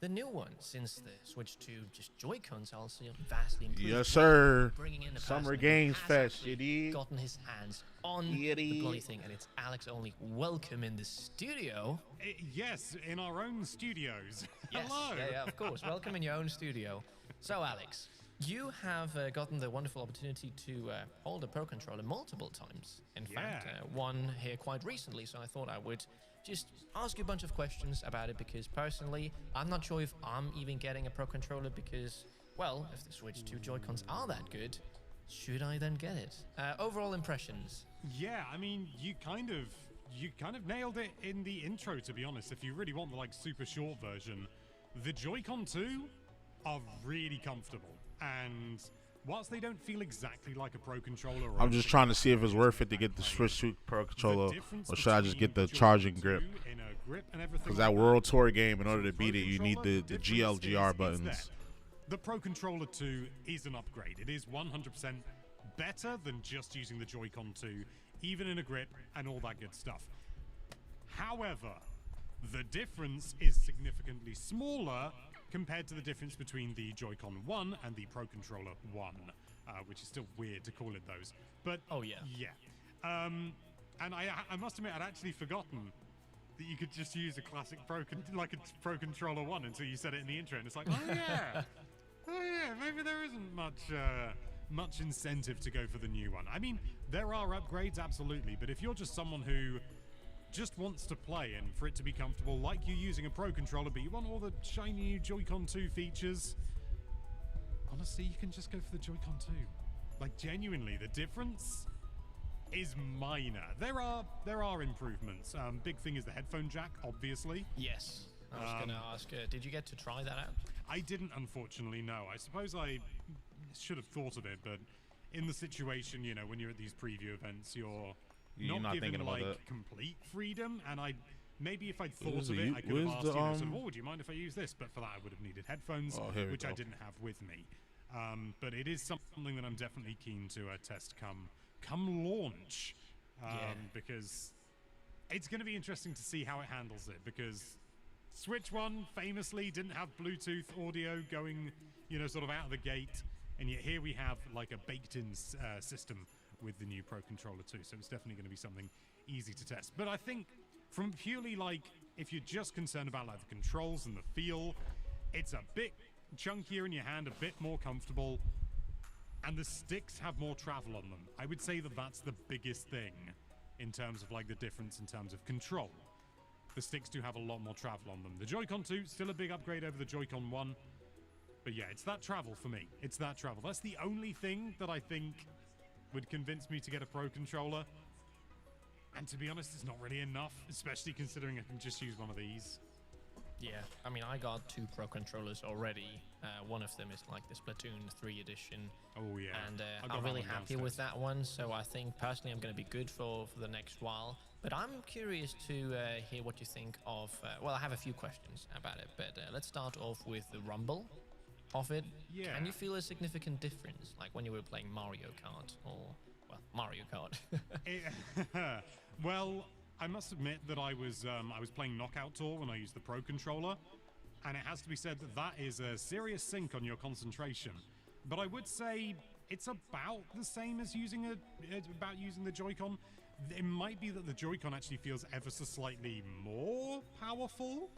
the new one since the switch to just Joy-Cons also vastly improved. Yes, sir. Bringing in the Summer person who Games has Fest, actually you dig? gotten his hands on You the dig? bloody thing, and it's Alex only. Welcome in the studio. Yes, in our own studios. Yes, Hello. yeah, of course. Welcome in your own studio. So, Alex, you have gotten the wonderful opportunity to hold a Pro Controller multiple times. In fact, one here quite recently, so I thought I would just ask you a bunch of questions about it, because personally, I'm not sure if I'm even getting a Pro Controller because, well, if the Switch 2 Joy-Cons are that good, should I then get it? Overall impressions. Yeah, I mean, you kind of nailed it in the intro, to be honest. If you really want the like super short version, the Joy-Con 2 are really comfortable, and whilst they don't feel exactly like a Pro Controller, or I'm just trying to see if it's worth it to get the Switch 2 Pro Controller, or should I just get the charging grip? Because that World Tour game, in order to beat it, you need the GLGR buttons. The Pro Controller 2 is an upgrade. It is 100% better than just using the Joy-Con 2, even in a grip and all that good stuff. However, the difference is significantly smaller compared to the difference between the Joy-Con 1 and the Pro Controller 1, which is still weird to call it those. But oh yeah. And I must admit, I'd actually forgotten that you could just use a classic Pro Controller 1 until you said it in the intro, and it's like, oh yeah, oh yeah, maybe there isn't much incentive to go for the new one. I mean, there are upgrades, absolutely, but if you're just someone who just wants to play and for it to be comfortable, like you using a Pro Controller, but you want all the shiny new Joy-Con 2 features, honestly, you can just go for the Joy-Con 2. Like, genuinely, the difference is minor. There are improvements. Big thing is the headphone jack, obviously. Yes. I was going to ask, did you get to try that out? I didn't, unfortunately, no. I suppose I should have thought of it, but in the situation, you know, when you're at these preview events, you're not given like complete freedom, and maybe if I'd thought of it, I could have asked you know, sort of, oh, would you mind if I use this? But for that, I would have needed headphones, which I didn't have with me. But it is something that I'm definitely keen to test come launch, because it's going to be interesting to see how it handles it, because Switch 1 famously didn't have Bluetooth audio going, you know, sort of out of the gate, and yet here we have like a baked-in system with the new Pro Controller 2, so it's definitely going to be something easy to test. But I think from purely like, if you're just concerned about like the controls and the feel, it's a bit chunkier in your hand, a bit more comfortable, and the sticks have more travel on them. I would say that that's the biggest thing in terms of like the difference in terms of control. The sticks do have a lot more travel on them. The Joy-Con 2, still a big upgrade over the Joy-Con 1, but yeah, it's that travel for me. It's that travel. That's the only thing that I think would convince me to get a Pro Controller. And to be honest, it's not really enough, especially considering I can just use one of these. Yeah, I mean, I got 2 Pro Controllers already. One of them is like the Splatoon 3 edition. Oh yeah. And I'm really happy with that one, so I think personally I'm going to be good for the next while. But I'm curious to hear what you think of, well, I have a few questions about it, but let's start off with the rumble of it. Yeah. Can you feel a significant difference, like when you were playing Mario Kart or, well, Mario Kart? Well, I must admit that I was playing Knockout Tour when I used the Pro Controller, and it has to be said that that is a serious sink on your concentration. But I would say it's about the same as using the Joy-Con. It might be that the Joy-Con actually feels ever so slightly more powerful.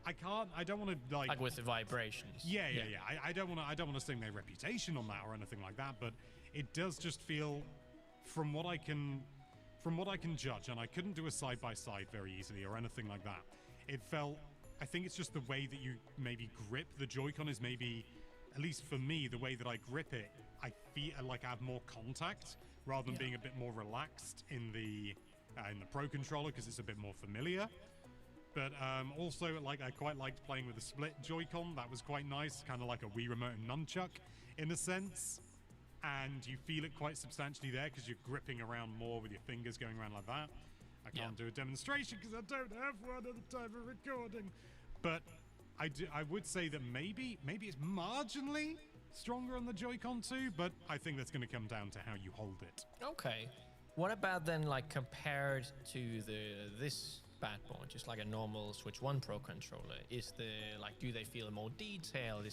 I don't want to like with the vibrations. Yeah. I don't want to sing their reputation on that or anything like that, but it does just feel, from what I can judge, and I couldn't do a side-by-side very easily or anything like that. It felt, I think it's just the way that you maybe grip the Joy-Con is maybe, at least for me, the way that I grip it, I feel like I have more contact rather than being a bit more relaxed in the Pro Controller, because it's a bit more familiar. But also, like, I quite liked playing with the split Joy-Con. That was quite nice, kind of like a Wii Remote and Nunchuck in a sense. And you feel it quite substantially there because you're gripping around more with your fingers going around like that. I can't do a demonstration because I don't have one at the time of recording. But I would say that maybe it's marginally stronger on the Joy-Con 2, but I think that's going to come down to how you hold it. Okay. What about then, like, compared to this bad boy, just like a normal Switch 1 Pro controller? Is the do they feel more detailed?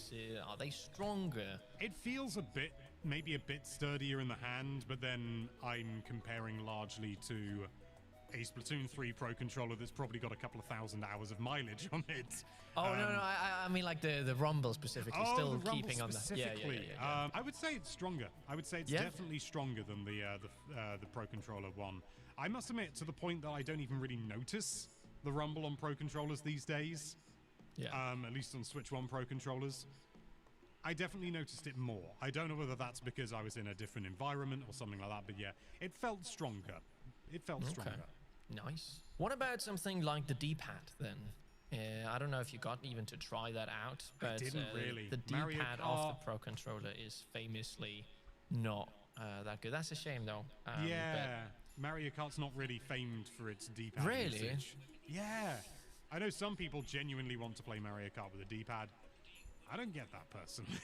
Are they stronger? It feels maybe a bit sturdier in the hand, but then I'm comparing largely to a Splatoon 3 Pro controller that's probably got a couple of thousand hours of mileage on it. Oh, no, I mean like the rumble specifically, still the keeping on the... Yeah. I would say it's stronger. I would say it's definitely stronger than the Pro Controller one. I must admit, to the point that I don't even really notice the rumble on Pro controllers these days. Yeah. At least on Switch 1 Pro controllers. I definitely noticed it more. I don't know whether that's because I was in a different environment or something like that, but yeah, it felt stronger. It felt stronger. Nice. What about something like the D-pad then? I don't know if you got even to try that out, but I didn't really. The D-pad of the Pro controller is famously not that good. That's a shame though. Mario Kart's not really famed for its D-pad Really? usage. Yeah. I know some people genuinely want to play Mario Kart with a D-pad. I don't get that personally.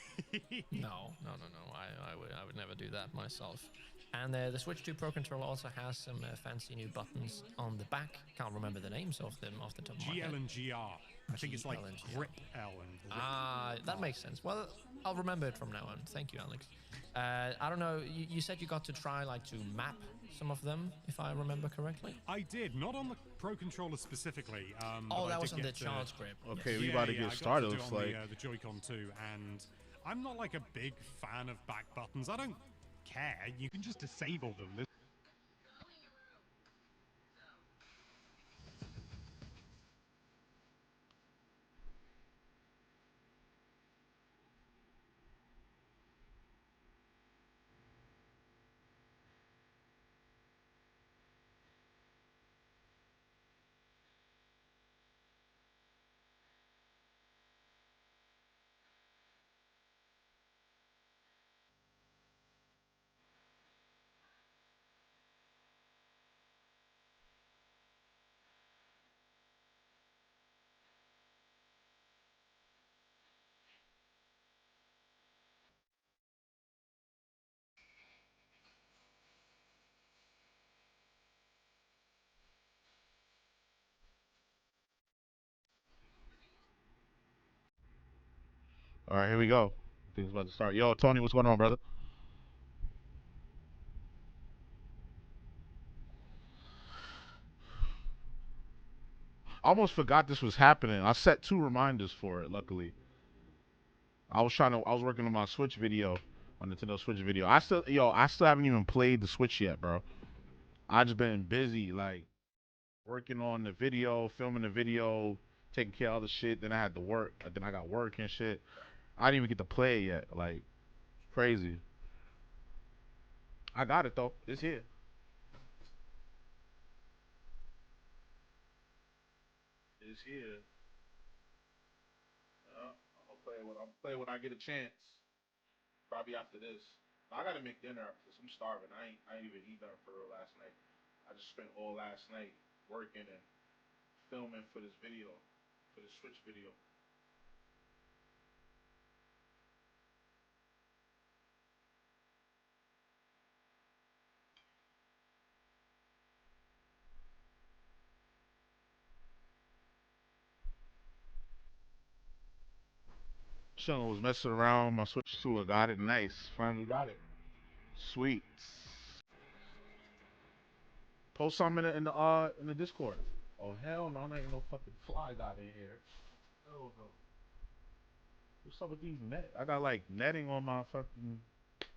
No. I would never do that myself. And the Switch 2 Pro controller also has some fancy new buttons on the back. Can't remember the names of them off the top of my head. GL and GR. I think it's like grip L and grip R. That makes sense. Well, I'll remember it from now on. Thank you, Alex. I don't know. You said you got to try to map some of them, if I remember correctly. I did, not on the Pro controller specifically. That was on the charge grip. Okay, we about to get started. Looks like the Joy-Con too, and I'm not like a big fan of back buttons. I don't care. You can just disable them. all right, here we go. Things about to start. Yo, Tony, what's going on, brother? I almost forgot this was happening. I set 2 reminders for it, luckily. I was working on my Switch video, on Nintendo Switch video. I still haven't even played the Switch yet, bro. I just been busy, like, working on the video, filming the video, taking care of other shit. Then I had to work. Then I got work and shit. I didn't even get to play it yet. Like, crazy. I got it though. It's here. It's here. I'm play when I get a chance. Probably after this. I gotta make dinner because I'm starving. I ain't even eat dinner for real last night. I just spent all last night working and filming for this video, for the Switch video. Son was messing around my Switch 2. I got it. Nice. Finally got it. Sweet. Post something in the Discord. Oh hell no, there ain't no fucking fly guy in here. Hell no. What's up with these net? I got like netting on my fucking.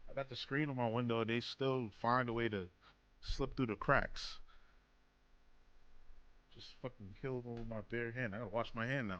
I got the screen on my window. They still find a way to slip through the cracks. Just fucking killed with my bare hand. I gotta wash my hand now.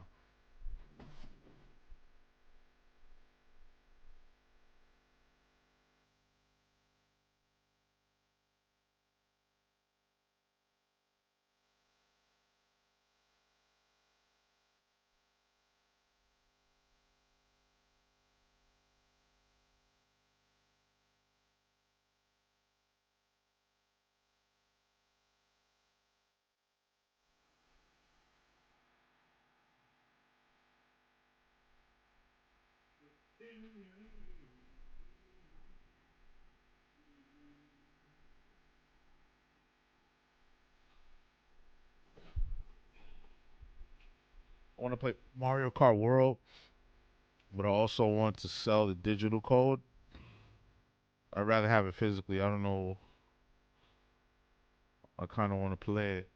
want to play Mario Kart World, but I also want to sell the digital code. I'd rather have it physically. I don't know. I kind of want to play it.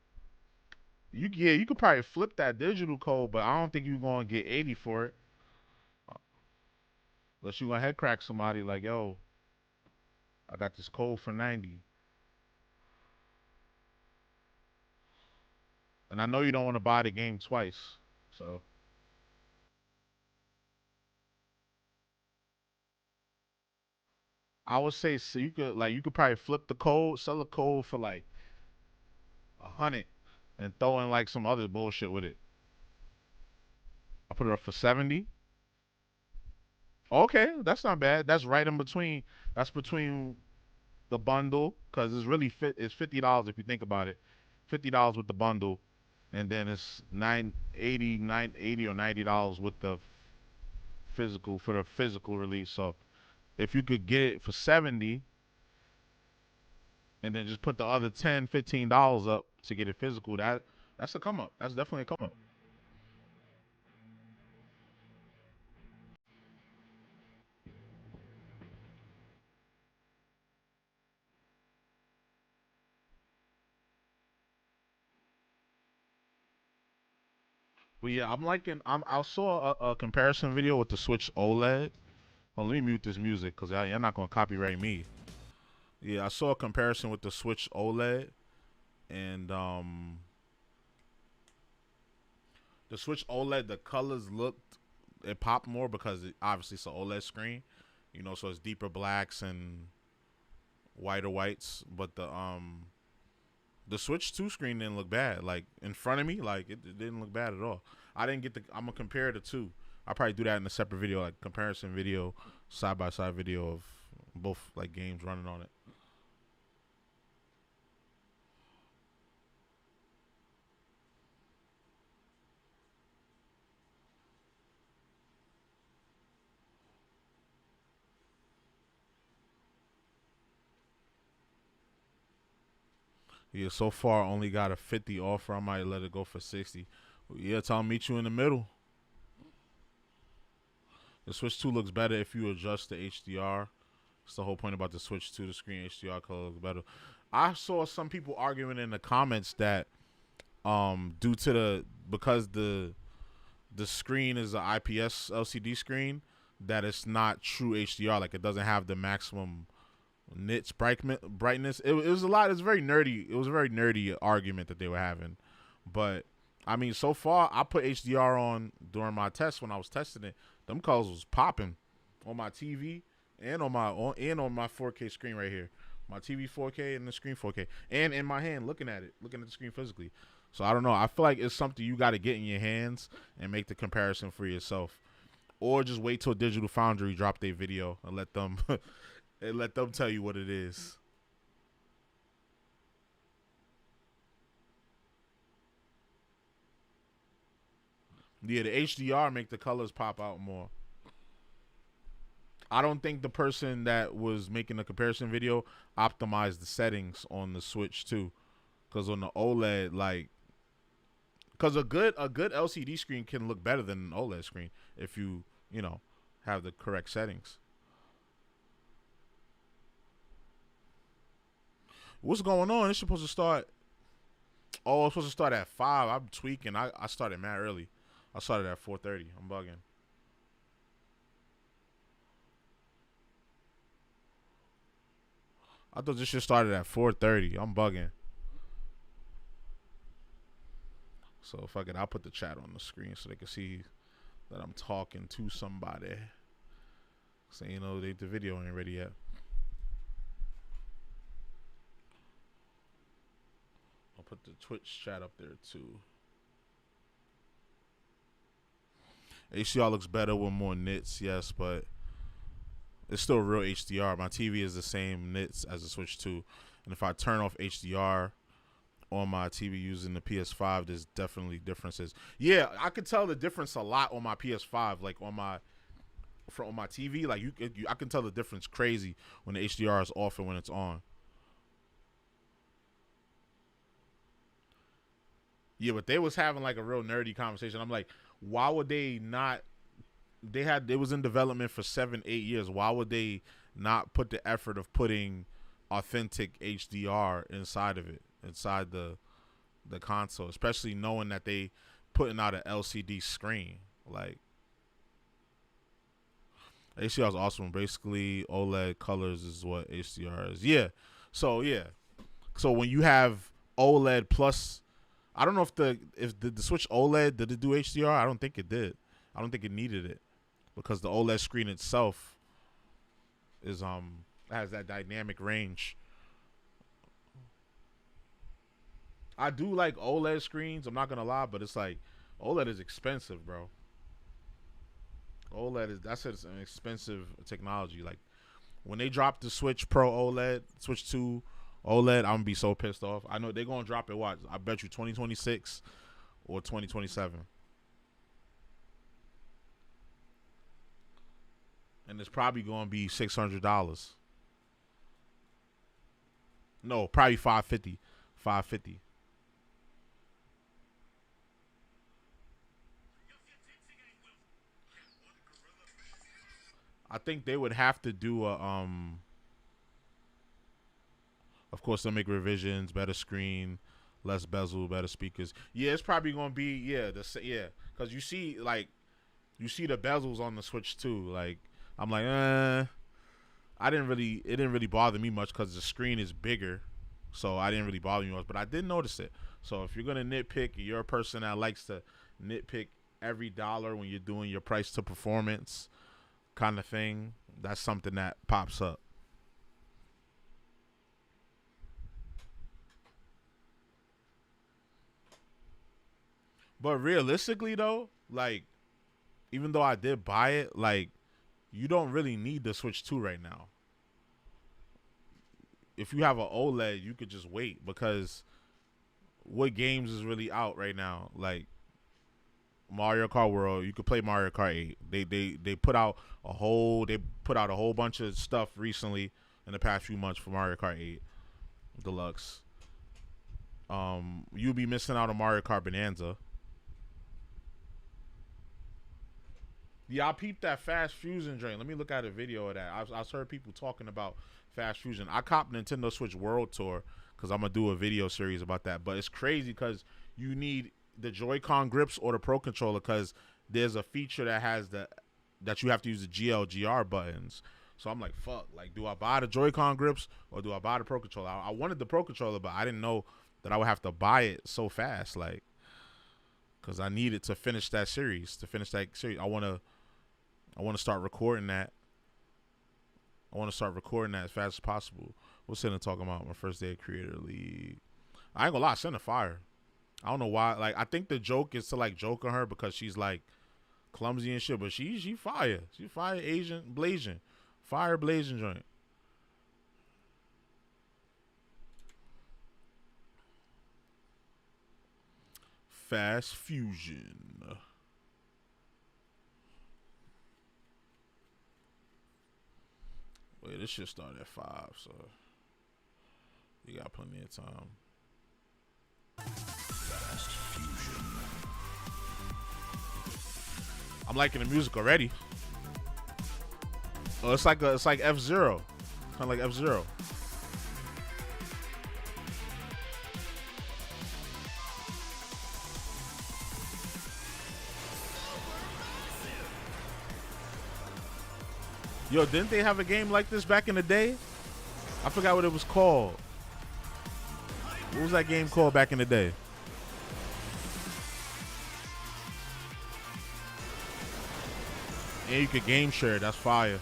You could probably flip that digital code, but I don't think you're gonna get 80 for it. Unless you gonna head crack somebody like, yo, I got this code for 90. And I know you don't want to buy the game twice, so. I would say so you could probably flip the code, sell the code for like 100, and throw in like some other bullshit with it. I put it up for 70. Okay, that's not bad. That's right in between. That's between the bundle, because it's really it's $50 if you think about it. $50 with the bundle, and then it's 980 or $90 with the physical for the physical release. So if you could get it for 70 and then just put the other $10, $15 up to get it physical, that's a come up. That's definitely a come up. But yeah, I'm liking. I saw a comparison video with the Switch OLED. Well, let me mute this music because you're not gonna copyright me. Yeah, I saw a comparison with the Switch OLED, and the Switch OLED, the colors looked, it popped more because obviously it's an OLED screen, so it's deeper blacks and whiter whites. But the Switch 2 screen didn't look bad. Like in front of me, like it didn't look bad at all. I didn't get I'm gonna compare the two. I'll probably do that in a separate video, like comparison video, side by side video of both like games running on it. Yeah, so far only got a 50 offer. I might let it go for 60. Yeah, tell them meet you in the middle. The Switch 2 looks better if you adjust the HDR. That's the whole point about the Switch 2. The screen HDR color looks better. I saw some people arguing in the comments that due to because the screen is an IPS LCD screen, that it's not true HDR. Like it doesn't have the maximum nits brightness. It was a lot. It's very nerdy. It was a very nerdy argument that they were having. But I mean, so far I put HDR on during my test when I was testing it. Them colors was popping on my TV and on my 4K screen right here. My TV 4K and the screen 4K, and in my hand looking at the screen physically. So I don't know. I feel like it's something you got to get in your hands and make the comparison for yourself, or just wait till Digital Foundry drop their video and let them tell you what it is. Yeah, the HDR make the colors pop out more. I don't think the person that was making the comparison video optimized the settings on the Switch too, because on the OLED, like, because a good LCD screen can look better than an OLED screen if you have the correct settings. What's going on? It's supposed to start. Oh, it's supposed to start at 5. I'm tweaking. I started mad early. I started at 4:30. I'm bugging. I thought this shit started at 4:30. I'm bugging. So fuck it. I'll put the chat on the screen so they can see that I'm talking to somebody. So the video ain't ready yet. I'll put the Twitch chat up there too. HDR looks better with more nits, yes, but it's still real HDR. My TV is the same nits as the Switch 2. And if I turn off HDR on my TV using the PS5, there's definitely differences. Yeah, I could tell the difference a lot on my PS5, like on my TV. Like I can tell the difference crazy when the HDR is off and when it's on. Yeah, but they was having like a real nerdy conversation. I'm like, why would they not? It was in development for 7-8 years. Why would they not put the effort of putting authentic HDR inside of it, inside the console, especially knowing that they putting out an LCD screen? Like, HDR is awesome. Basically, OLED colors is what HDR is. Yeah. So when you have OLED plus, I don't know if the Switch OLED, did it do HDR? I don't think it did. I don't think it needed it because the OLED screen itself is has that dynamic range. I do like OLED screens, I'm not gonna lie, but it's like OLED is expensive, bro. That's an expensive technology. Like when they drop the Switch Pro OLED, Switch 2 OLED, I'm gonna be so pissed off. I know they're gonna drop it. What? I bet you 2026 or 2027, and it's probably gonna be $600. No, probably $550. $550. I think they would have to do a of course they'll make revisions, better screen, less bezel, better speakers. Yeah, it's probably gonna be because you see the bezels on the Switch too. Like I'm like, it didn't really bother me much because the screen is bigger, so I didn't really bother me much. But I did notice it. So if you're gonna nitpick, you're a person that likes to nitpick every dollar when you're doing your price to performance kind of thing. That's something that pops up. But realistically though, like even though I did buy it, like you don't really need the Switch 2 right now. If you have an OLED, you could just wait because what games is really out right now? Like Mario Kart World, you could play Mario Kart 8. They put out a whole bunch of stuff recently in the past few months for Mario Kart 8 Deluxe. You'll be missing out on Mario Kart Bonanza. Yeah, I peeped that Fast Fusion joint. Let me look at a video of that. I've heard people talking about Fast Fusion. I copped Nintendo Switch World Tour because I'm going to do a video series about that. But it's crazy because you need the Joy-Con grips or the Pro Controller because there's a feature that you have to use the GLGR buttons. So I'm like, fuck. Like, do I buy the Joy-Con grips or do I buy the Pro Controller? I wanted the Pro Controller, but I didn't know that I would have to buy it so fast. Like, because I needed to finish that series. I want to start recording that. I want to start recording that as fast as possible. What's Center talking about? My first day of Creator League. I ain't gonna lie, Center fire. I don't know why. Like, I think the joke is to like joke on her because she's like clumsy and shit, but she fire. She fire Asian blazing. Fire blazing joint. Fast Fusion. Wait, this shit started at 5, so you got plenty of time. Fast Fusion. I'm liking the music already. Oh, it's like F-Zero. Kind of like F-Zero. Yo, didn't they have a game like this back in the day? I forgot what it was called. What was that game called back in the day? And you could game share. That's fire.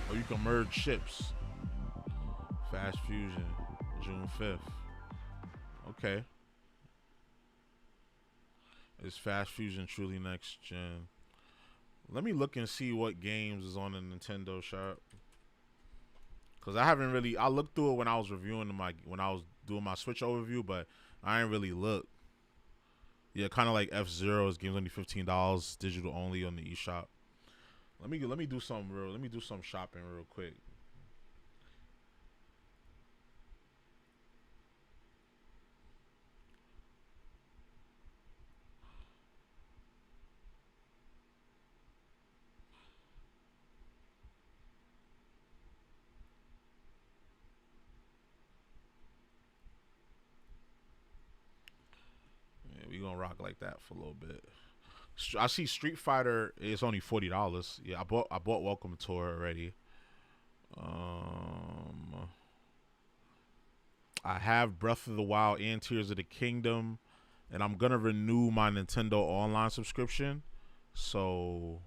Or you can merge ships. Fast Fusion, June 5th. Okay. Is Fast Fusion truly next gen? Let me look and see what games is on the Nintendo shop. Cause I haven't really. I looked through it when I was when I was doing my Switch overview, but I ain't really look. Yeah, kind of like F-Zero's games only $15, digital only on the eShop. Let me do some shopping real quick. rock like that for a little bit. I see Street Fighter is only $40. Yeah, I bought Welcome Tour already. I have Breath of the Wild and Tears of the Kingdom, and I'm gonna renew my Nintendo Online subscription, so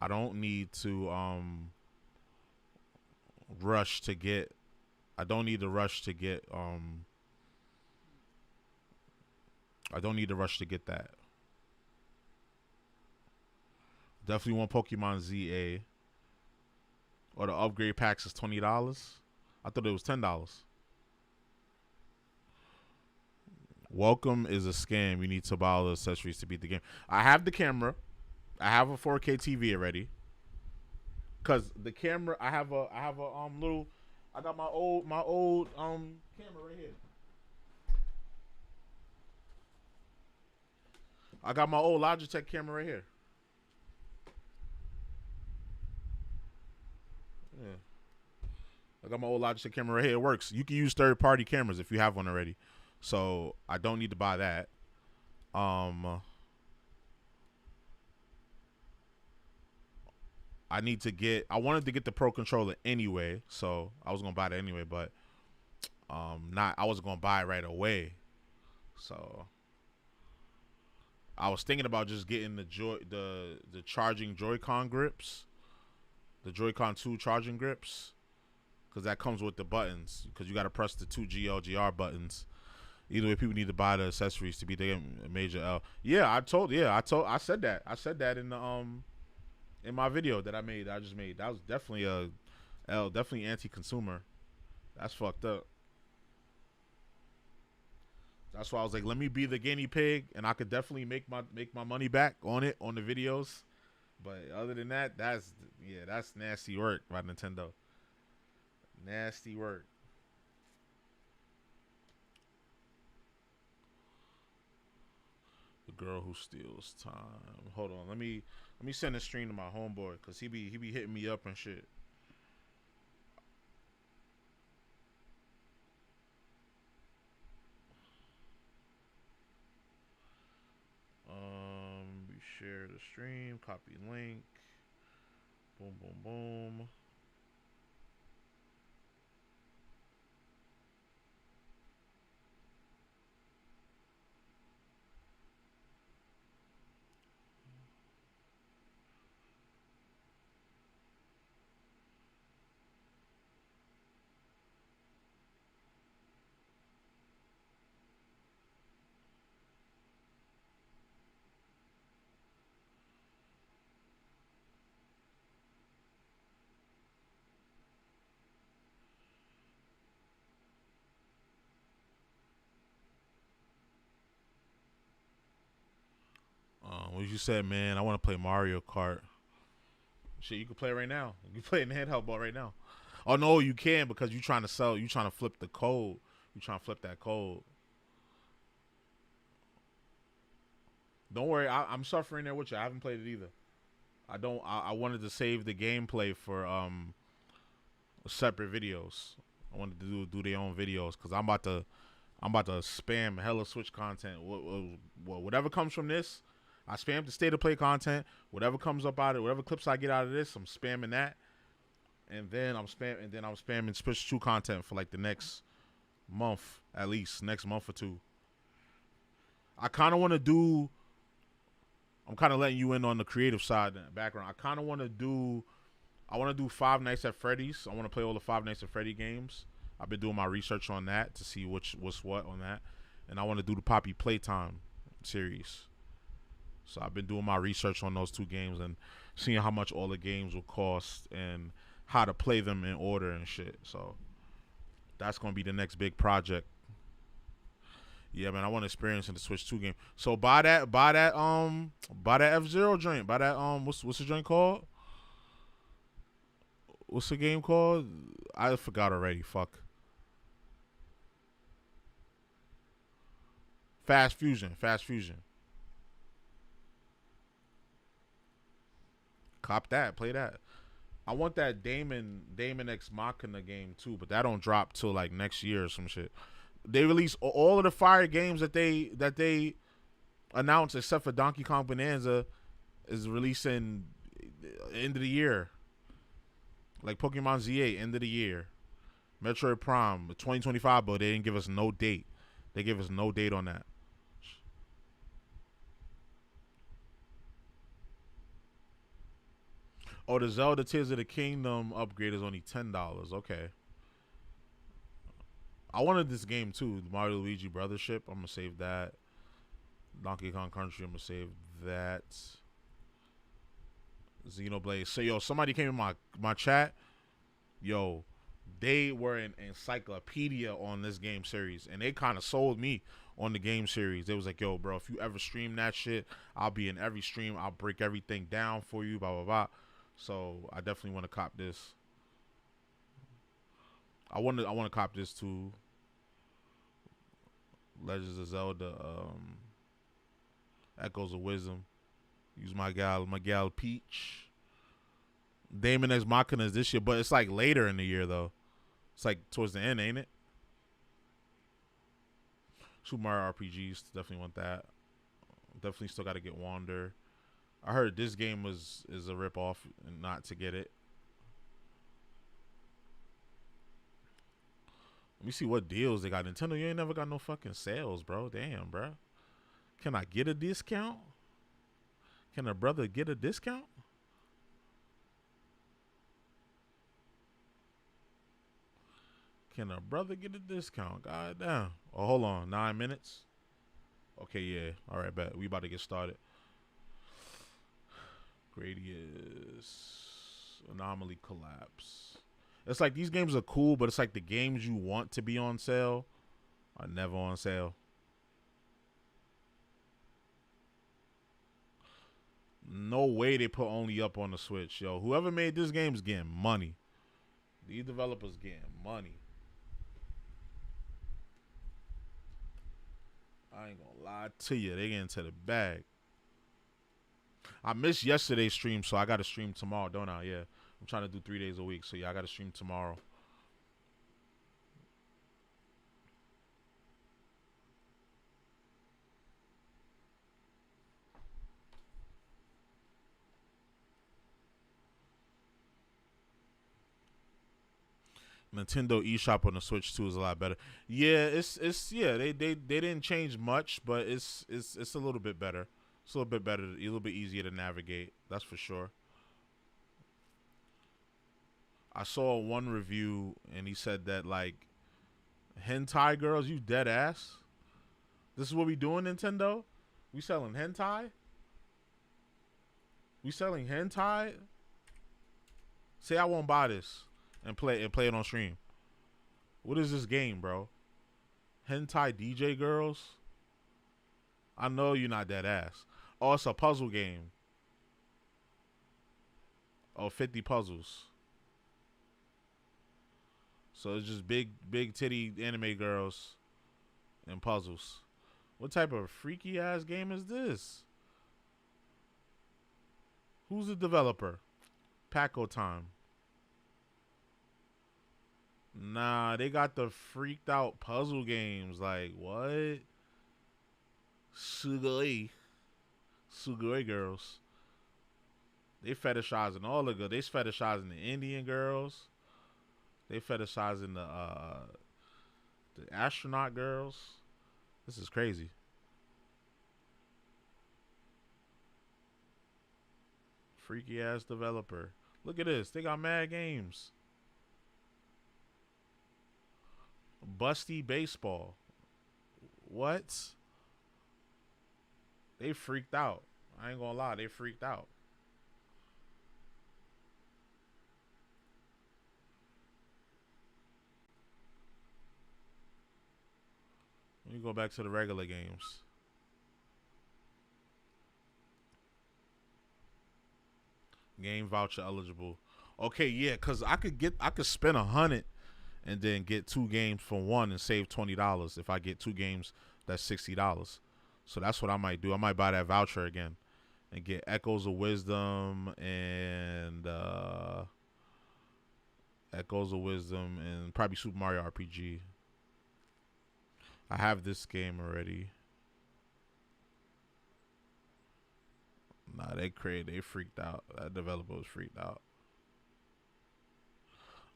I don't need to rush to get. I don't need to rush to get. I don't need to rush to get that. Definitely want Pokemon ZA. Or the upgrade packs is $20. I thought it was $10. Welcome is a scam. You need to buy all the accessories to beat the game. I have the camera. I have a 4K TV already. Cause the camera, I have a little. I got my old camera right here. I got my old Logitech camera right here. Yeah. I got my old Logitech camera right here. It works. You can use third-party cameras if you have one already. So I don't need to buy that. I wanted to get the Pro Controller anyway, so I was gonna buy that anyway, but I wasn't gonna buy it right away. So I was thinking about just getting the charging Joy-Con grips, the Joy-Con 2 charging grips, because that comes with the buttons. Because you got to press the 2 GLGR buttons. Either way, people need to buy the accessories to be the major L. Yeah, I said that. I said that in the in my video that I just made. That was definitely a L, definitely anti-consumer. That's fucked up. That's why I was like, let me be the guinea pig, and I could definitely make my money back on it on the videos. But other than that, that's nasty work by Nintendo. Nasty work. The girl who steals time. Hold on, let me send a stream to my homeboy, cause he be hitting me up and shit. We share the stream, copy link. Boom, boom, boom. What you said, man? I want to play Mario Kart. Shit, you can play right now. You can play in the handheld ball right now. Oh no, you can, because you trying to sell. You trying to flip the code. You trying to flip that code. Don't worry, I'm suffering there with you. I haven't played it either. I wanted to save the gameplay for separate videos. I wanted to do their own videos, because I'm about to spam hella Switch content. Whatever comes from this, I spam the state of play content. Whatever comes up out of it, whatever clips I get out of this, I'm spamming that, and then I'm spamming Switch 2 content for like the next month, at least next month or two. I kind of want to do. I'm kind of letting you in on the creative side, in the background. I kind of want to do. I want to do Five Nights at Freddy's. I want to play all the Five Nights at Freddy games. I've been doing my research on that to see what's what on that, and I want to do the Poppy Playtime series. So I've been doing my research on those two games and seeing how much all the games will cost and how to play them in order and shit. So that's gonna be the next big project. Yeah, man, I want to experience in the Switch 2 game. So buy that F-Zero joint. Buy that what's the joint called? What's the game called? I forgot already. Fuck. Fast Fusion. Cop that. Play that. I want that Damon X Machina game too, but that don't drop till like next year or some shit. They released all of the fire games that they announced, except for Donkey Kong Bonanza, is releasing end of the year. Like Pokemon Z8, end of the year. Metroid Prime, 2025, but they didn't give us no date. They gave us no date on that. Oh, the Zelda Tears of the Kingdom upgrade is only $10. Okay. I wanted this game too, the Mario Luigi Brothership. I'm gonna save that. Donkey Kong Country, I'm gonna save that. Xenoblade. So yo, somebody came in my chat. Yo, they were an encyclopedia on this game series, and they kind of sold me on the game series. They was like, yo, bro, if you ever stream that shit, I'll be in every stream. I'll break everything down for you, blah, blah, blah. So I definitely want to cop this. I want to cop this too. Legends of Zelda, Echoes of Wisdom. Use my gal Peach. Daemon X Machina is this year, but it's like later in the year though. It's like towards the end, ain't it? Super Mario RPGs, definitely want that. Definitely still got to get Wander. I heard this game is a ripoff and not to get it. Let me see what deals they got. Nintendo, you ain't never got no fucking sales, bro. Damn, bro. Can I get a discount? Can a brother get a discount? Can a brother get a discount? God damn. Oh, hold on. 9 minutes? Okay, yeah. All right, bet. We about to get started. Gradius. Anomaly Collapse. It's like these games are cool, but it's like the games you want to be on sale are never on sale. No way they put only up on the Switch, yo. Whoever made this game is getting money. These developers getting money. I ain't gonna lie to you. They get into the bag. I missed yesterday's stream, so I got to stream tomorrow, don't I? Yeah. I'm trying to do 3 days a week, so yeah, I got to stream tomorrow. Nintendo eShop on the Switch 2 is a lot better. Yeah, it's yeah, they didn't change much, but it's a little bit better. It's a little bit better, a little bit easier to navigate. That's for sure. I saw one review and he said that like hentai girls, you dead ass. This is what we doing, Nintendo? We selling hentai? We selling hentai? Say I won't buy this and play it on stream. What is this game, bro? Hentai DJ girls? I know you're not dead ass. Oh, it's a puzzle game. Oh, 50 puzzles. So it's just big titty anime girls and puzzles. What type of freaky ass game is this? Who's the developer? Paco Time. Nah, they got the freaked out puzzle games. Like, what? Sugoi girls. They fetishizing all the girls. They fetishizing the Indian girls. They fetishizing the astronaut girls. This is crazy. Freaky ass developer. Look at this. They got mad games. Busty baseball. What? They freaked out. I ain't gonna lie. They freaked out. Let me go back to the regular games. Game voucher eligible. Okay, yeah, cause I could spend 100 and then get 2 games for one and save $20. If I get 2 games, that's $60. So that's what I might do. I might buy that voucher again and get Echoes of Wisdom and probably Super Mario RPG. I have this game already. Nah, they freaked out. That developer was freaked out.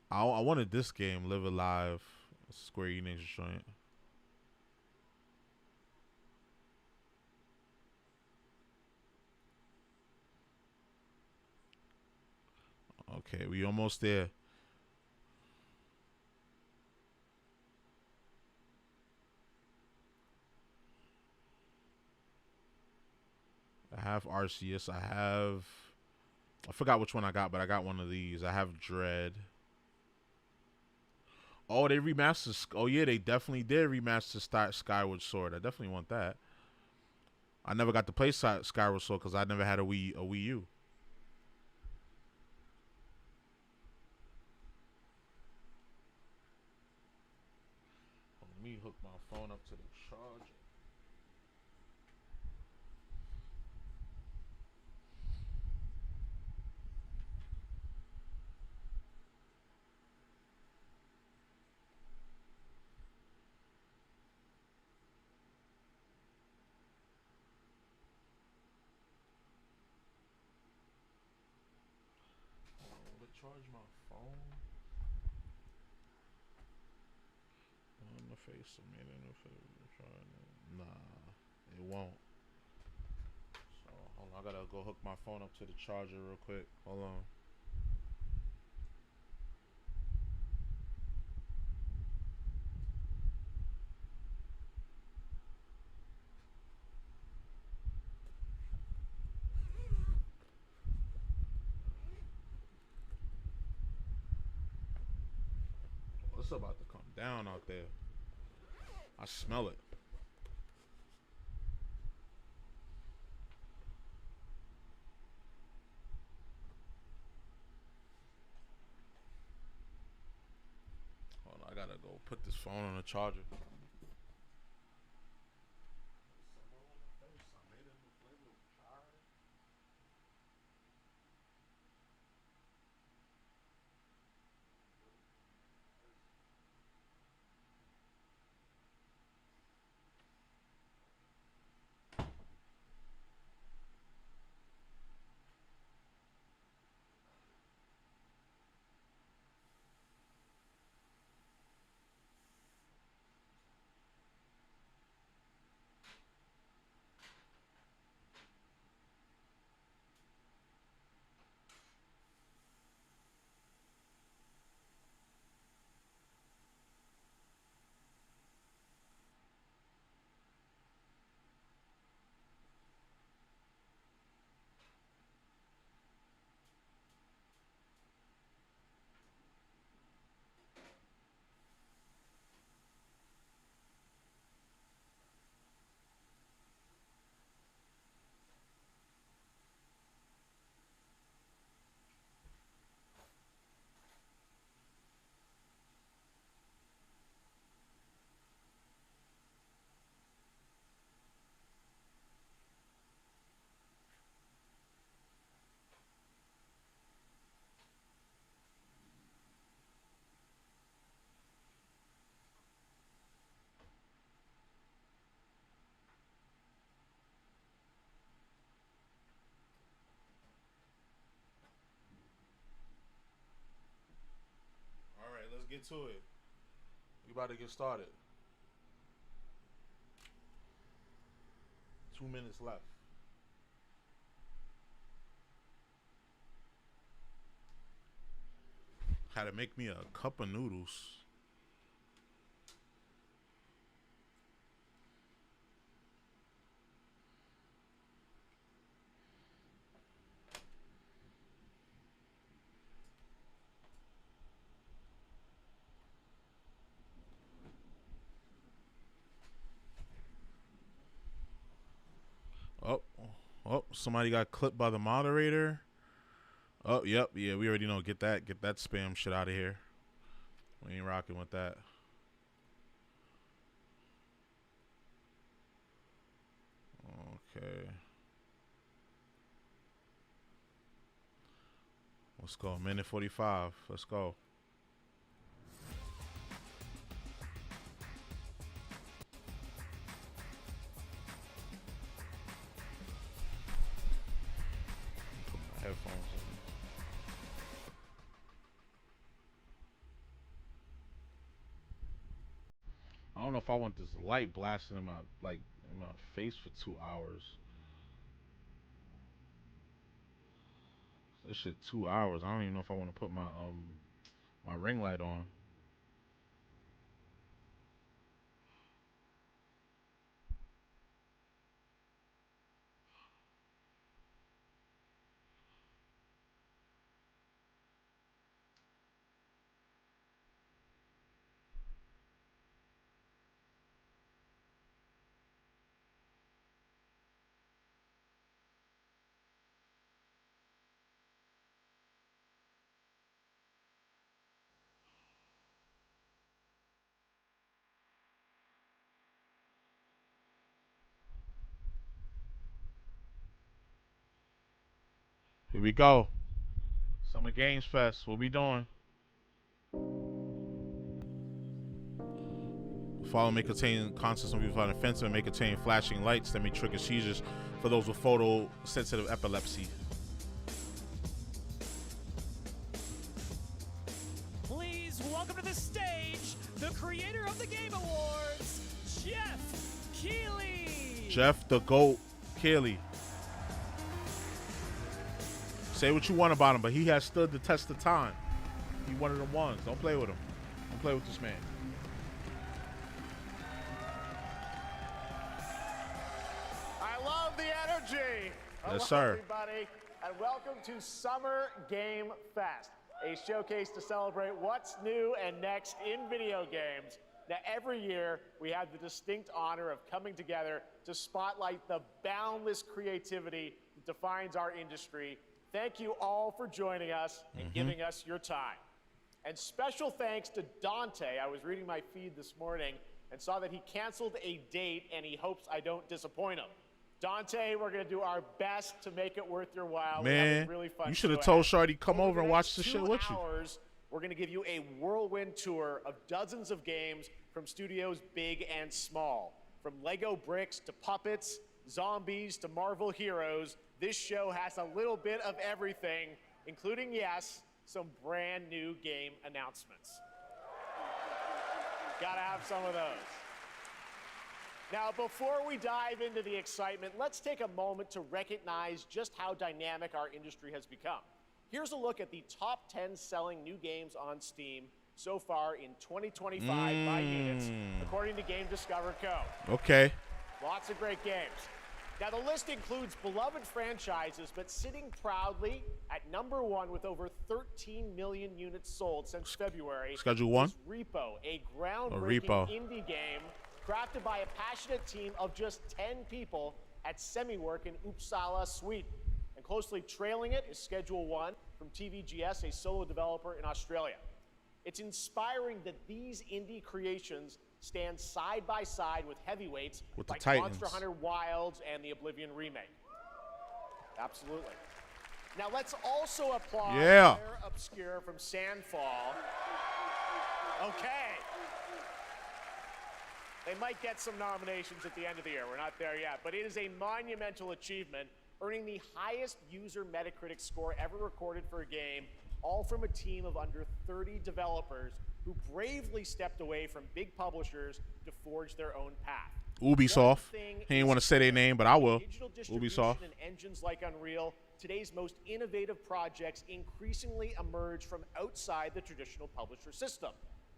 I wanted this game, Live Alive, Square Enix joint. Okay, we almost there. I have Arceus. I forgot which one I got, but I got one of these. I have Dread. Oh, they remastered. Oh yeah, they definitely did remaster Skyward Sword. I definitely want that. I never got to play Skyward Sword because I never had a Wii U. Let me hook my phone up to the charger. Charge my phone. On the face of me, nah, it won't. So hold on, I gotta go hook my phone up to the charger real quick. Hold on. It's about to come down out there. I smell it. Hold on, I gotta go put this phone on the charger. Alright, let's get to it. We about to get started. 2 minutes left. Had to make me a cup of noodles. Oh, somebody got clipped by the moderator. Oh, yep, yeah, we already know. Get that spam shit out of here. We ain't rocking with that. Okay. Let's go. Minute 45. Let's go. I don't know if I want this light blasting in my face for 2 hours. This shit 2 hours. I don't even know if I want to put my ring light on. Here we go. Summer Games Fest. What we doing? The following may contain concepts of viewfinder offensive and may contain flashing lights that may trigger seizures for those with photosensitive epilepsy. Please welcome to the stage the creator of the Game Awards, Geoff Keighley. Geoff the GOAT Keighley. Say what you want about him, but he has stood the test of time. He one of the ones. Don't play with him. Don't play with this man. I love the energy. Yes, sir. Everybody, and welcome to Summer Game Fest, a showcase to celebrate what's new and next in video games. Now, every year, we have the distinct honor of coming together to spotlight the boundless creativity that defines our industry. Thank you all for joining us and giving us your time. And special thanks to Dante. I was reading my feed this morning and saw that he canceled a date and he hopes I don't disappoint him. Dante, we're going to do our best to make it worth your while. Man, really fun you should have told Shorty come over and watch the next shit 2 with you. hours, we're going to give you a whirlwind tour of dozens of games from studios big and small. From Lego bricks to puppets, zombies to Marvel heroes, this show has a little bit of everything, including, yes, some brand new game announcements. Gotta have some of those. Now, before we dive into the excitement, let's take a moment to recognize just how dynamic our industry has become. Here's a look at the top 10 selling new games on Steam so far in 2025 by units, according to Game Discover Co. Okay. Lots of great games. Now, the list includes beloved franchises, but sitting proudly at #1 with over 13 million units sold since February. Schedule 1? Is Repo, a groundbreaking indie game crafted by a passionate team of just 10 people at SemiWork in Uppsala, Sweden. And closely trailing it is Schedule 1 from TVGS, a solo developer in Australia. It's inspiring that these indie creations stand side by side with heavyweights like Monster Hunter Wilds and the Oblivion remake. Absolutely. Now let's also applaud Rare Obscure from Sandfall. Okay. They might get some nominations at the end of the year. We're not there yet, but it is a monumental achievement, earning the highest user Metacritic score ever recorded for a game, all from a team of under 30 developers who bravely stepped away from big publishers to forge their own path. Ubisoft. He didn't want to say their name, but I will. Ubisoft. And engines like Unreal, today's most innovative projects increasingly emerge from outside the traditional publisher system.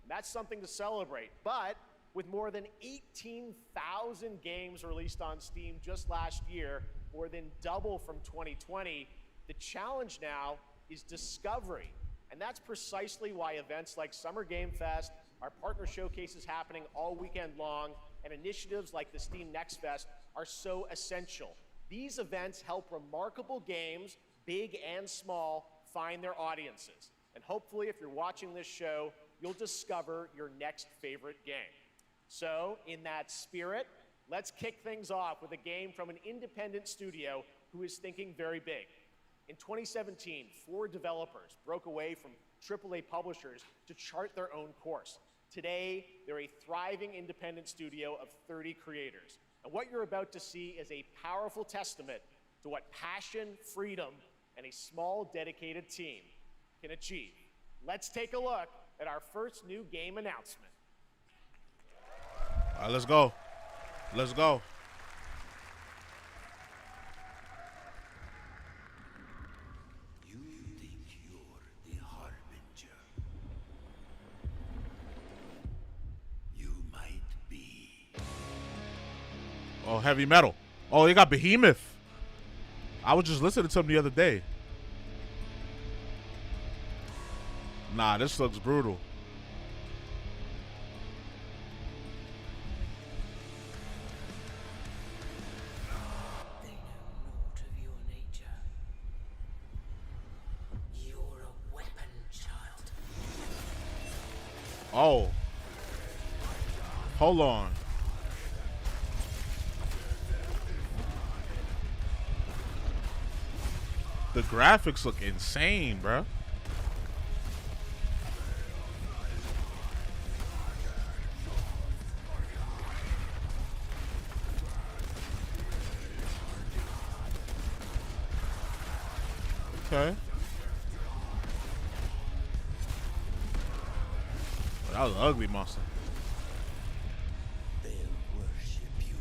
And that's something to celebrate. But with more than 18,000 games released on Steam just last year, more than double from 2020, the challenge now is discovery. And that's precisely why events like Summer Game Fest, our partner showcases happening all weekend long, and initiatives like the Steam Next Fest are so essential. These events help remarkable games, big and small, find their audiences. And hopefully, if you're watching this show, you'll discover your next favorite game. So, in that spirit, let's kick things off with a game from an independent studio who is thinking very big. In 2017, 4 developers broke away from AAA publishers to chart their own course. Today, they're a thriving independent studio of 30 creators. And what you're about to see is a powerful testament to what passion, freedom, and a small, dedicated team can achieve. Let's take a look at our first new game announcement. All right, let's go. Let's go. You think you're the harbinger? You might be. Oh, heavy metal. Oh, they got Behemoth. I was just listening to him the other day. Nah, this looks brutal. They know naught of your nature. You're a weapon, child. Oh. Hold on. The graphics look insane, bro. Okay. That was an ugly monster. They'll worship you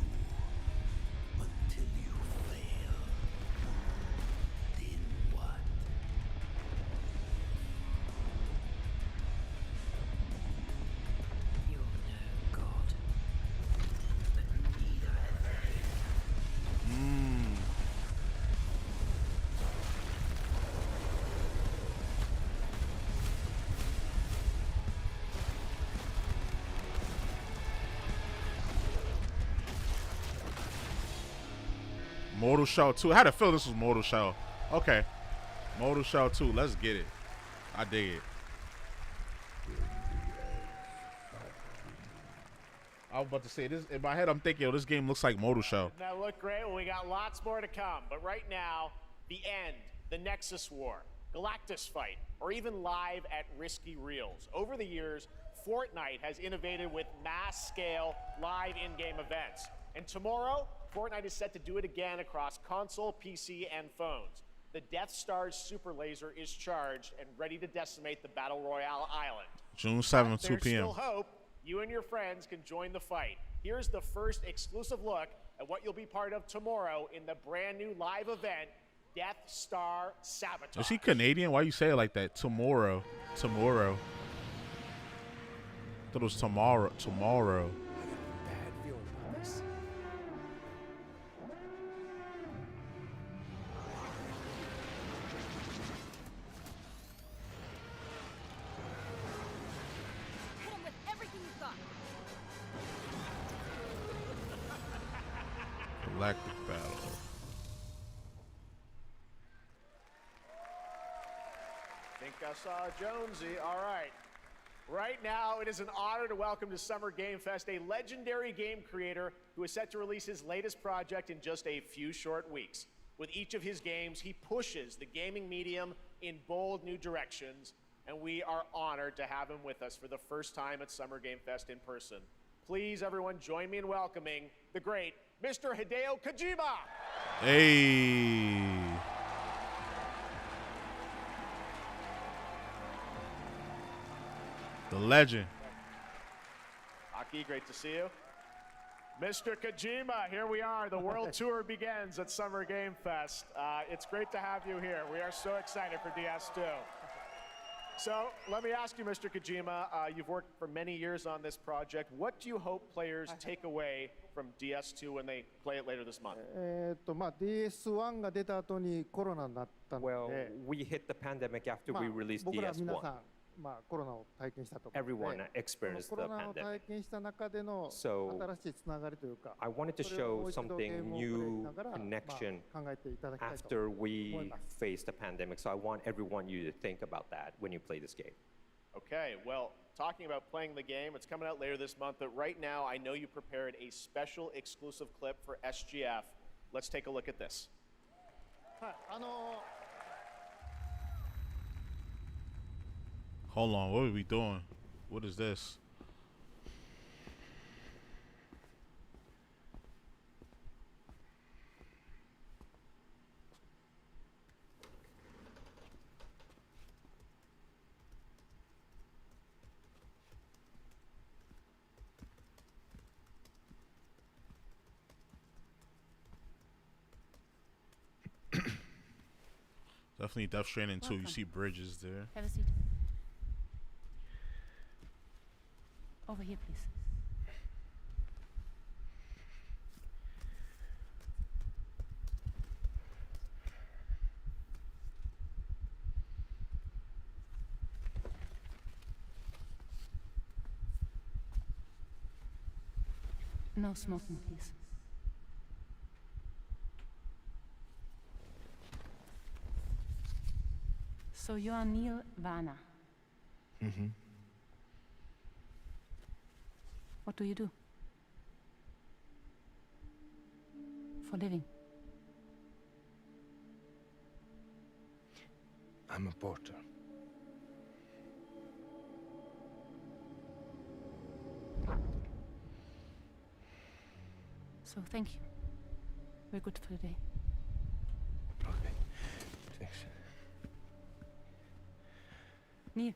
until you fail. Then what? You're no god, but neither have they. Mortal Shell 2. I had a feeling this was Mortal Shell. Okay. Mortal Shell 2. Let's get it. I dig it. I was about to say this in my head. I'm thinking, yo, this game looks like Mortal Shell. That looked great. Well, we got lots more to come. But right now, the end, the Nexus War, Galactus fight, or even live at Risky Reels. Over the years, Fortnite has innovated with mass-scale live in-game events. And tomorrow, Fortnite is set to do it again across console, PC, and phones. The Death Star's super laser is charged and ready to decimate the Battle Royale island. June 7th, 2 There's p.m. still hope. You and your friends can join the fight. Here's the first exclusive look at what you'll be part of tomorrow in the brand new live event, Death Star Sabotage. Is he Canadian? Why you say it like that? Tomorrow. Tomorrow. I thought it was tomorrow. Tomorrow. Bad feeling about this. Hit him with everything you've got. Galactic battle. Think I saw Jonesy. All right. Right now, it is an honor to welcome to Summer Game Fest a legendary game creator who is set to release his latest project in just a few short weeks. With each of his games, he pushes the gaming medium in bold new directions, and we are honored to have him with us for the first time at Summer Game Fest in person. Please, everyone, join me in welcoming the great Mr. Hideo Kojima. Hey. The legend. Aki, great to see you. Mr. Kojima, here we are. The world tour begins at Summer Game Fest. It's great to have you here. We are so excited for DS2. So let me ask you, Mr. Kojima, you've worked for many years on this project. What do you hope players take away from DS2 when they play it later this month? DS1 が出た後にコロナになったの Well, で、 we hit the pandemic after we released 僕ら皆さ DS1. ん、コロナを体験したと思うの Everyone で、 experienced コ the ロナを pandemic. 体験した中での So, 新しいつながりというか、 I wanted to それをも show う一度ゲー something ムをプレイし new ながら、connection 考えていただきたいと after 思い we ます。 faced the pandemic. So I want everyone you to think about that when you play this game. Okay, well, talking about playing the game, it's coming out later this month, but right now I know you prepared a special exclusive clip for SGF. Let's take a look at this. はい、Hold on. What are we doing? What is this? Definitely Death Stranding 2. You see bridges there. Have a seat. Over here, please. No smoking, please. So you are Neil Varner. Mm-hmm. What do you do? For living? I'm a porter. So thank you. We're good for the day. Okay. Thanks. Neil.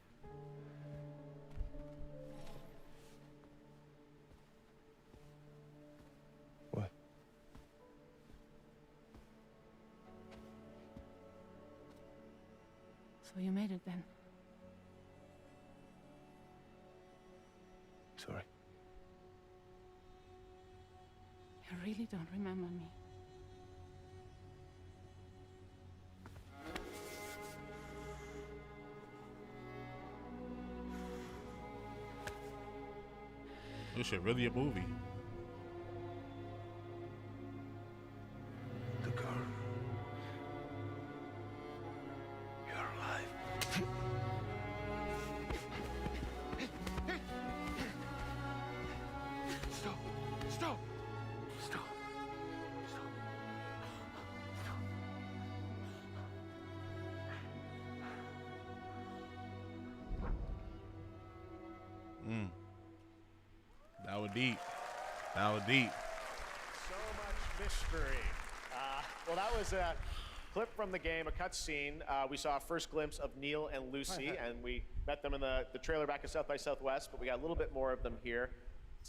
What? So you made it then? Sorry. You really don't remember me. This shit really a movie. The car. You're alive. Stop. Stop. Stop. Stop. That was deep. That was deep. So much mystery. Well, that was a clip from the game, a cutscene. We saw a first glimpse of Neil and Lucy, and we met them in the trailer back at South by Southwest, but we got a little bit more of them here.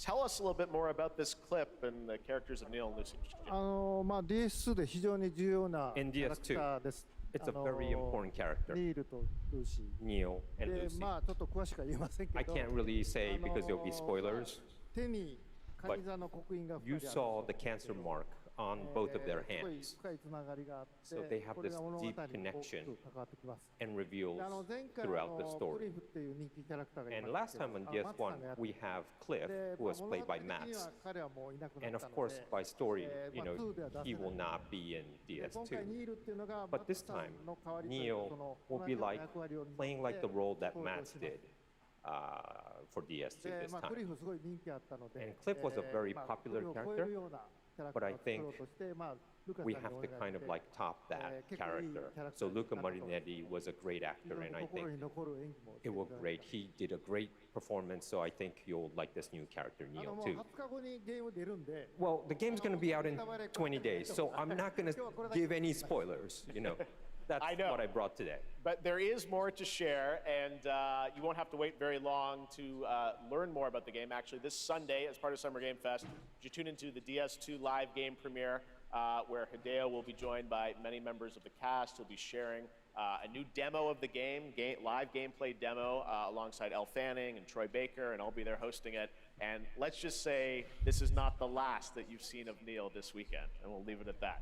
Tell us a little bit more about this clip and the characters of Neil and Lucy. DS2 で非常に重要なキ In ャラクター DS2, です。 it's a very important character, ニールとルーシー。 Neil and で、 Lucy. まあちょっと詳しくは言えませんけ I ど、 can't really say because there'll be spoilers. 手にカニ座の刻印が You 2人ある saw the cancer mark on both of their すごい hands 深いつながりがあって So they have これ this が物語に deep 大き connection く関わってきます。 and reveals で前回 throughout the ク story. リフっていう人気キャラクターがい And ました last けど time on マッツさん DS1, がやって we have Cliff, で who was 物 played 語 by 的には Mats. 彼はもういなくな And っ of たの course, で by story, you まあ know, 2では出せない he will not be in で今回 DS2. ニールっていうのが But this マッツさ time, んの代わりという Neil その will 同 be じような like 役割を担って playing like the role that 登場 Mats します did for DS2 で this まあ time. クリフすごい人気あったので And Cliff was a very まあ popular クリフを超え character, るようなキャラク but ター I を作ろ think うとしてまあルカさん we に have お to 願い kind し of て like top that 結構いい character. キャラクタ So ーにな Luca ったと Marinetti was a great 非 actor, 常に and I 心 think に残る演技もして it い was ただい great. て He did a great performance, so I think you'll like this new character, も Neil, う too. 20日後にゲーム出るんで Well, the game's going to be out in 20 days, so I'm not going to give any spoilers, you know. That's I know. what I brought today. But there is more to share, and you won't have to wait very long to learn more about the game. Actually, this Sunday, as part of Summer Game Fest, you tune into the DS2 live game premiere, where Hideo will be joined by many members of the cast. He'll be sharing a new demo of the game, live gameplay demo, alongside Elle Fanning and Troy Baker, and I'll be there hosting it. And let's just say this is not the last that you've seen of Neil this weekend, and we'll leave it at that.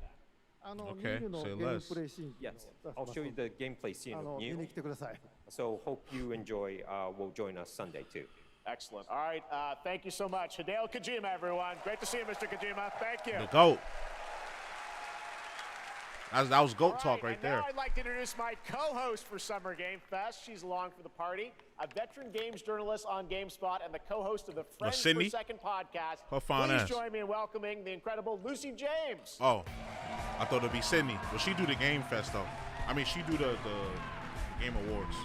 ニ Okay, ールの say ゲーム less. プレイシーン Yes, を I'll 出し show you ます the gameplay scene of 見に Neil. 来てください So hope you enjoy. Will join us Sunday too. Excellent. All right, thank you so much. Hideo Kojima, everyone. Great to see you, Mr. Kojima. Thank you. The GOAT. That was GOAT All talk right and there. Now I'd like to introduce my co-host for Summer Game Fest. She's along for the party, a veteran games journalist on GameSpot and the co-host of the Friends per Cindy? Second podcast. Her fine Please ass. join me in welcoming the incredible Lucy James. Oh, I thought it'd be Sydney. Well, she do the Game Fest though. I mean, she do the Game Awards.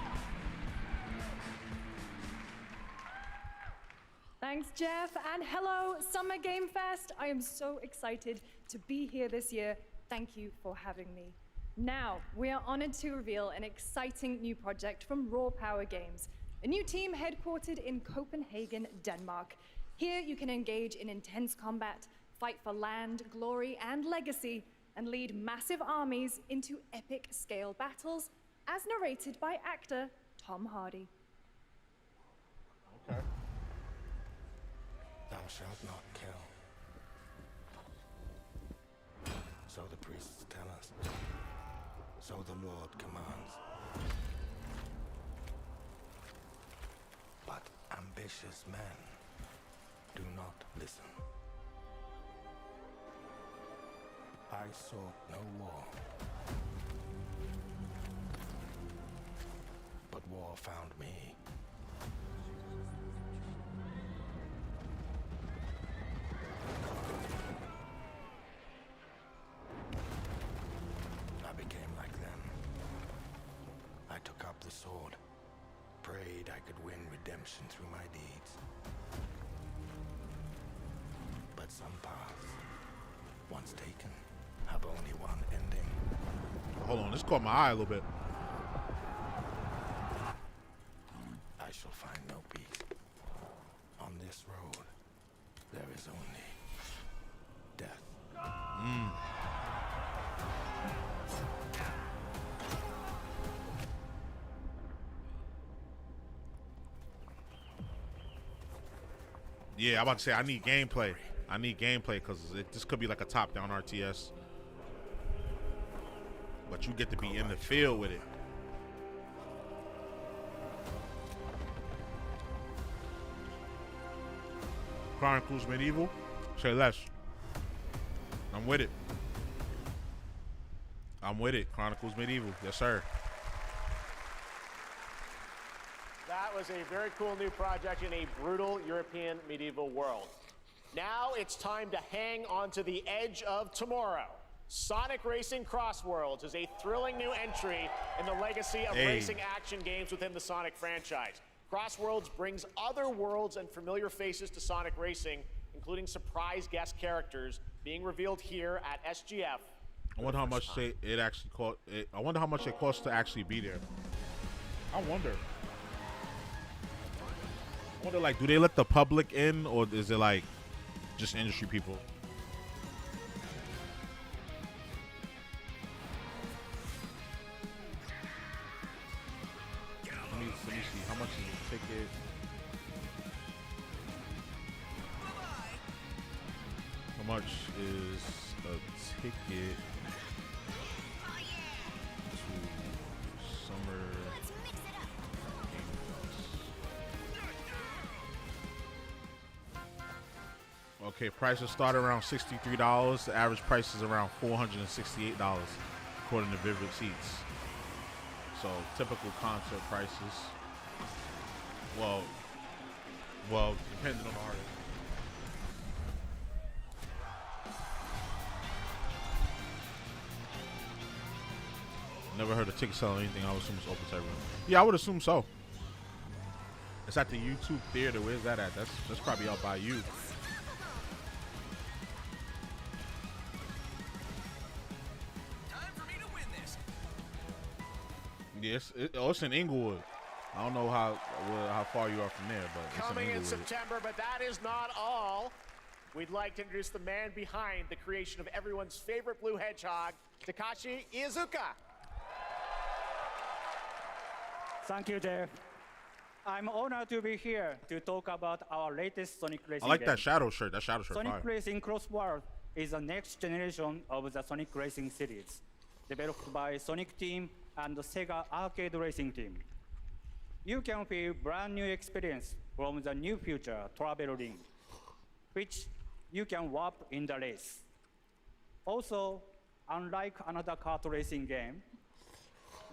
Thanks, Geoff, and hello, Summer Game Fest. I am so excited to be here this year. Thank you for having me. Now, we are honored to reveal an exciting new project from Raw Power Games, a new team headquartered in Copenhagen, Denmark. Here, you can engage in intense combat, fight for land, glory, and legacy, and lead massive armies into epic scale battles, as narrated by actor Tom Hardy. Okay. Thou shalt not kill. So the priests tell us. So the Lord commands. But ambitious men do not listen. I sought no war, but war found me. I became like them. I took up the sword, prayed I could win redemption through my deeds. But some paths, once taken, have only one ending. Hold on, this caught my eye a little bit. I shall find no peace. On this road, there is only death. Yeah, I'm about to say I need gameplay. I need gameplay because this could be like a top-down RTS. But you get to be in the field with it. Chronicles Medieval? Say less. I'm with it. I'm with it. Chronicles Medieval. Yes, sir. That was a very cool new project in a brutal European medieval world. Now it's time to hang on to the edge of tomorrow. Sonic Racing Cross Worlds is a thrilling new entry in the legacy of racing action games within the Sonic franchise. Cross Worlds brings other worlds and familiar faces to Sonic Racing, including surprise guest characters being revealed here at SGF. I wonder how much it actually cost. I wonder how much it costs to actually be there. I wonder, like, do they let the public in, or is it like just industry people? Let me see. How much is the ticket? How much is a ticket to summer Game Fest? Okay, prices start around $63. The average price is around $468, according to Vivid Seats. So typical concert prices. Well, depending on the artist. Never heard of ticket selling anything. I would assume it's open to everyone. Yeah, I would assume so. It's at the YouTube Theater. Where's that at? That's probably out by you. Time for me to win this. Yes, it's in Inglewood. I don't know how far you are from there, but it's Coming in in Inglewood. September, but that is not all. We'd like to introduce the man behind the creation of everyone's favorite blue hedgehog, Takashi Iizuka. Thank you, Geoff. I'm honored to be here to talk about our latest Sonic Racing I like game. that Shadow shirt. That Shadow shirt Sonic fire. Racing Cross World is the next generation of the Sonic Racing series, developed by Sonic Team and the Sega Arcade Racing Team. You can feel brand new experience from the new future travel ring, which you can warp in the race. Also, unlike another kart racing game,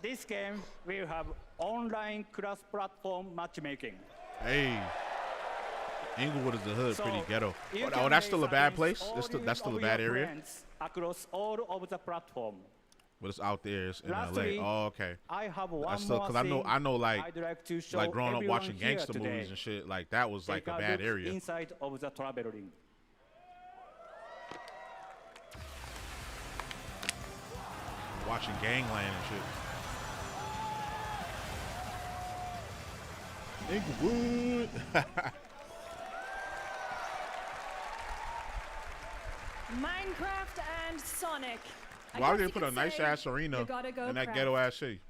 this game will have online cross-platform matchmaking. Hey, Inglewood is the hood, So, pretty ghetto. you Oh, can that's still a race bad against place. all That's still a of bad your area. friends across all of the platform. But it's out there. It's in Lastly, LA. Oh, okay. I have one That's still more because thing I know like I'd like to show like growing up everyone watching here gangster today. movies and shit. Like that was like Take a bad look area. inside of the travel ring. Watching Gangland and shit. Inglewood. Minecraft and Sonic. Why would they put a nice ass arena in that ghetto ass city?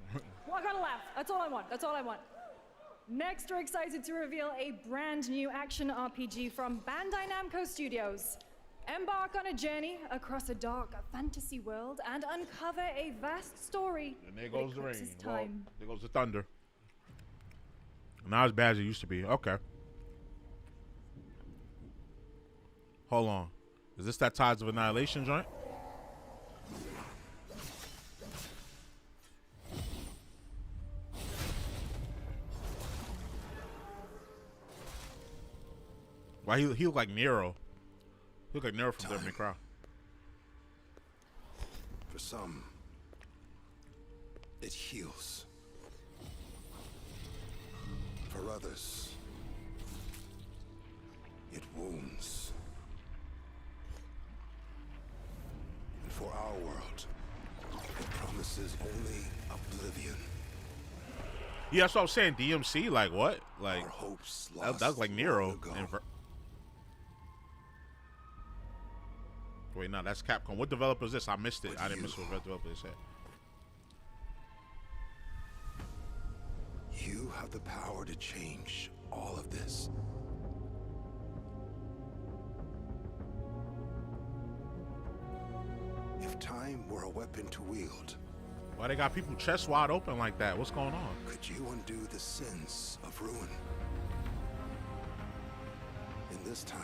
Well, I gotta laugh. That's all I want. That's all I want. Next, we're excited to reveal a brand new action RPG from Bandai Namco Studios. Embark on a journey across a dark fantasy world and uncover a vast story. And there goes the rain. Well, time. there goes the thunder. Not as bad as it used to be. Okay. Hold on. Is this that Tides of Annihilation joint? Why he look like Nero? He look like Nero from Devil May Cry. For some, it heals. For others, it wounds. And for our world, it promises only oblivion. Yeah, that's what I was saying. DMC, like what? Like our hopes that was like Nero. Wait, no, that's Capcom. What developer is this? I missed it. I didn't miss what developer they said. You have the power to change all of this. If time were a weapon to wield, why they got people chest wide open like that? What's going on? could you undo the sins of ruin? In this time,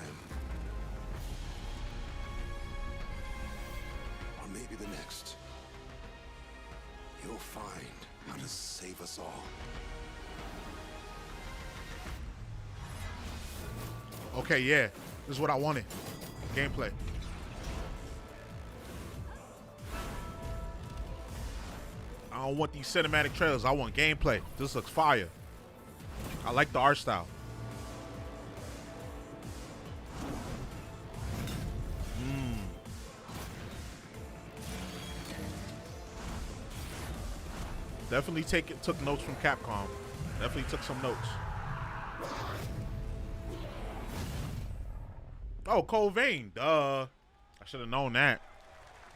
or maybe the next, you'll find how to save us all. Okay, yeah. This is what I wanted. Gameplay. I don't want these cinematic trailers. I want gameplay. This looks fire. I like the art style. Definitely took notes from Capcom. Definitely took some notes. Oh, Cold Vein. Duh. I should have known that.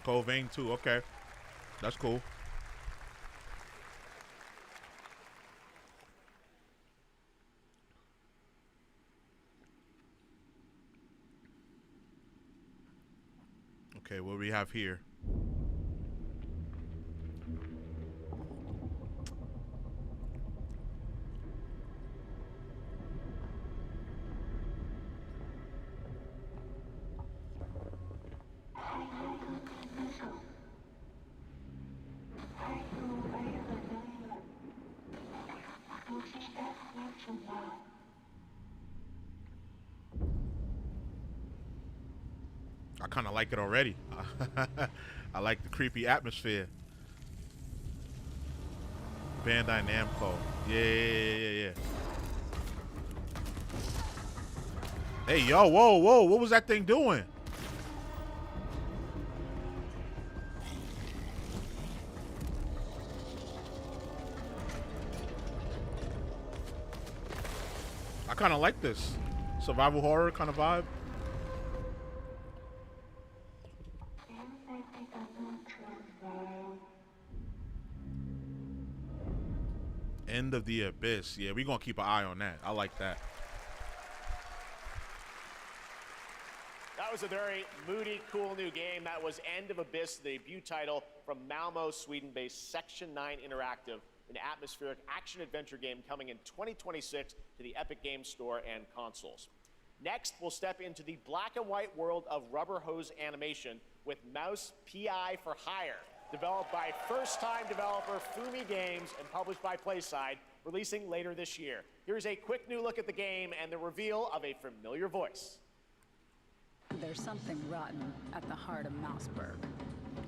Cold Vein too. Okay. That's cool. Okay, what do we have here? I kind of like it already. I like the creepy atmosphere. Bandai Namco. Yeah. Hey, yo, whoa. What was that thing doing? I kind of like this. Survival horror kind of vibe. End of the Abyss. Yeah, we're going to keep an eye on that. I like that. That was a very moody, cool new game. That was End of Abyss, the debut title from Malmo, Sweden-based Section 9 Interactive, an atmospheric action-adventure game coming in 2026 to the Epic Games Store and consoles. Next, we'll step into the black and white world of rubber hose animation with Mouse PI for Hire, developed by first-time developer Fumi Games and published by PlaySide, releasing later this year. Here's a quick new look at the game and the reveal of a familiar voice. There's something rotten at the heart of Mouseburg.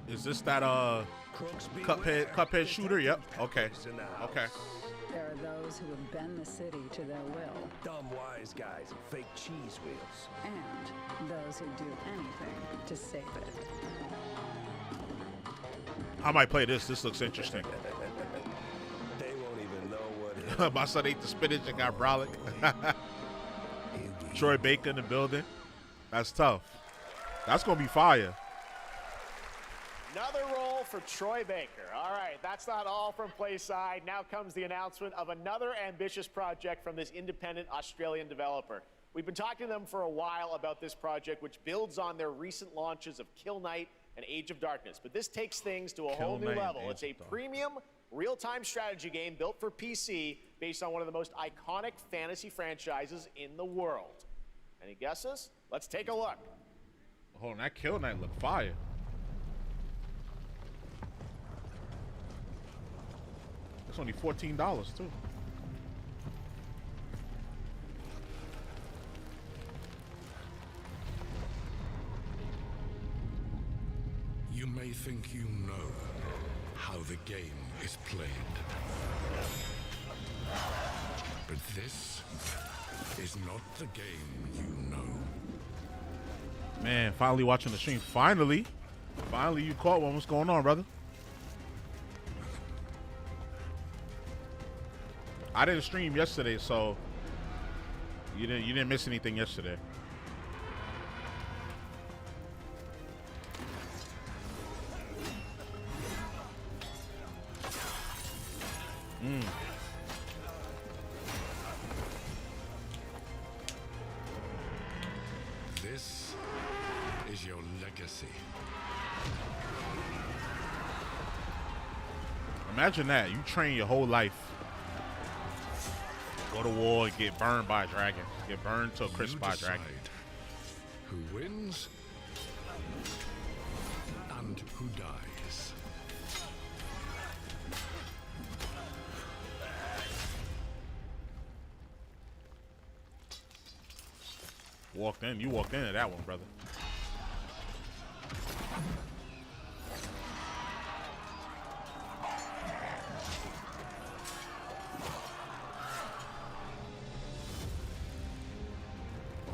Is this that Cuphead shooter? Yep. Okay. There are those who would bend the city to their will. Dumb wise guys and fake cheese wheels. And those who do anything to save it. I might play this. This looks interesting. They won't even know what My son ate the spinach and got brolic. Troy Baker in the building. That's tough. That's going to be fire. Another roll for Troy Baker. All right, that's not all from Playside. Now comes the announcement of another ambitious project from this independent Australian developer. We've been talking to them for a while about this project, which builds on their recent launches of Kill Knight and Age of Darkness. But this takes things to a whole new level. It's a premium real-time strategy game built for PC based on one of the most iconic fantasy franchises in the world. Any guesses? Let's take a look. Hold on, that Kill Knight looked fire. It's only $14 too. You may think you know how the game is played. But this is not the game you know. Man, finally watching the stream. Finally you caught one. What's going on, brother? I didn't stream yesterday, so you didn't miss anything yesterday. This is your legacy. Imagine that. You train your whole life. Go to war and get burned by a dragon. Get burned to a crisp by a dragon. Who wins and who dies. You walked into that one, brother.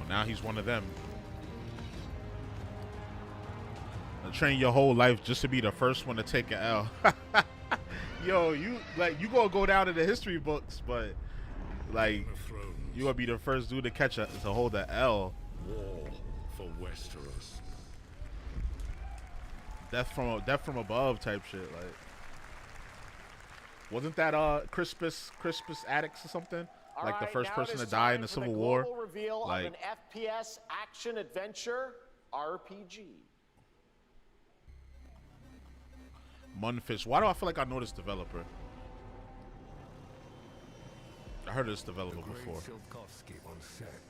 Now he's one of them. Train your whole life just to be the first one to take an L. Yo, you gonna go down in the history books, but like you gonna be the first dude to hold an L. War for Westeros. Death from above type shit. Like, wasn't that Crispus Attucks or something? All like the right, first now person it to is die in time the for Civil the War. global reveal Like of an FPS action adventure RPG. Munfish. Why do I feel like I know this developer? I heard of this developer before.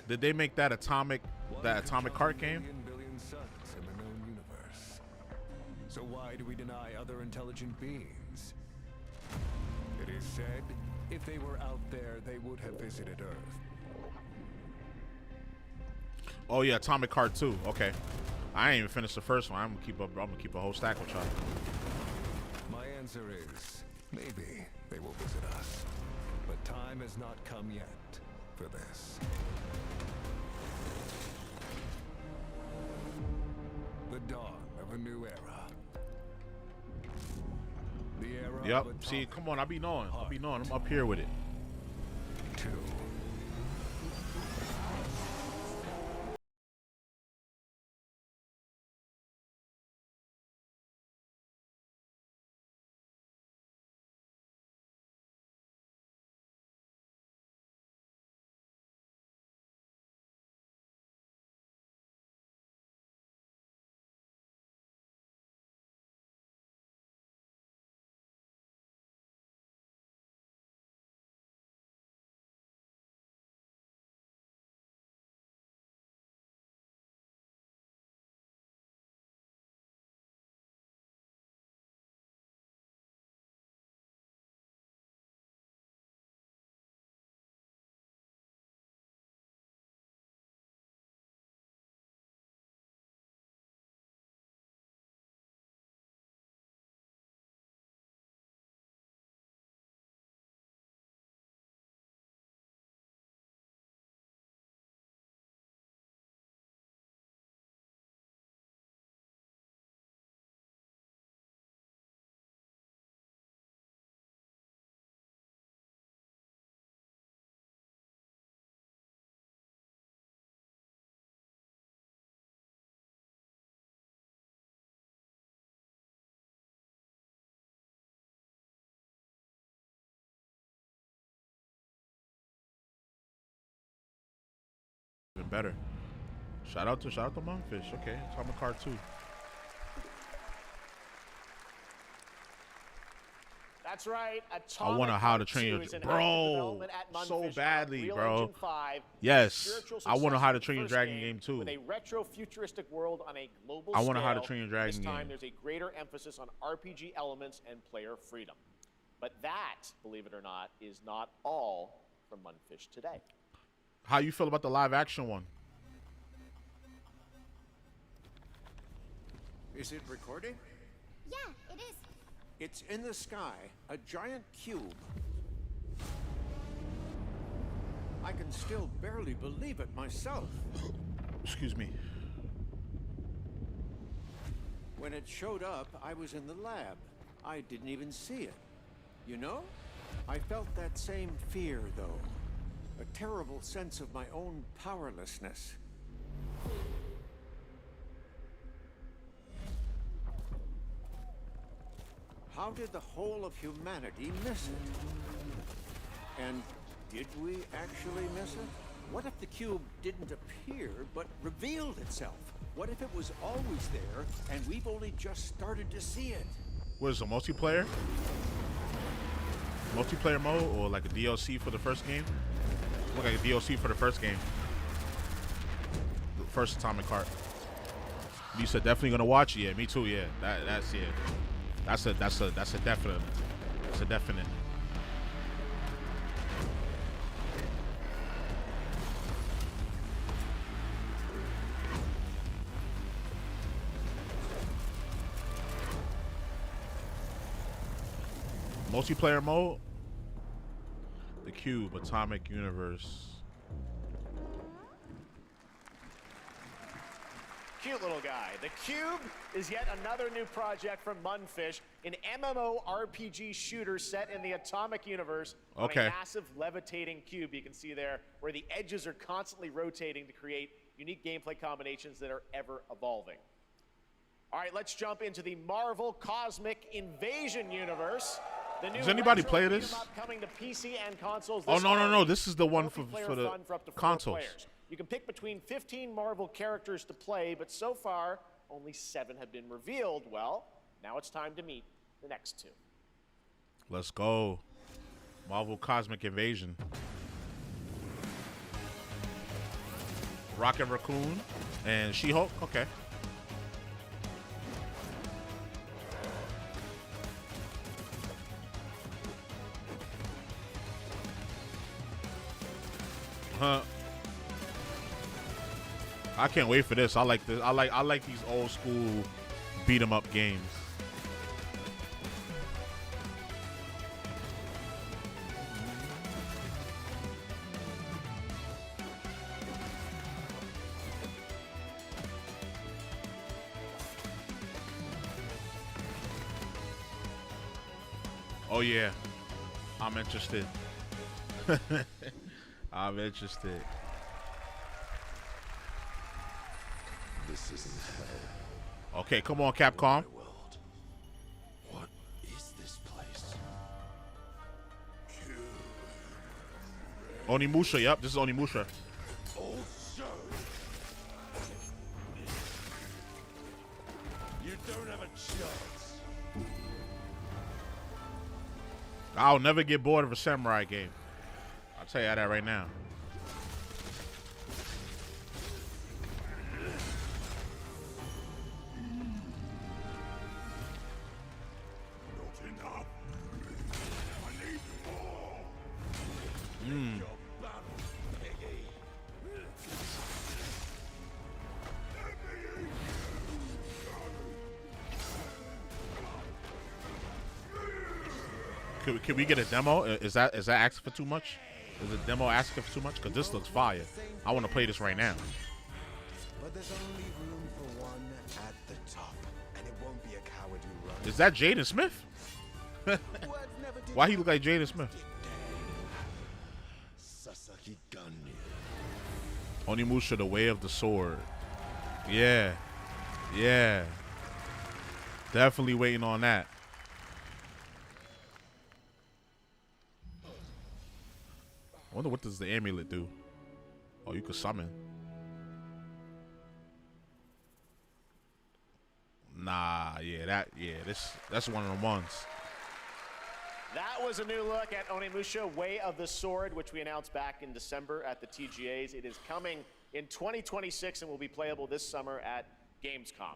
Did they make that atomic heart game? Billion suns in the known universe. So why do we deny other intelligent beings? It is said, if they were out there, they would have visited Earth. Oh yeah, Atomic Heart 2. Okay, I ain't even finished the first one. I'm gonna keep a whole stack with y'all. My answer is maybe they will visit us, but time has not come yet for this. The dawn of a new era. The era. Yep. See, come on. I be knowing. I'm up here with it. 2. better. Shout out to Monkfish. Okay, Atomic Heart 2. That's right. I want to How to Train Your Bro, so badly, bro. Yes, I want to How to Train Your Dragon game too. With a retro-futuristic world on a global I want to scale, How to Train Your Dragon this time game. there's a greater emphasis on RPG elements and player freedom. But that, believe it or not, is not all from Munfish today. How you feel about the live action one? Is it recording? Yeah, it is. It's in the sky, a giant cube. I can still barely believe it myself. Excuse me. When it showed up, I was in the lab. I didn't even see it. You know? I felt that same fear, though. A terrible sense of my own powerlessness. How did the whole of humanity miss it? And did we actually miss it? What if the cube didn't appear, but revealed itself? What if it was always there, and we've only just started to see it? What is it, multiplayer? Multiplayer mode or like a DLC for the first game? Look like a DLC for the first game. The first Atomic Heart. You said definitely gonna watch it. Yeah, me too. Yeah, that's yeah. That's a definite. That's a definite. Multiplayer mode. The Cube, Atomic Universe. Cute little guy. The Cube is yet another new project from Munfish, an MMORPG shooter set in the Atomic Universe on a massive levitating cube you can see there, where the edges are constantly rotating to create unique gameplay combinations that are ever evolving. All right, let's jump into the Marvel Cosmic Invasion universe. The new Does anybody retro play this? coming to PC and consoles Oh this no! This is the one for multiplayer the fun for up to 4 consoles. players. You can pick between 15 Marvel characters to play, but so far, only 7 have been revealed. Well, now it's time to meet the next 2. Let's go. Marvel Cosmic Invasion. Rocket Raccoon and She-Hulk. Okay. Huh. I can't wait for this. I like this. I like these old school beat 'em up games. Oh yeah. I'm interested. I'm interested. This isn't hell. Okay, come on, Capcom. What is this place? Onimusha, yep, this is Onimusha. Also, you don't have a chance. I'll never get bored of a samurai game. I'll tell you that right now. Can we get a demo? Is that asking for too much? Is the demo asking for too much? Because this looks fire. I want to play this right now. But there's only room for one at the top, and it won't be a coward who runs. Is that Jaden Smith? Why he look like Jaden Smith? Onimusha, the Way of the Sword. Yeah. Yeah. Definitely waiting on that. I wonder what does the amulet do? Oh, you could summon. Nah, that's one of the ones. That was a new look at Onimusha Way of the Sword, which we announced back in December at the TGAs. It is coming in 2026 and will be playable this summer at Gamescom.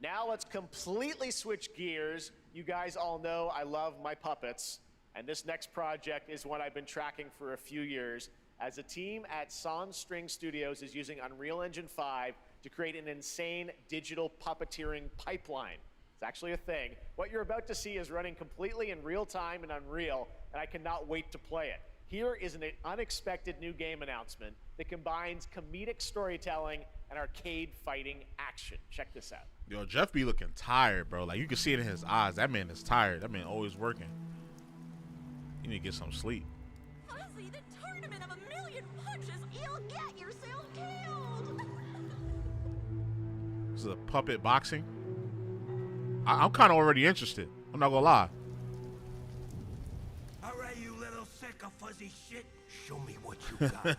Now let's completely switch gears. You guys all know I love my puppets, and this next project is one I've been tracking for a few years, as a team at Sonstring Studios is using Unreal Engine 5 to create an insane digital puppeteering pipeline. It's actually a thing. What you're about to see is running completely in real time in Unreal, and I cannot wait to play it. Here is an unexpected new game announcement that combines comedic storytelling and arcade fighting action. Check this out. Yo, Geoff be looking tired, bro. Like, you can see it in his eyes. That man is tired. That man always working. You need to get some sleep. Fuzzy, the tournament of a million punches, you'll get yourself killed. This is a puppet boxing. I'm kind of already interested. I'm not gonna lie. All right, you little sick of fuzzy shit. Show me what you got.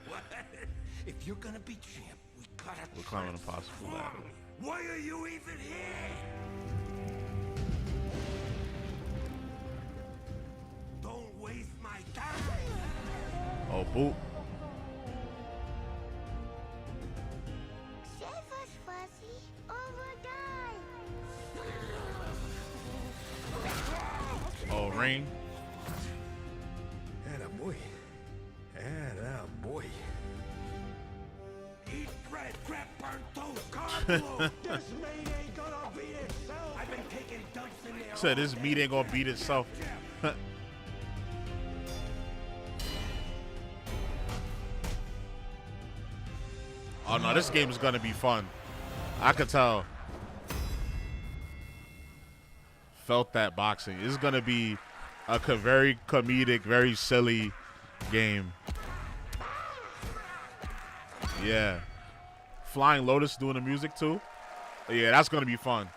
What? If you're gonna be champ, we gotta. We're climbing a possible ladder. Why are you even here? Don't waste my time. Oh, boot. Oh, ring. Attaboy. Attaboy. Eat bread, grab burnt toast, carb load. This meat ain't gonna beat itself. I've been taking dumps in there. Said this meat ain't gonna beat itself. Oh no, this game is gonna be fun. I could tell. Felt that boxing. This is gonna be a very comedic, very silly game. Yeah. Flying Lotus doing the music too. Yeah, that's gonna be fun.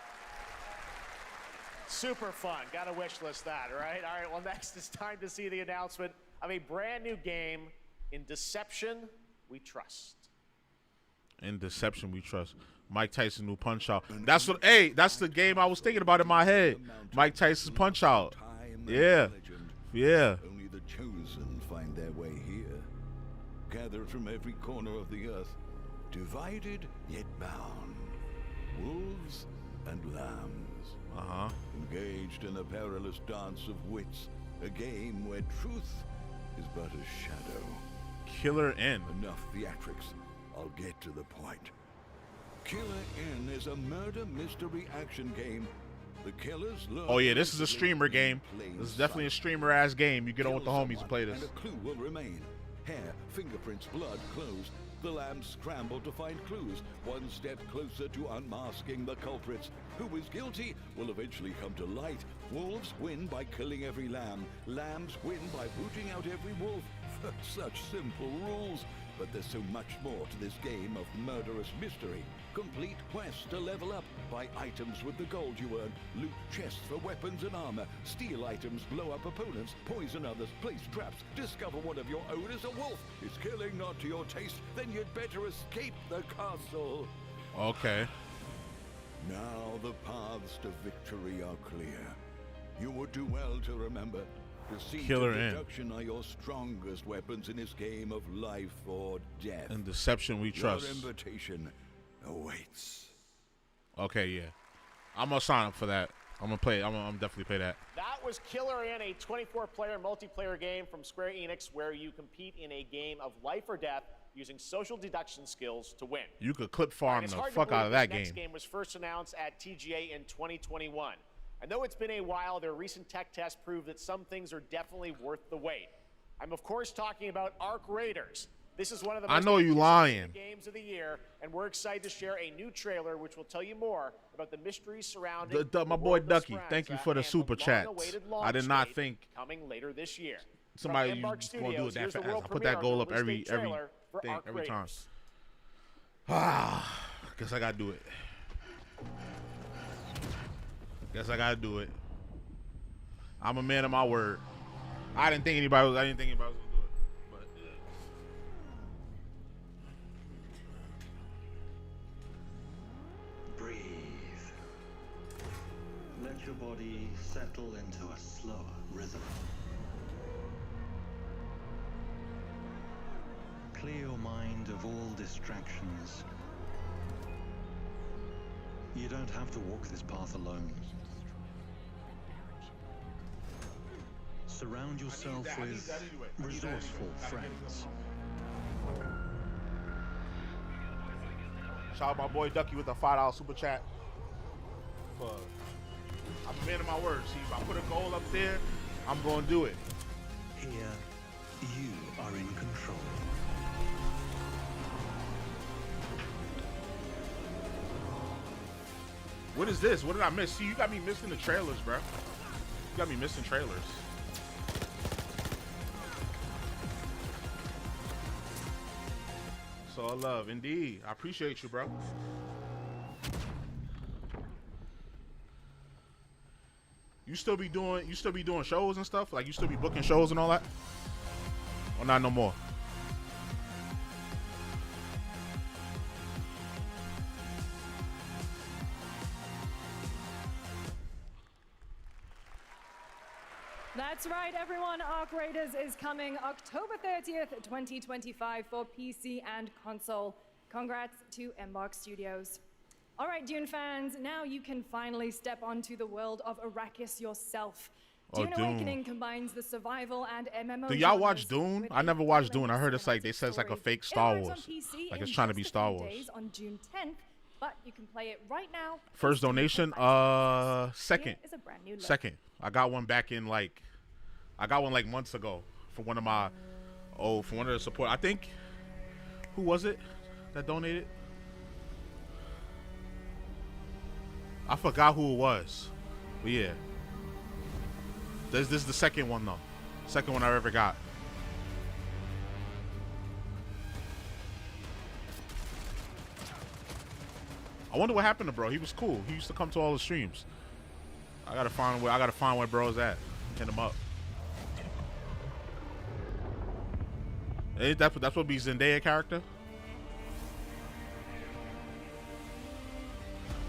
Super fun. Gotta wish list that, right? All right, well, next it's time to see the announcement of a brand new game, In Deception We Trust. In Deception We Trust. Mike Tyson new Punch Out. That's what. Hey, that's the game I was thinking about in my head. Mike Tyson's Punch Out. Yeah, yeah. Only the chosen find their way here, gathered from every corner of the earth, divided yet bound, wolves and lambs. Engaged in a perilous dance of wits, a game where truth is but a shadow. Killer N. Enough theatrics. I'll get to the point. Killer N is a murder mystery action game. The killers lurk. Oh yeah, this is a streamer game. This is definitely a streamer ass game. You get on with the homies and play this. And a clue will remain. Hair, fingerprints, blood, clothes. The lambs scramble to find clues. One step closer to unmasking the culprits. Who is guilty will eventually come to light. Wolves win by killing every lamb. Lambs win by booting out every wolf. Such simple rules. But there's so much more to this game of murderous mystery. Complete quests to level up. Buy items with the gold you earn. Loot chests for weapons and armor. Steal items, blow up opponents, poison others, place traps. Discover one of your own is a wolf. Is killing not to your taste? Then you'd better escape the castle. Okay. Now the paths to victory are clear. You would do well to remember. Deceit Killer and N. deduction are your strongest weapons in this game of life or death. In Deception We Trust. Your invitation awaits. Okay, yeah. I'm gonna sign up for that. I'm gonna play. I'm definitely play that. That was Killer N, a 24-player multiplayer game from Square Enix where you compete in a game of life or death using social deduction skills to win. You could clip farm the It's fuck out of that this next game. game was first announced at TGA in 2021. And though it's been a while, their recent tech tests prove that some things are definitely worth the wait. I'm of course talking about Arc Raiders. This is one of the most anticipated games of the year, and we're excited to share a new trailer which will tell you more about the mysteries surrounding My boy Ducky, thank you for the super chats. I did not think coming later this year. somebody was going to do it that fast. I put that goal up every time. Guess I got to do it. Guess I gotta do it. I'm a man of my word. I didn't think anybody was gonna do it. But let your body settle into a slower rhythm. Clear your mind of all distractions. You don't have to walk this path alone. Surround yourself with resourceful friends. Shout out my boy Ducky with the $5 super chat. I'm a man of my word. See, if I put a goal up there, I'm gonna do it. Here, you are in control. What is this? What did I miss? See, you got me missing the trailers, bro. You got me missing trailers. So I love, indeed. I appreciate you, bro. You still be doing shows and stuff? Like you still be booking shows and all that? Or not no more? That's right, everyone. Arc Raiders is coming October 30th, 2025 for PC and console. Congrats to Embark Studios. All right, Dune fans, now you can finally step onto the world of Arrakis yourself. Dune Awakening combines the survival and MMO. Do y'all watch Dune? I never watched Dune. I heard it's like, they said it's like a fake Star Wars. Like it's trying to be Star Wars. On June 10th, but you can play it right now. First donation, second. Second. I got one back in like, months ago for one of my, for one of the support. I think, who was it that donated? I forgot who it was, but yeah. This is the second one though. Second one I ever got. I wonder what happened to bro. He was cool. He used to come to all the streams. I gotta find where bro's at. Hit him up. Hey, that's what be Zendaya character.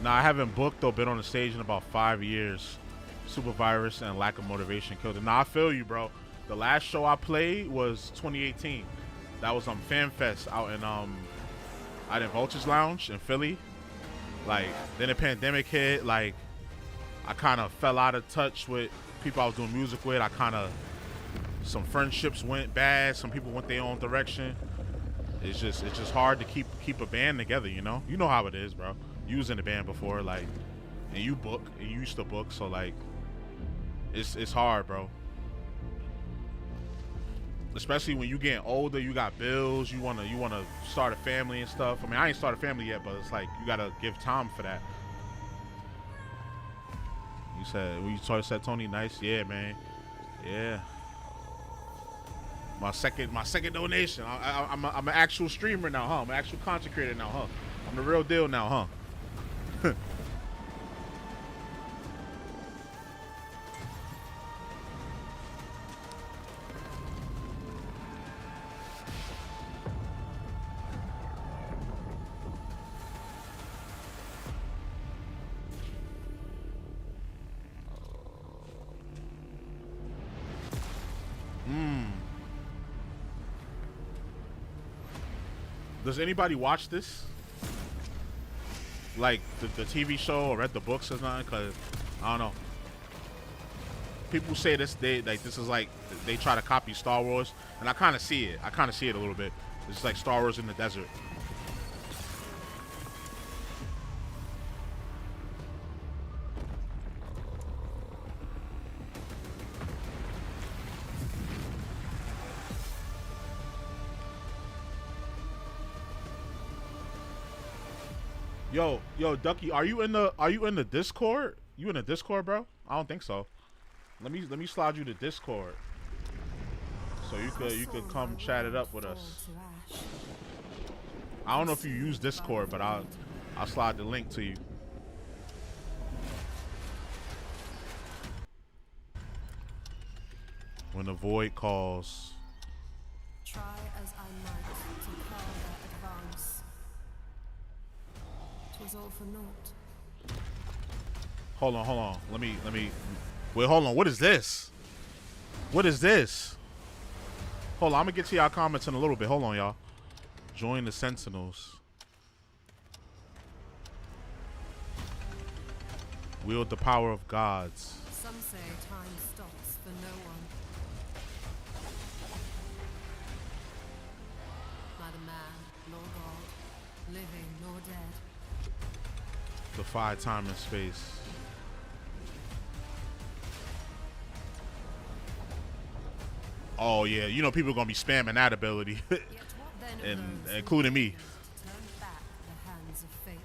Nah, I haven't booked or been on the stage in about 5 years. Super virus and lack of motivation killed it. Nah, I feel you, bro. The last show I played was 2018. That was FanFest out in Vulture's Lounge in Philly. Like, then the pandemic hit. Like, I kind of fell out of touch with people I was doing music with. Some friendships went bad. Some people went their own direction. It's just hard to keep a band together, you know? You know how it is, bro. You was in a band before, like, and you used to book, so like, it's hard, bro. Especially when you getting older, you got bills, you wanna start a family and stuff. I mean, I ain't started a family yet, but it's like you gotta give time for that. You said Tony, nice, yeah, man, yeah. My second donation. I'm an actual streamer now, huh? I'm an actual content creator now, huh? I'm the real deal now, huh? Does anybody watch this? Like the TV show or read the books or nothing? Cause I don't know. People say this is like they try to copy Star Wars, and I kind of see it. A little bit. It's like Star Wars in the desert. Yo, Ducky, are you in the Discord? You in the Discord, bro? I don't think so. Let me slide you to Discord, so you could come chat it up with us. I don't know if you use Discord, but I'll slide the link to you. When the void calls. Try as I might to quell their advance. 'Twas all for naught. Hold on. Let me. Wait, hold on. What is this? What is this? Hold on. I'm gonna get to y'all comments in a little bit. Hold on, y'all. Join the Sentinels. Wield the power of gods. Some say time stops for no one. Neither man nor God, living nor dead. Defy time and space. Oh yeah, you know people are gonna be spamming that ability, and including me. Turn back the hands of fate.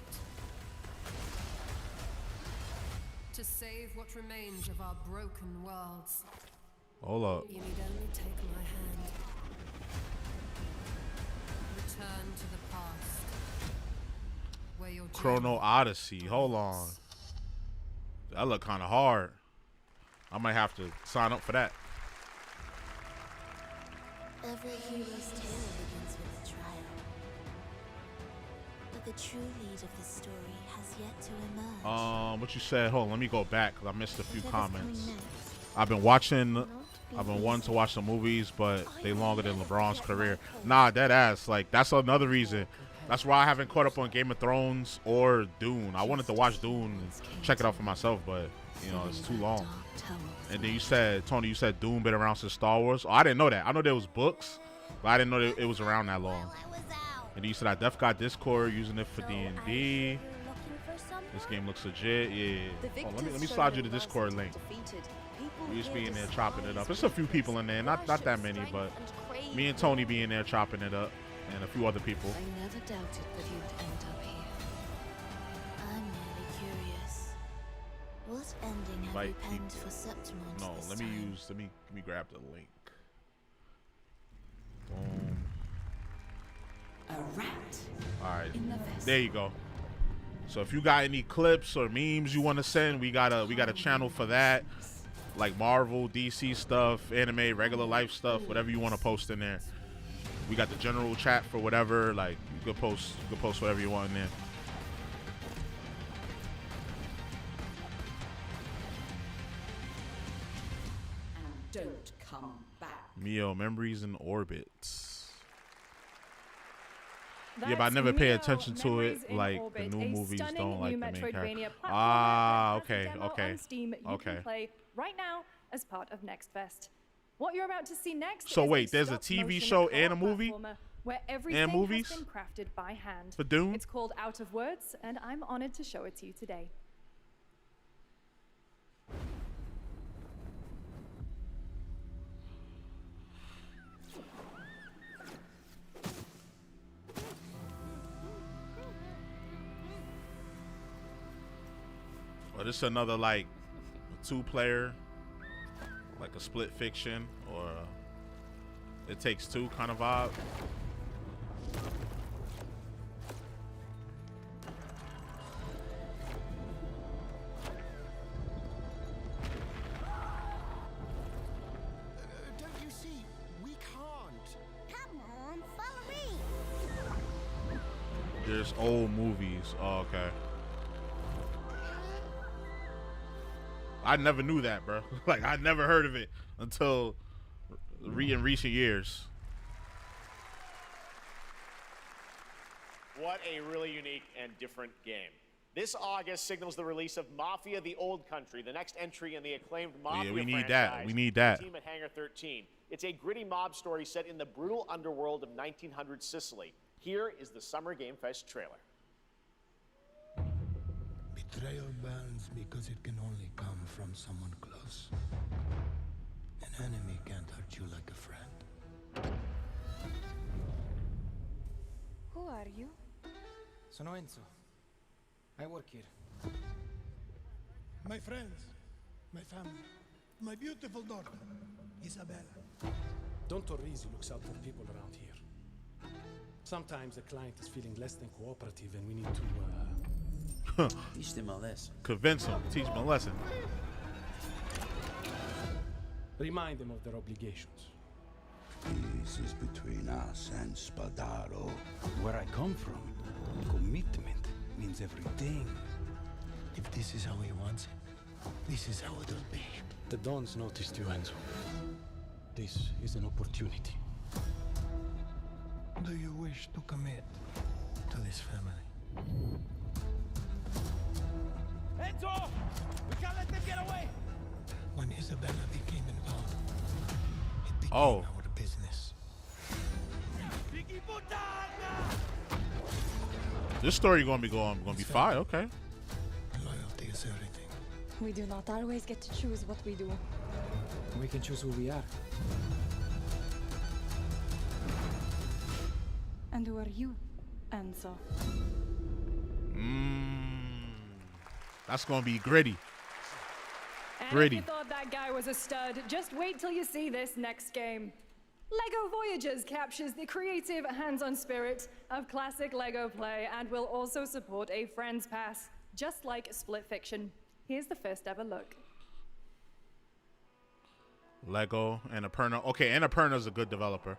To save what remains of our broken worlds. Hold up. You need only take my hand. Return to the past. Where your Chrono Odyssey. Hold on. That look kind of hard. I might have to sign up for that. Every hero's tale begins with a trial. But the true lead of the story has yet to emerge. What you said? Hold on, let me go back because I missed a few comments. I've been wanting to watch the movies, but they longer than LeBron's career. Nah, dead ass. Like, that's another reason. That's why I haven't caught up on Game of Thrones or Dune. I wanted to watch Dune and check it out for myself, but, you know, it's too long. And then you said, Tony, you said Dune been around since Star Wars. Oh, I didn't know that. I know there was books, but I didn't know that it was around that long. And then you said I def got Discord, using it for D&D. This game looks legit. Yeah. Oh, let me slide you the Discord link. We just be in there chopping it up. There's a few people in there, not that many, but me and Tony be in there chopping it up, and a few other people. I never doubted that you'd end up here. I'm merely curious. What ending have you penned for Septimon? No, let me grab the link. Boom. A rat. All right, there you go. So if you got any clips or memes you want to send, we got a channel for that. Like Marvel, DC stuff, anime, regular life stuff, whatever you want to post in there. We got the general chat for whatever. Like you could post whatever you want in there. And don't come back. Mio, memories in orbits. Yeah, but I never pay attention to it. Like the new movies don't like the main character. Ah, okay. Steam, you can play right now as part of Next Fest. What you're about to see next. So is wait, there's a TV show and a movie, where everything has been crafted by hand. For Dune? It's called Out of Words, and I'm honored to show it to you today. Or this is another like 2-player, like a split fiction or It Takes Two kind of vibe. Don't you see? We can't. Come on, follow me. There's old movies. Oh, okay. I never knew that, bro. Like, I never heard of it until in recent years. What a really unique and different game. This August signals the release of Mafia: The Old Country, the next entry in the acclaimed Mafia we need franchise. that. We need that. Team at Hangar 13. It's a gritty mob story set in the brutal underworld of 1900 Sicily. Here is the Summer Game Fest trailer. Betrayal burns because it can only come from someone close. An enemy can't hurt you like a friend. Who are you? Sono Enzo. I work here. My friends, my family, my beautiful daughter, Isabella. Don Torrisi looks out for people around here. Sometimes the client is feeling less than cooperative and we need to, teach them a lesson. Convince them. Teach them a lesson. remind them of their obligations. This is between us and Spadaro. Where I come from, commitment means everything. If this is how he wants it, This is how it'll be. The Dons noticed you, Enzo. This is an opportunity. Do you wish to commit to this family? Enzo! We can't let them get away! When Isabella became involved, it became Oh. our business. This story gonna be fire. Okay. Loyalty is everything. We do not always get to choose what we do. We can choose who we are. And who are you, Enzo? That's gonna be gritty. And Gritty. if you thought that guy was a stud, just wait till you see this next game. LEGO Voyagers captures the creative, hands-on spirit of classic LEGO play and will also support a Friends Pass, just like Split Fiction. Here's the first ever look. Lego, Annapurna. Okay, Annapurna's a good developer.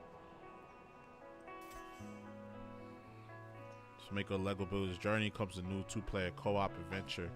To make a Lego Builder's Journey comes a new 2-player co-op adventure.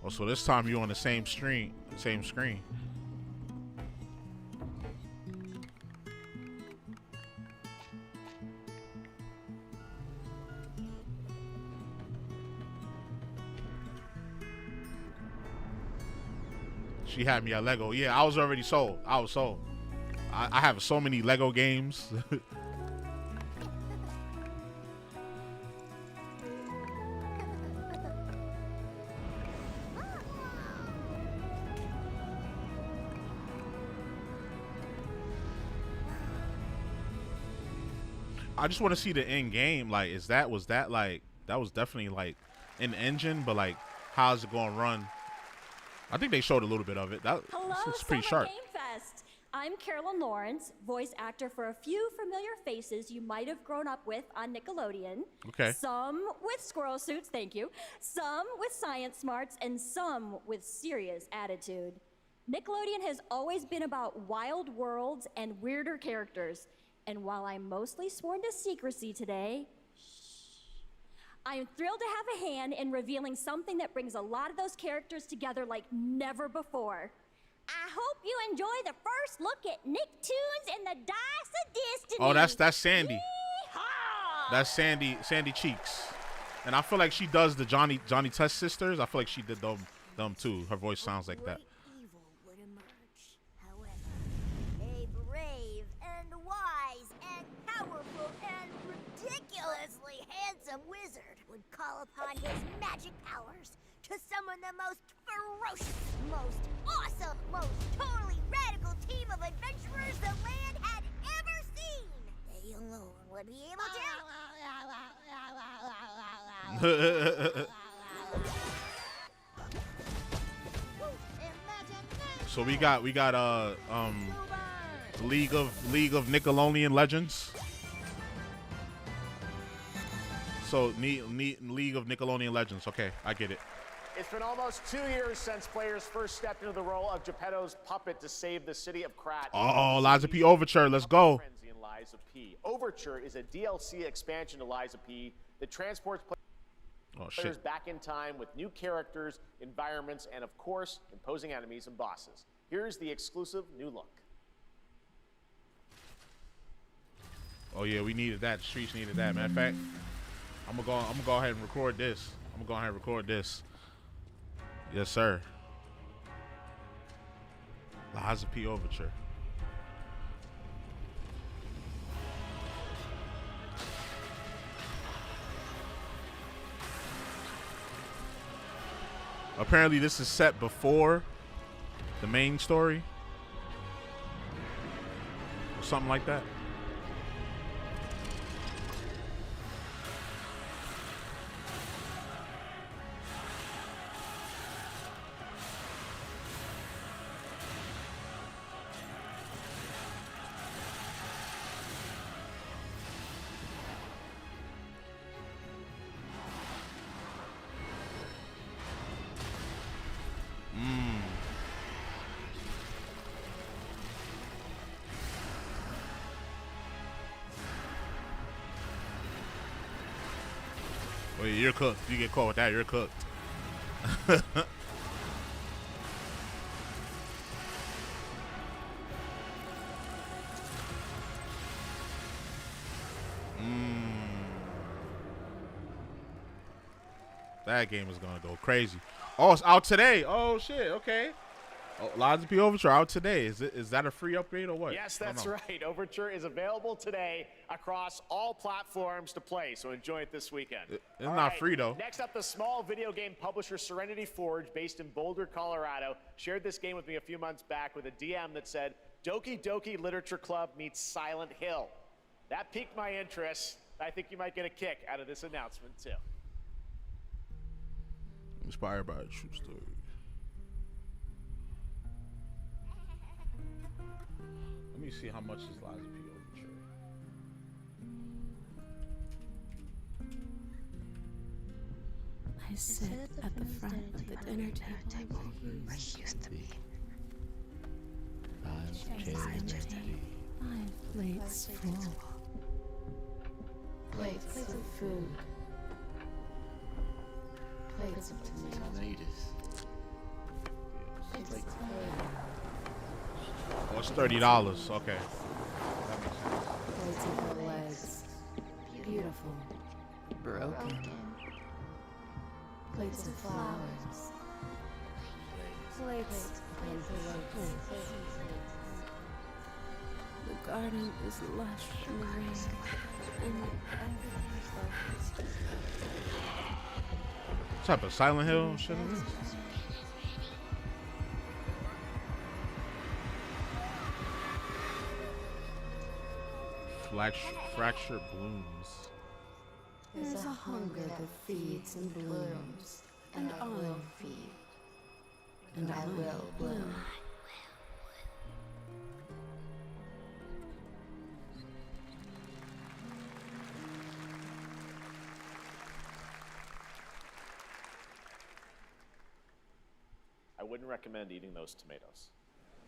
Oh, so this time you on the same screen. She had me at Lego. Yeah, I was already sold. I was sold. I have so many Lego games. I just want to see the end game. Like, was that definitely like an engine, but like, how's it going to run? I think they showed a little bit of it. Hello, it's pretty Summer sharp. Game Fest. I'm Carolyn Lawrence, voice actor for a few familiar faces you might have grown up with on Nickelodeon. Okay. Some with squirrel suits, thank you. Some with science smarts, and some with serious attitude. Nickelodeon has always been about wild worlds and weirder characters. And while I'm mostly sworn to secrecy today, I am thrilled to have a hand in revealing something that brings a lot of those characters together like never before. I hope you enjoy the first look at Nicktoons and the Dice of Destiny. Oh, that's Sandy. Yeehaw! That's Sandy Cheeks. And I feel like she does the Johnny Test sisters. I feel like she did them too. Her voice sounds like that. Evil would emerge. However, a brave and wise and powerful and ridiculously handsome wizard would call upon his magic powers to summon the most ferocious, most awesome, most totally radical team of adventurers the land had ever seen. They alone would be able to... So we got League of Nickelodeon Legends. So League of Nickelodeon Legends. Okay, I get it. It's been almost 2 years since players first stepped into the role of Geppetto's puppet to save the city of Krat. Oh, Liza P. Overture. Let's go. Frenzy in Liza P. Overture is a DLC expansion to Liza P. that transports players back in time with new characters, environments, and of course, imposing enemies and bosses. Here's the exclusive new look. Oh yeah, we needed that. The streets needed that. Matter of fact, I'm gonna go ahead and record this. Yes, sir. Liza P. Overture. Apparently, this is set before the main story, or something like that. Wait, you're cooked. You get caught with that, you're cooked. That game is gonna go crazy. Oh, it's out today. Oh shit. Okay. Oh, Lies of P Overture out today. Is that a free upgrade or what? Yes, that's right. Overture is available today across all platforms to play, so enjoy it this weekend. It's not free though. Next up, the small video game publisher Serenity Forge, based in Boulder, Colorado, shared this game with me a few months back with a DM that said, Doki Doki Literature Club meets Silent Hill. That piqued my interest. I think you might get a kick out of this announcement too. Inspired by a true story. Let me see how much is Lies of P Overture. I sit at the front of the dinner table where he used to be. My plates full. Plates of food. Plates of tomatoes. Plates of Oh, it's $30. Okay. plates of her legs. Beautiful. Broken. Plates of flowers. Plates. The garden is lush in the rain, and What type of Silent Hill shit is this? Fractured blooms. there's a hunger that feeds and blooms, and I will feed, and I will bloom. I wouldn't recommend eating those tomatoes.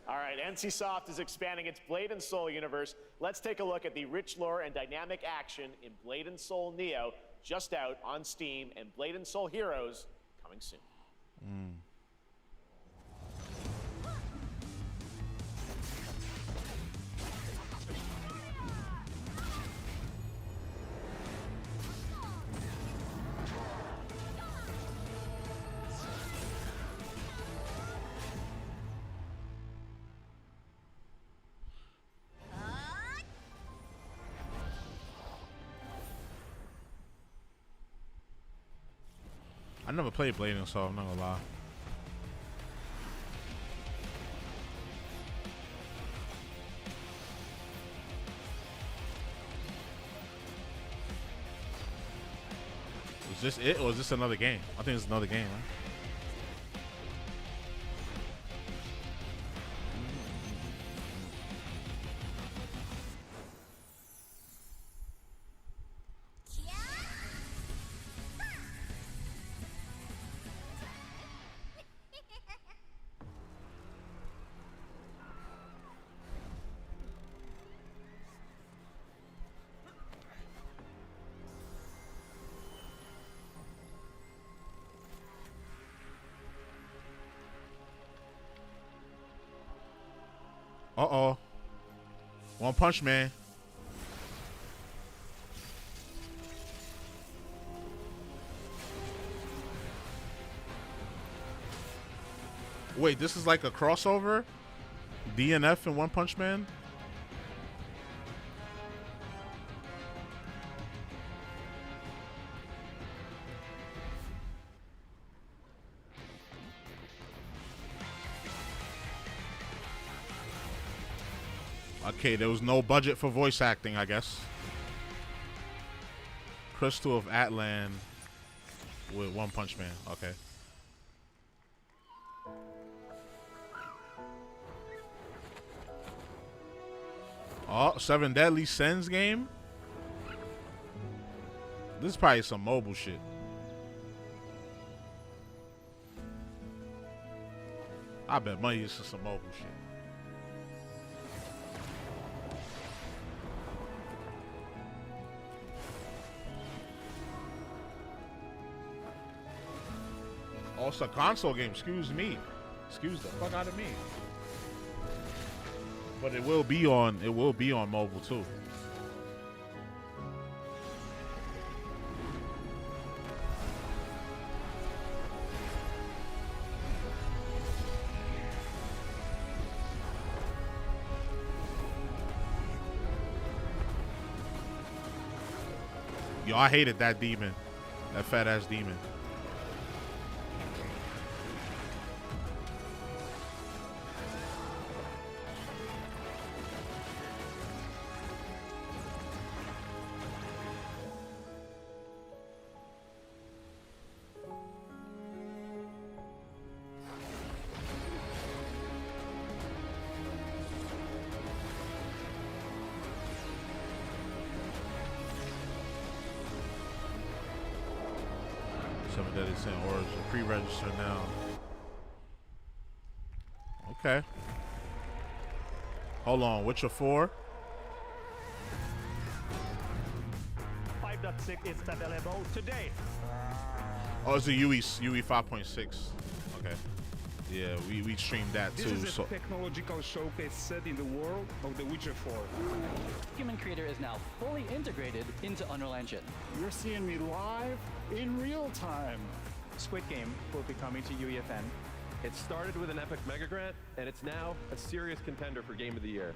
All right, NCSoft is expanding its Blade and Soul universe. Let's take a look at the rich lore and dynamic action in Blade and Soul Neo, just out on Steam, and Blade and Soul Heroes coming soon. I never played Blade and Soul, I'm not gonna lie. Is this it, or is this another game? I think it's another game, right? Uh-oh. One Punch Man. Wait, this is like a crossover? DNF and One Punch Man? Okay, there was no budget for voice acting, I guess. Crystal of Atlan with One Punch Man. Okay. Oh, Seven Deadly Sins game? This is probably some mobile shit. I bet money this is some mobile shit. Oh, it's a console game. Excuse me. Excuse the fuck out of me. But it will be on mobile too. Yo, I hated that demon. That fat ass demon. That is in Origin. Pre-register now. Okay. Hold on. Witcher 4? 5.6 is available today. Oh, it's a UE 5.6. Okay. Yeah, we streamed that too. This is a technological showcase set in the world of The Witcher 4. Human Creator is now fully integrated into Unreal Engine. You're seeing me live in real time. Squid Game will be coming to UEFN. It started with an epic mega grant, and it's now a serious contender for Game of the Year.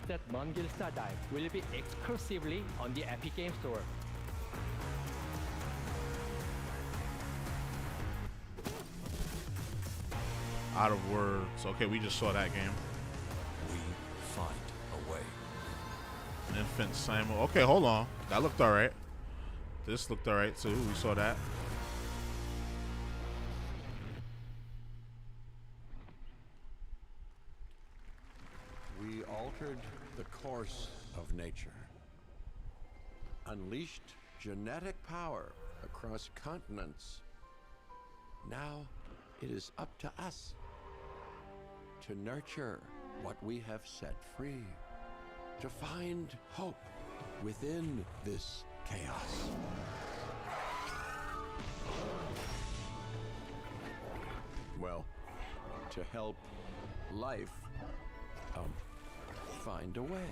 That Non-Guild Star Dive will be exclusively on the Epic Game Store. Out of words. Okay, we just saw that game. We find a way. Infant Simon. Okay, hold on. That looked alright. This looked alright too. We saw that. We altered the course of nature, unleashed genetic power across continents. Now it is up to us to nurture what we have set free, to find hope within this chaos. Well, to help life find a way.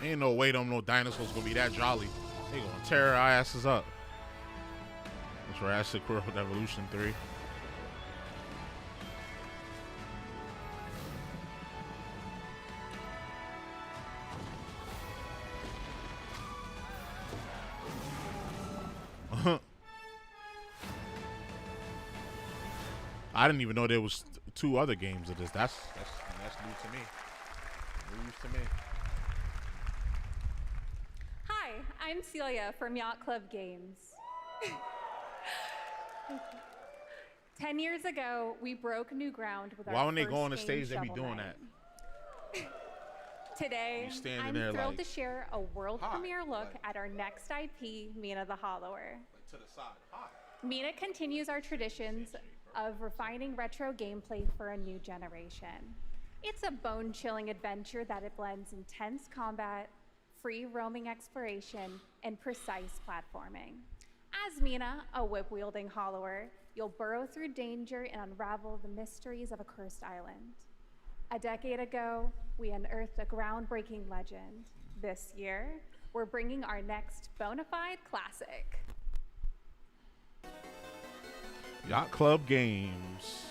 Ain't no way them no dinosaurs gonna be that jolly. They gonna tear our asses up. It's Jurassic World Evolution 3. I didn't even know there was 2 other games of this. That's new to me. News to me. Hi, I'm Celia from Yacht Club Games. 10 years ago, we broke new ground with our Why when they first go on the game, stage, they be Shovel doing Knight. that? Today, You standing I'm there thrilled like, to share a world hi, premiere look at our next IP, Mina the Hollower. To the side. Hi. Mina continues our traditions of refining retro gameplay for a new generation. It's a bone-chilling adventure that it blends intense combat, free roaming exploration, and precise platforming. As Mina, a whip-wielding hollower, you'll burrow through danger and unravel the mysteries of a cursed island. A decade ago, we unearthed a groundbreaking legend. This year, we're bringing our next bona fide classic. Yacht Club Games.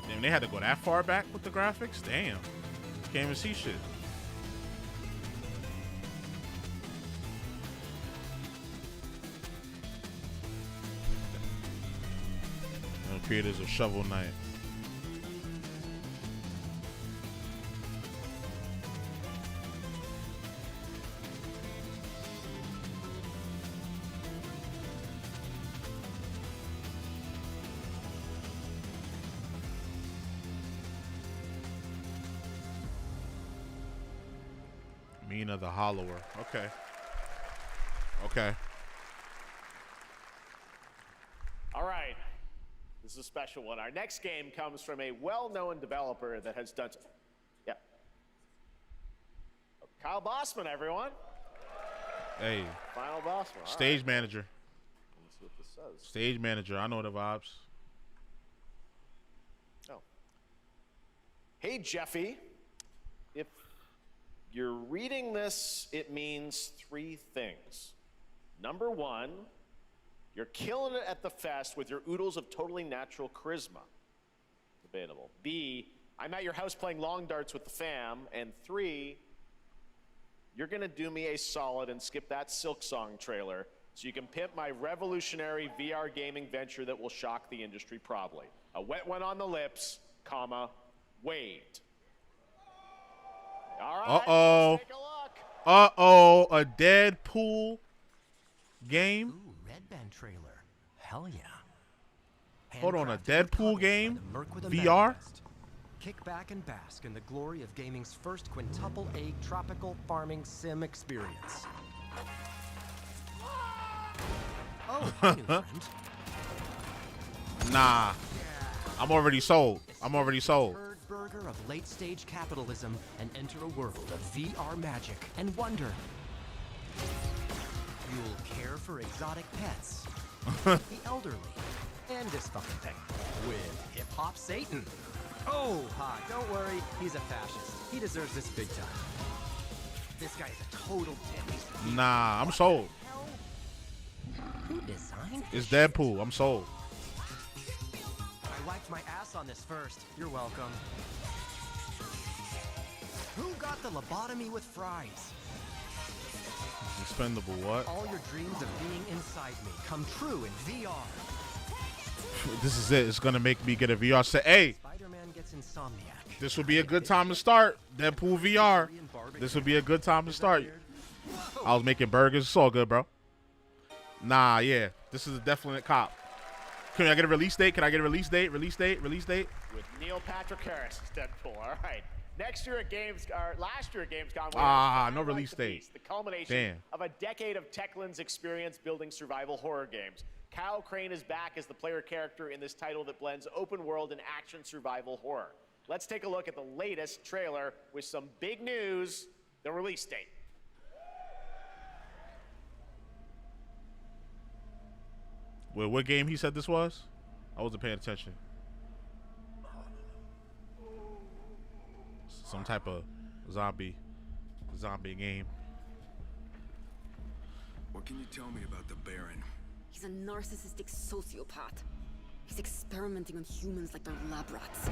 Damn, they had to go that far back with the graphics? Damn. Can't even see shit. The creators of Shovel Knight. Mina the Hollower. Okay. Okay. All right. This is a special one. Our next game comes from a well-known developer that has done... Yeah. Kyle Bossman, everyone. Hey. Final boss one. Stage manager. Let's see what this says. Stage manager. I know the vibes. Oh. Hey, Jeffy. If you're reading this, it means 3 things. Number 1, you're killing it at the fest with your oodles of totally natural charisma. Debatable. B, I'm at your house playing long darts with the fam. And 3, you're gonna do me a solid and skip that Silk Song trailer so you can pimp my revolutionary VR gaming venture that will shock the industry probably. A wet one on the lips, comma, Wade. All right, let's take a look. Uh-oh, a Deadpool game? Ooh, Red Band trailer. Hell yeah. Hold on, a Handcrafted Deadpool with game? Merc with a VR? Manifest. Kick back and bask in the glory of gaming's first quintuple A tropical farming sim experience. Oh, hi, new friend. Nah. I'm already sold. I'm already sold. Burger of late-stage capitalism and enter a world of VR magic and wonder. You'll care for exotic pets, the elderly, and this fucking thing with hip-hop Satan. Oh, hi, don't worry, he's a fascist. He deserves this big time. This guy's a total dick. Nah, I'm sold. Who designed It's this shit? Deadpool. I'm sold. I wiped my ass on this first. You're welcome. Who got the lobotomy with fries? Expendable what? All your dreams of being inside me come true in VR. This is it. It's gonna make me get a VR set. Hey, Spider-Man gets insomniac. this would be a good time to start. Deadpool VR. This would be a good time to start. I was making burgers. It's all good, bro. Nah, yeah. This is a definite cop. Can I get a release date? Can I get a release date? Release date? Release date? With Neil Patrick Harris as Deadpool. All right. Next year at last year at Gamescom. No release date. The culmination of a decade of Techland's experience building survival horror games. Kyle Crane is back as the player character in this title that blends open world and action survival horror. Let's take a look at the latest trailer with some big news, the release date. Wait, what game he said this was? I wasn't paying attention. Some type of zombie game. What can you tell me about the Baron? He's a narcissistic sociopath. He's experimenting on humans like they're lab rats.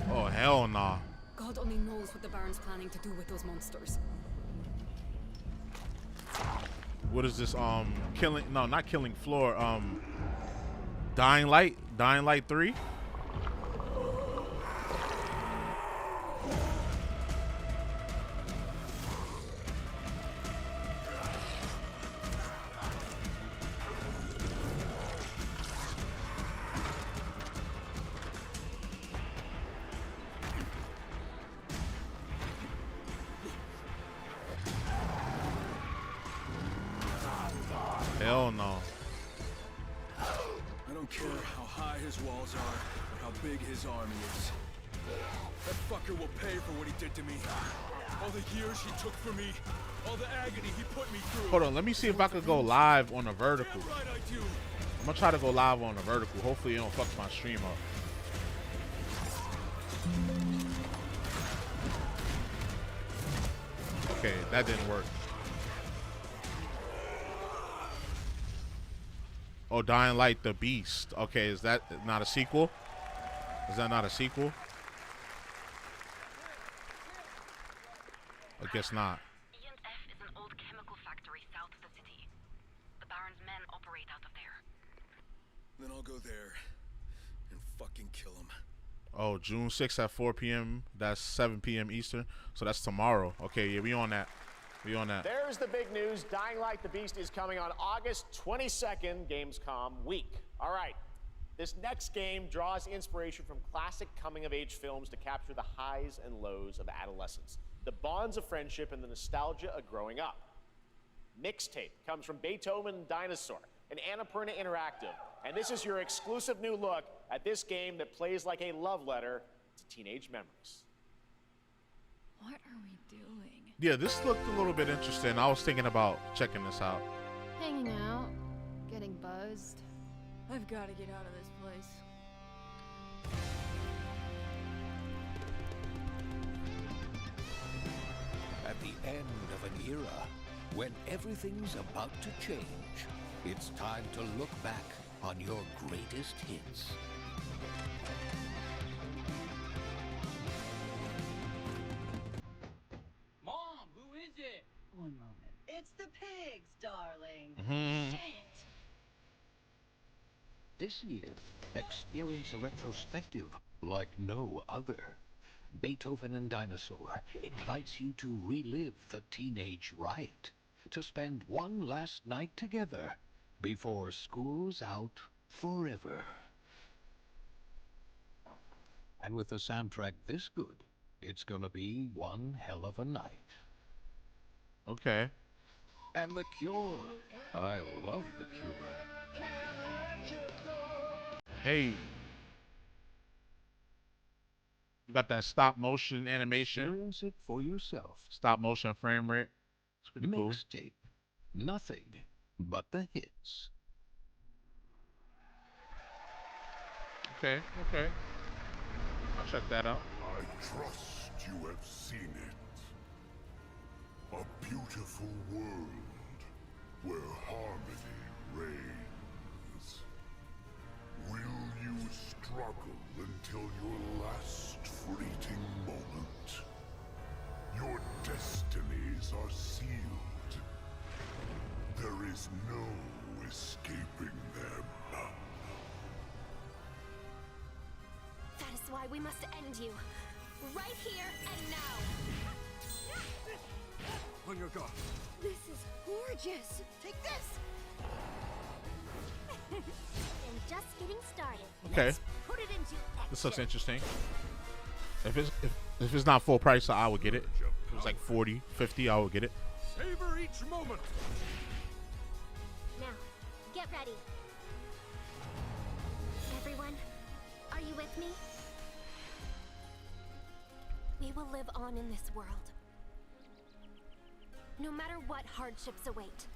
Oh, hell nah. God only knows what the Baron's planning to do with those monsters. What is this? Killing? No, not Killing Floor. Dying Light. Dying Light 3. Hell no. I don't care how high his walls are or how big his army is. That fucker will pay for what he did to me. All the years he took from me. All the agony he put me through. Hold on, let me see if I could go live on a vertical. Damn right I do. I'm gonna try to go live on a vertical. Hopefully it don't fuck my stream up. Okay, that didn't work. Oh, Dying Light the Beast. Okay, is that not a sequel? Is that not a sequel? I guess not. E&F is an old chemical factory south of the city. The Baron's men operate out of there. Then I'll go there and fucking kill him. Oh, June 6th at 4 p.m. That's 7 p.m. Eastern. So that's tomorrow. Okay, yeah, we on that. We on that. There's the big news. Dying Light the Beast is coming on August 22nd, Gamescom week. All right. This next game draws inspiration from classic coming-of-age films to capture the highs and lows of adolescence, the bonds of friendship, and the nostalgia of growing up. Mixtape comes from Beethoven and Dinosaur, and Annapurna Interactive, and this is your exclusive new look at this game that plays like a love letter to teenage memories. What are we doing? Yeah, this looked a little bit interesting. I was thinking about checking this out. Hanging out, getting buzzed. I've got to get out of this place. At the end of an era, when everything's about to change, it's time to look back on your greatest hits. Mom, who is it? One moment. It's the pigs, darling. Shit. This year, experience a retrospective like no other. Beethoven and Dinosaur invites you to relive the teenage riot, to spend one last night together before school's out forever. And with a soundtrack this good, it's gonna be one hell of a night. Okay. And The Cure. I love The Cure. Hey. You got that stop motion animation. Experience it for yourself. Stop motion frame rate. It's pretty cool. Mixtape. Nothing but the hits. Okay, okay. I'll check that out. I trust you have seen it. A beautiful world where harmony reigns. Will you struggle until your last fleeting moment? Your destinies are sealed. There is no escaping them. That is why we must end you. Right here and now. On your guard. This is gorgeous. Take this. And just getting started. Okay. Let's put it into This looks action. interesting. If it's not full price, I would get it. If it was like 40, 50, I would get it. Savor each moment. Now, get ready. Everyone, are you with me? We will live on in this world. No matter what hardships await.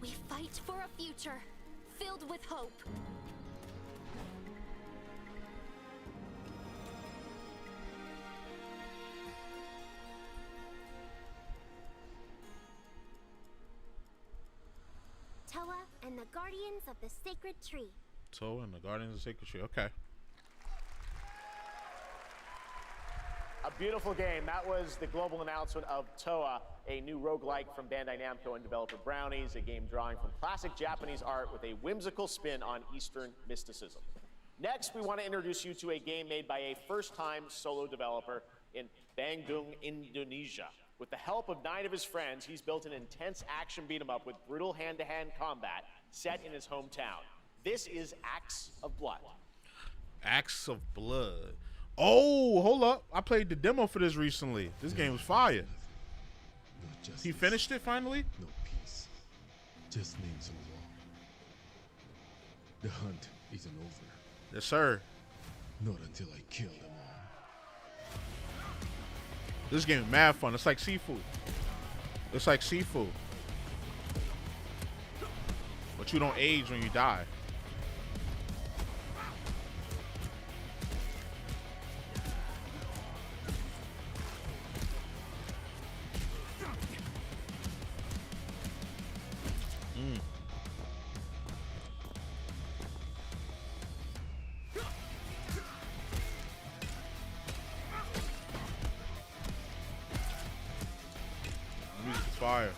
We fight for a future filled with hope. Toa and the Guardians of the Sacred Tree. Toe and the Guardians of the Sacred Tree. Okay. A beautiful game. That was the global announcement of Toa, a new roguelike from Bandai Namco and developer Brownies, a game drawing from classic Japanese art with a whimsical spin on Eastern mysticism. Next, we want to introduce you to a game made by a first-time solo developer in Bandung, Indonesia. With the help of 9 of his friends, he's built an intense action beat-em-up with brutal hand-to-hand combat set in his hometown. This is Axe of Blood. Axe of Blood. Oh, hold up. I played the demo for this recently. This game was fire. He finished it finally? No peace. Just names on the wall. The hunt isn't over. Yes, sir. Not until I kill them all. This game is mad fun. It's like seafood. It's like seafood. But you don't age when you die. Fire.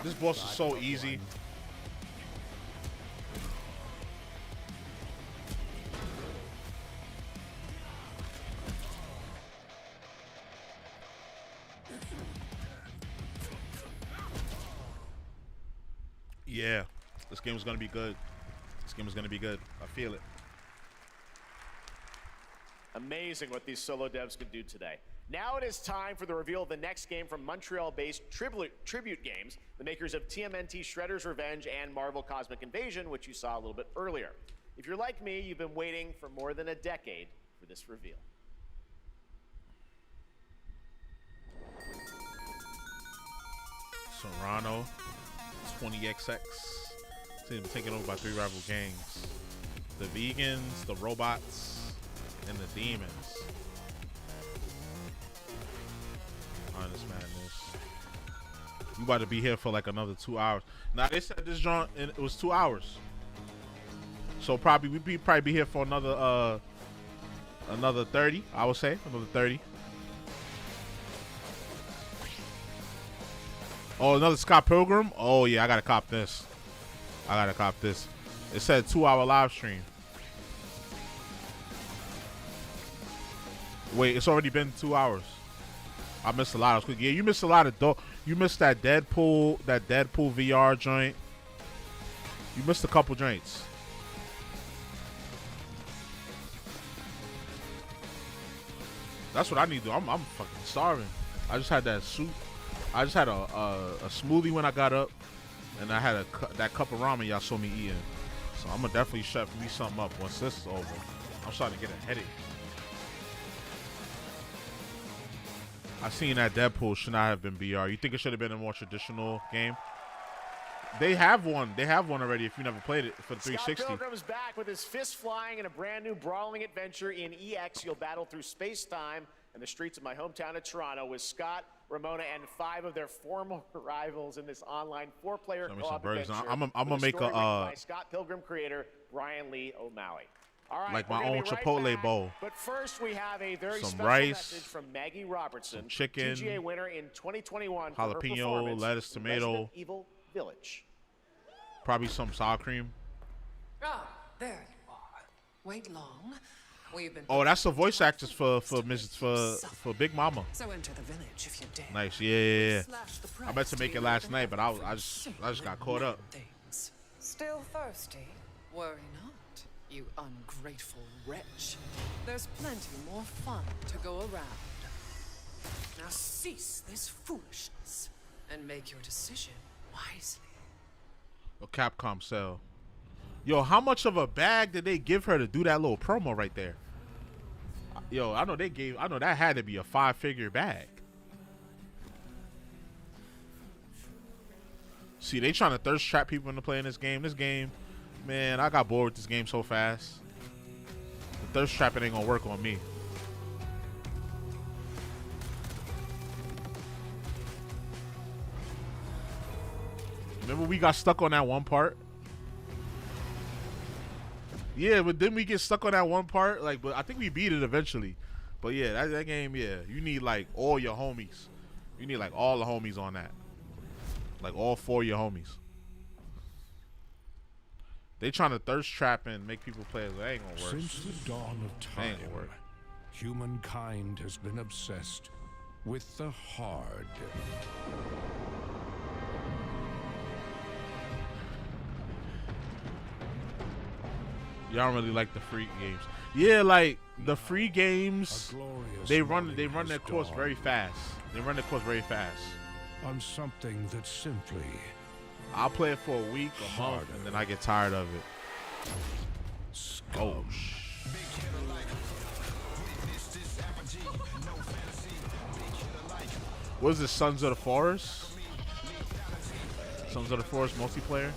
This boss is so easy. Yeah, this game is gonna be good. This game is gonna be good. I feel it. Amazing what these solo devs can do today. Now it is time for the reveal of the next game from Montreal-based Tribute Games, the makers of TMNT Shredder's Revenge and Marvel Cosmic Invasion, which you saw a little bit earlier. If you're like me, you've been waiting for more than a decade for this reveal. Serrano, 20XX. Team taken over by 3 rival gangs. The vegans, the robots, and the demons. Honest madness. You about to be here for like another 2 hours. Now they said this joint it was 2 hours. So probably we'd probably be here for another 30, I would say. Another 30. Oh, another Scott Pilgrim? Oh yeah, I gotta cop this. It said 2-hour live stream. Wait, it's already been 2 hours. I missed a lot. I was quick. Yeah, you missed a lot of you missed that Deadpool VR joint. You missed a couple joints. That's what I need to do. I'm fucking starving. I just had that soup. I just had a smoothie when I got up, and I had that cup of ramen y'all saw me eating. So I'm gonna definitely chef me something up once this is over. I'm starting to get a headache. I seen that Deadpool should not have been BR. You think it should have been a more traditional game? They have one. They have one already if you never played it for the 360. Scott Pilgrim's back with his fist flying in a brand new brawling adventure in EX. You'll battle through space-time and the streets of my hometown of Toronto with Scott, Ramona, and 5 of their former rivals in this online 4-player co-op adventure. I'm gonna make a by Scott Pilgrim creator Brian Lee O'Malley. All right, like my own Chipotle bowl. But first, we have a very some special rice, message from Maggie Robertson, some chicken, TGA winner in 2021 for her jalapeno, lettuce, tomato, Resident Evil Village. Probably some sour cream. Ah, there you are. Wait long. We've been. Oh, that's the voice actress for Big Mama. So enter the village if you dare. Nice, yeah. I meant to make it last night, but I just got caught up. Still thirsty? Worry not, you ungrateful wretch. There's plenty more fun to go around. Now cease this foolishness and make your decision wisely. A Capcom sell. Yo, how much of a bag did they give her to do that little promo right there? Yo, I know that had to be a 5-figure bag. See, they trying to thirst trap people into playing this game. This game, man, I got bored with this game so fast. The thirst trapping ain't gonna work on me. Remember we got stuck on that one part? Yeah, but then we get stuck on that one part. Like, but I think we beat it eventually. But yeah, that game, yeah. You need like all your homies. You need like all the homies on that. Like all 4 of your homies. They trying to thirst trap and make people play it. That ain't gonna work. Since the dawn of time, humankind has been obsessed with the hard. Y'all don't really like the free games. Yeah, like the free games, they run their course very fast. They run their course very fast. On something that simply I'll play it for a week, a month, and then I get tired of it. Oh, what is this, Sons of the Forest? Sons of the Forest multiplayer?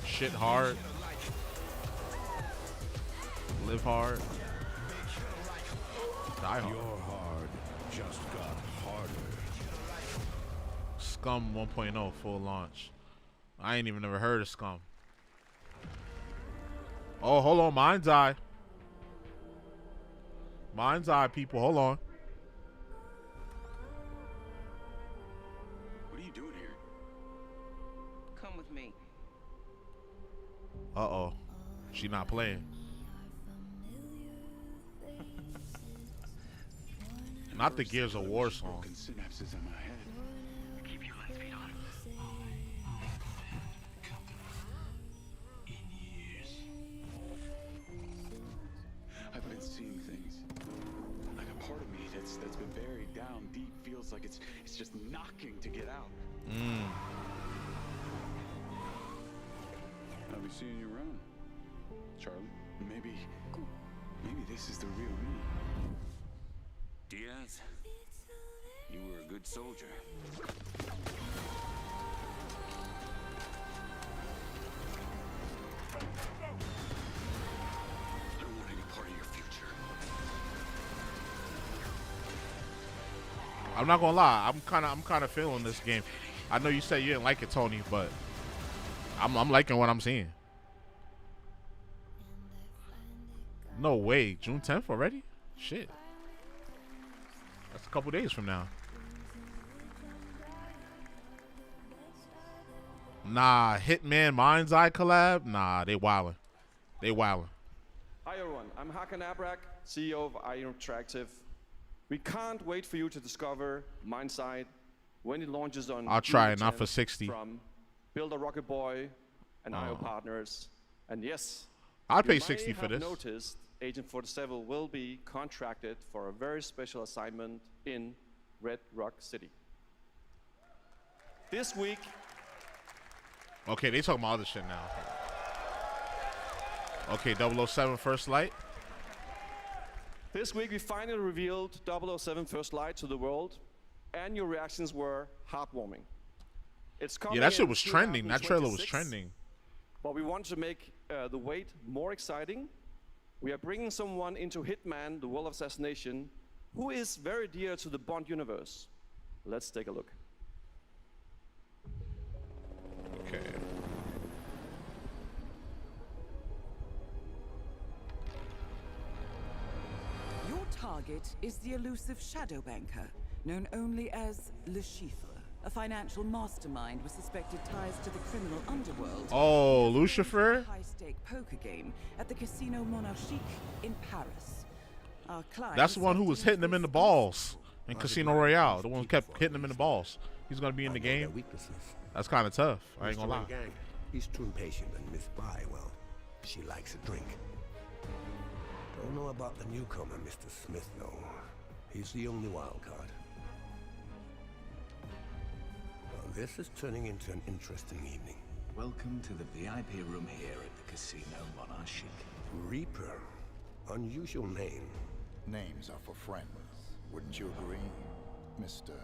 Shit hard. Live hard. Die hard. Your hard just got harder. Scum 1.0 full launch. I ain't even never heard of Scum. Oh, hold on. Mind's Eye. Mind's Eye, people. Hold on. What are you doing here? Come with me. Uh-oh. She not playing. Not the Gears of War song. Synapses in my head. Keep your left feet on. down deep feels like it's just knocking to get out. I'll be seeing you around, Charlie. Maybe this is the real me. Diaz, you were a good soldier. I don't want any part of your future. I'm not gonna lie. I'm kind of feeling this game. I know you said you didn't like it, Tony, but I'm liking what I'm seeing. No way, June 10th already? Shit. That's a couple days from now. Nah, Hitman Mind's Eye collab? Nah, they wildin'. They wildin'. Hi everyone, I'm Hakan Abrak, CEO of IO Interactive. We can't wait for you to discover Mind's Eye when it launches on I'll try it, June not for 10th 60. From Builder Rocket Boy and IO partners. And yes, I'd you pay 60 may for have this. Noticed Agent 47 will be contracted for a very special assignment in Red Rock City. This week, Okay, they talking about other shit now. Okay, 007 First Light. This week we finally revealed 007 First Light to the world, and your reactions were heartwarming. It's coming Yeah, that shit in was trending. That trailer was 2026, trending. But we want to make the wait more exciting. We are bringing someone into Hitman, the World of Assassination, who is very dear to the Bond universe. Let's take a look. Okay. Your target is the elusive shadow banker, known only as Le Chiffre, a financial mastermind with suspected ties to the criminal underworld. Oh, Lucifer? A high-stake poker game at the Casino Monarchique in Paris. Our client That's the one who was hitting him in the balls in Casino Royale. The one who kept hitting him in the balls. He's gonna be in the game. That's kind of tough. I ain't gonna lie. Gang, he's too impatient, and Miss Bai, well, she likes a drink. Don't know about the newcomer, Mr. Smith, though. He's the only wild card. Well, this is turning into an interesting evening. Welcome to the VIP room here at the Casino Monarchique. Reaper. Unusual name. Names are for friends. Wouldn't you agree, Mr.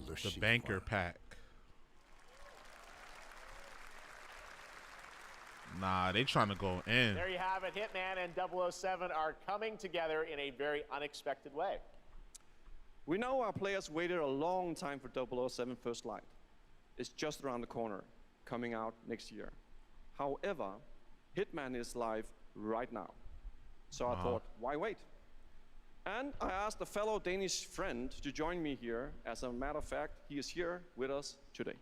The banker pack. Nah, they trying to go in. There you have it. Hitman and 007 are coming together in a very unexpected way. We know our players waited a long time for 007 First Light. It's just around the corner, coming out next year. However, Hitman is live right now. So I thought, why wait? And I asked a fellow Danish friend to join me here. As a matter of fact, he is here with us today.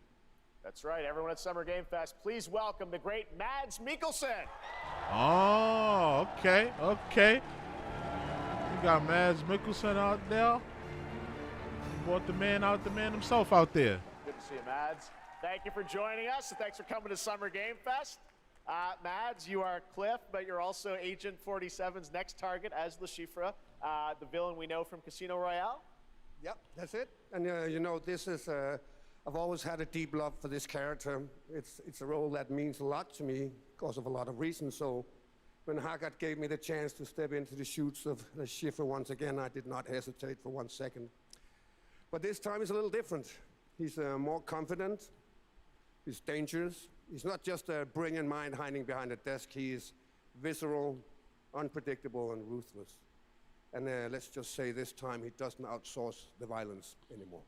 That's right, everyone at Summer Game Fest, please welcome the great Mads Mikkelsen. Oh, okay, okay. We got Mads Mikkelsen out there. We brought the man himself out there. Good to see you, Mads. Thank you for joining us, and thanks for coming to Summer Game Fest. Mads, you are Cliff, but you're also Agent 47's next target as Le Chiffre, the villain we know from Casino Royale. Yep, that's it. And you know, this is, I've always had a deep love for this character. It's a role that means a lot to me because of a lot of reasons. So when Haggard gave me the chance to step into the shoots of Le Chiffre once again, I did not hesitate for 1 second. But this time is a little different. He's more confident. He's dangerous. He's not just a brilliant mind hiding behind a desk. He is visceral, unpredictable, and ruthless. And let's just say this time he doesn't outsource the violence anymore.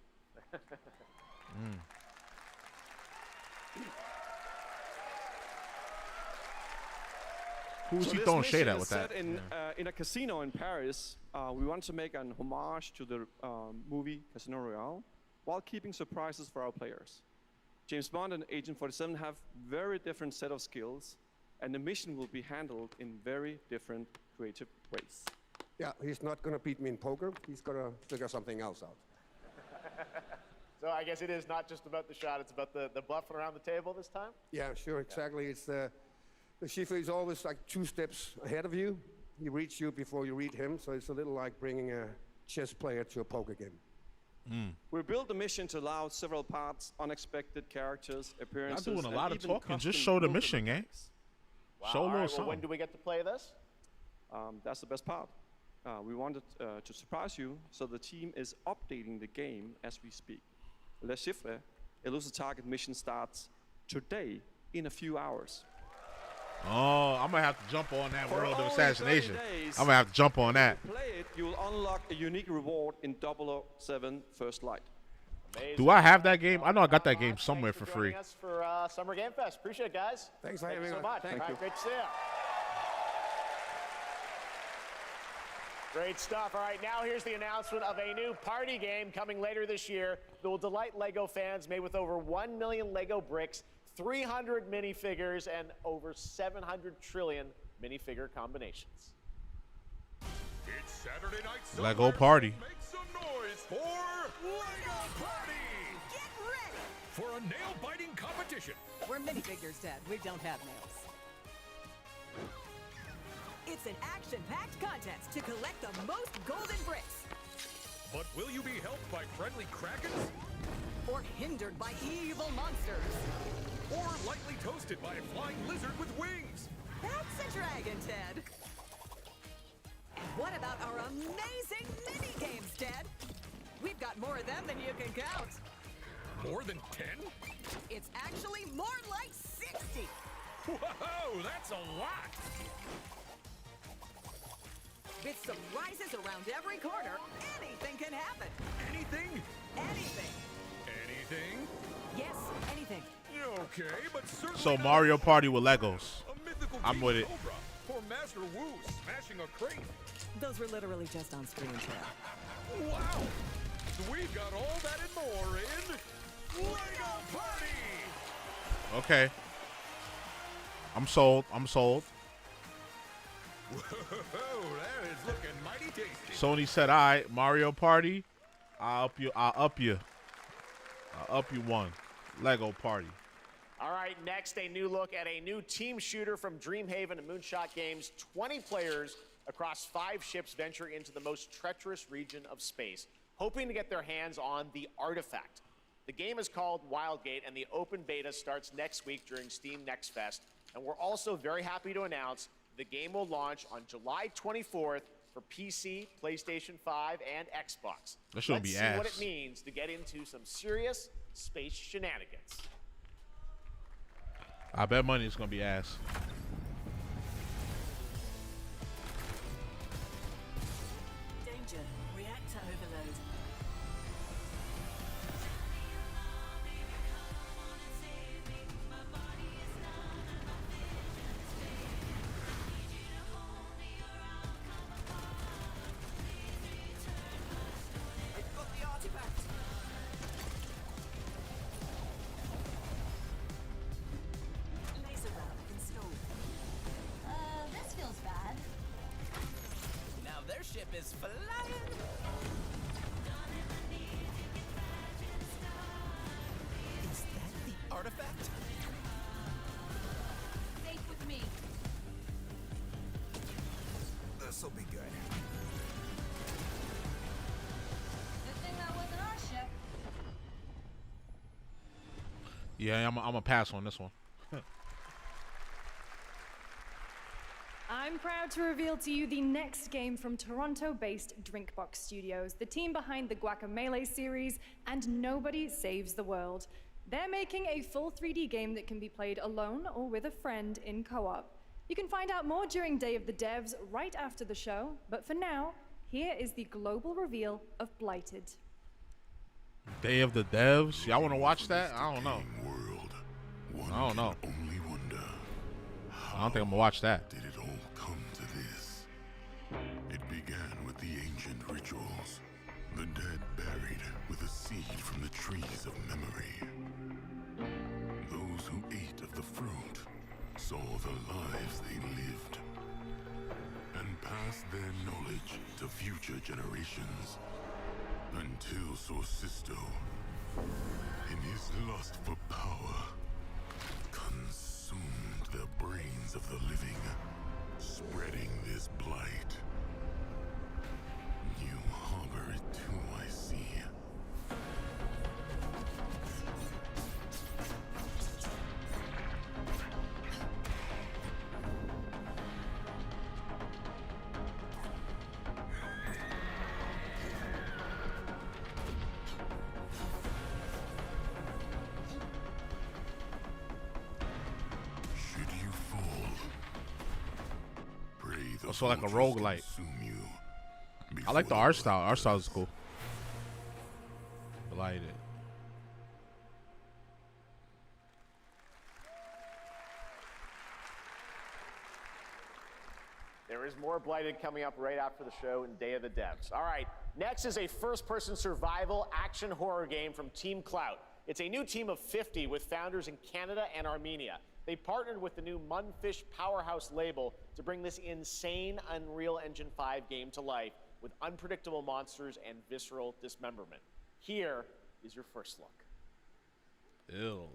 Who's So he this throwing mission shade at is with set that? in a casino in Paris. We want to make an homage to the movie Casino Royale while keeping surprises for our players. James Bond and Agent 47 have very different set of skills, and the mission will be handled in very different creative ways. Yeah, he's not going to beat me in poker. He's going to figure something else out. So I guess it is not just about the shot, it's about the bluffing around the table this time? Yeah, sure, exactly. It's the Chiffre is always like 2 steps ahead of you. He reads you before you read him, so it's a little like bringing a chess player to a poker game. We built the mission to allow several parts, unexpected characters, appearances. Not doing a and lot of even talking. Just custom show the building mission, eh? mechanics. Wow. Show a All little right, well, something. when do we get to play this? That's the best part. We wanted to surprise you, so the team is updating the game as we speak. Le Chiffre, Elusive Target mission starts today in a few hours. Oh, I'm gonna have to jump on that For World of only Assassination. 30 days, I'm gonna have to jump on that. If you play it, you'll unlock a unique reward in 007 First Light. Amazing. Do I have that game? I know I got that game somewhere for free. Joining us for Summer Game Fest. Appreciate it, guys. Thanks for Thank you having so us. much. Thank All right, you. great to see you. Great stuff. All right, now here's the announcement of a new party game coming later this year that will delight LEGO fans, made with over 1 million LEGO bricks, 300 minifigures, and over 700 trillion minifigure combinations. It's Saturday night. Lego party. Make some noise for Lego Party! Get ready! For a nail-biting competition. We're minifigures, Dad. We don't have nails. It's an action-packed contest to collect the most golden bricks. But will you be helped by friendly krakens? Or hindered by evil monsters. Or lightly toasted by a flying lizard with wings? That's a dragon, Ted. And what about our amazing mini-games, Ted? We've got more of them than you can count. More than 10? It's actually more like 60. Whoa, that's a lot! With surprises around every corner, anything can happen. Anything? Anything. Anything? Yes, anything. Okay, but certainly So not Mario Party with Legos. a mythical I'm King with it. Cobra or Master Wu smashing a crate. Those were literally just on screen, Ted. Wow! We've got all that and more in Lego Party! Okay. I'm sold. I'm sold. Whoa, that is looking mighty tasty. Sony said, "All right, Mario Party. I'll up you. I'll up you. I'll up you one. Lego Party." All right, next, a new look at a new team shooter from Dreamhaven and Moonshot Games. 20 players across 5 ships venture into the most treacherous region of space, hoping to get their hands on the artifact. The game is called Wildgate, and the open beta starts next week during Steam Next Fest. And we're also very happy to announce the game will launch on July 24th for PC, PlayStation 5, and Xbox. That shouldn't Let's be see what ass. it means to get into some serious space shenanigans. I bet money it's gonna be ass. Danger. Reactor overload. I've got the artifact. Laser round installed. This feels bad. Now their ship is flying. Is that the artifact? Safe with me. This'll be good. Good thing that wasn't our ship. Yeah, I'm gonna pass on this one. I'm proud to reveal to you the next game from Toronto-based Drinkbox Studios, the team behind the Guacamelee series and Nobody Saves the World. They're making a full 3D game that can be played alone or with a friend in co-op. You can find out more during Day of the Devs right after the show, but for now, here is the global reveal of Blighted. Day of the Devs. Y'all want to watch that? I don't know. World. I don't know. Only wonder. I don't think I'm gonna watch that. Did it all come to this? It began with the ancient rituals. The dead buried with a seed from the trees of memory. Those who ate of the fruit saw the lives they lived and passed their knowledge to future generations until Sorcisto, in his lust for power, consumed the brains of the living, spreading this blight. You harbor it too, I see. Also like a roguelite. I like the art style. Art style is cool. I like it. There is more Blighted coming up right after the show in Day of the Devs. All right, next is a first-person survival action horror game from Team Clout. It's a new team of 50 with founders in Canada and Armenia. They partnered with the new Munfish Powerhouse label to bring this insane Unreal Engine 5 game to life with unpredictable monsters and visceral dismemberment. Here is your first look. Ew.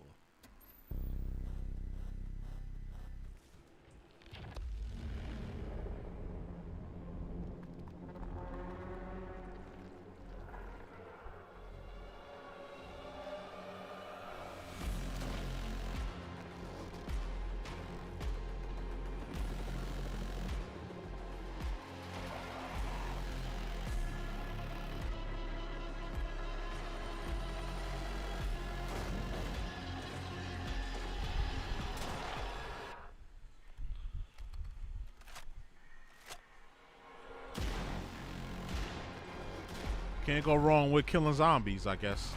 Can't go wrong with killing zombies, I guess.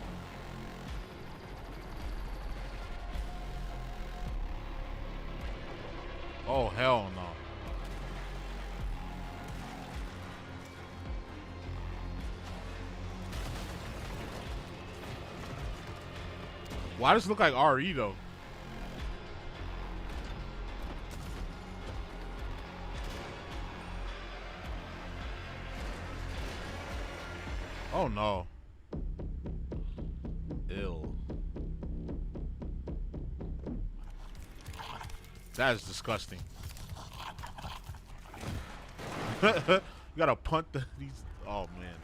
Oh, hell no. Why does it look like RE though? Oh no. Ill. That is disgusting. You gotta punt these. Oh man.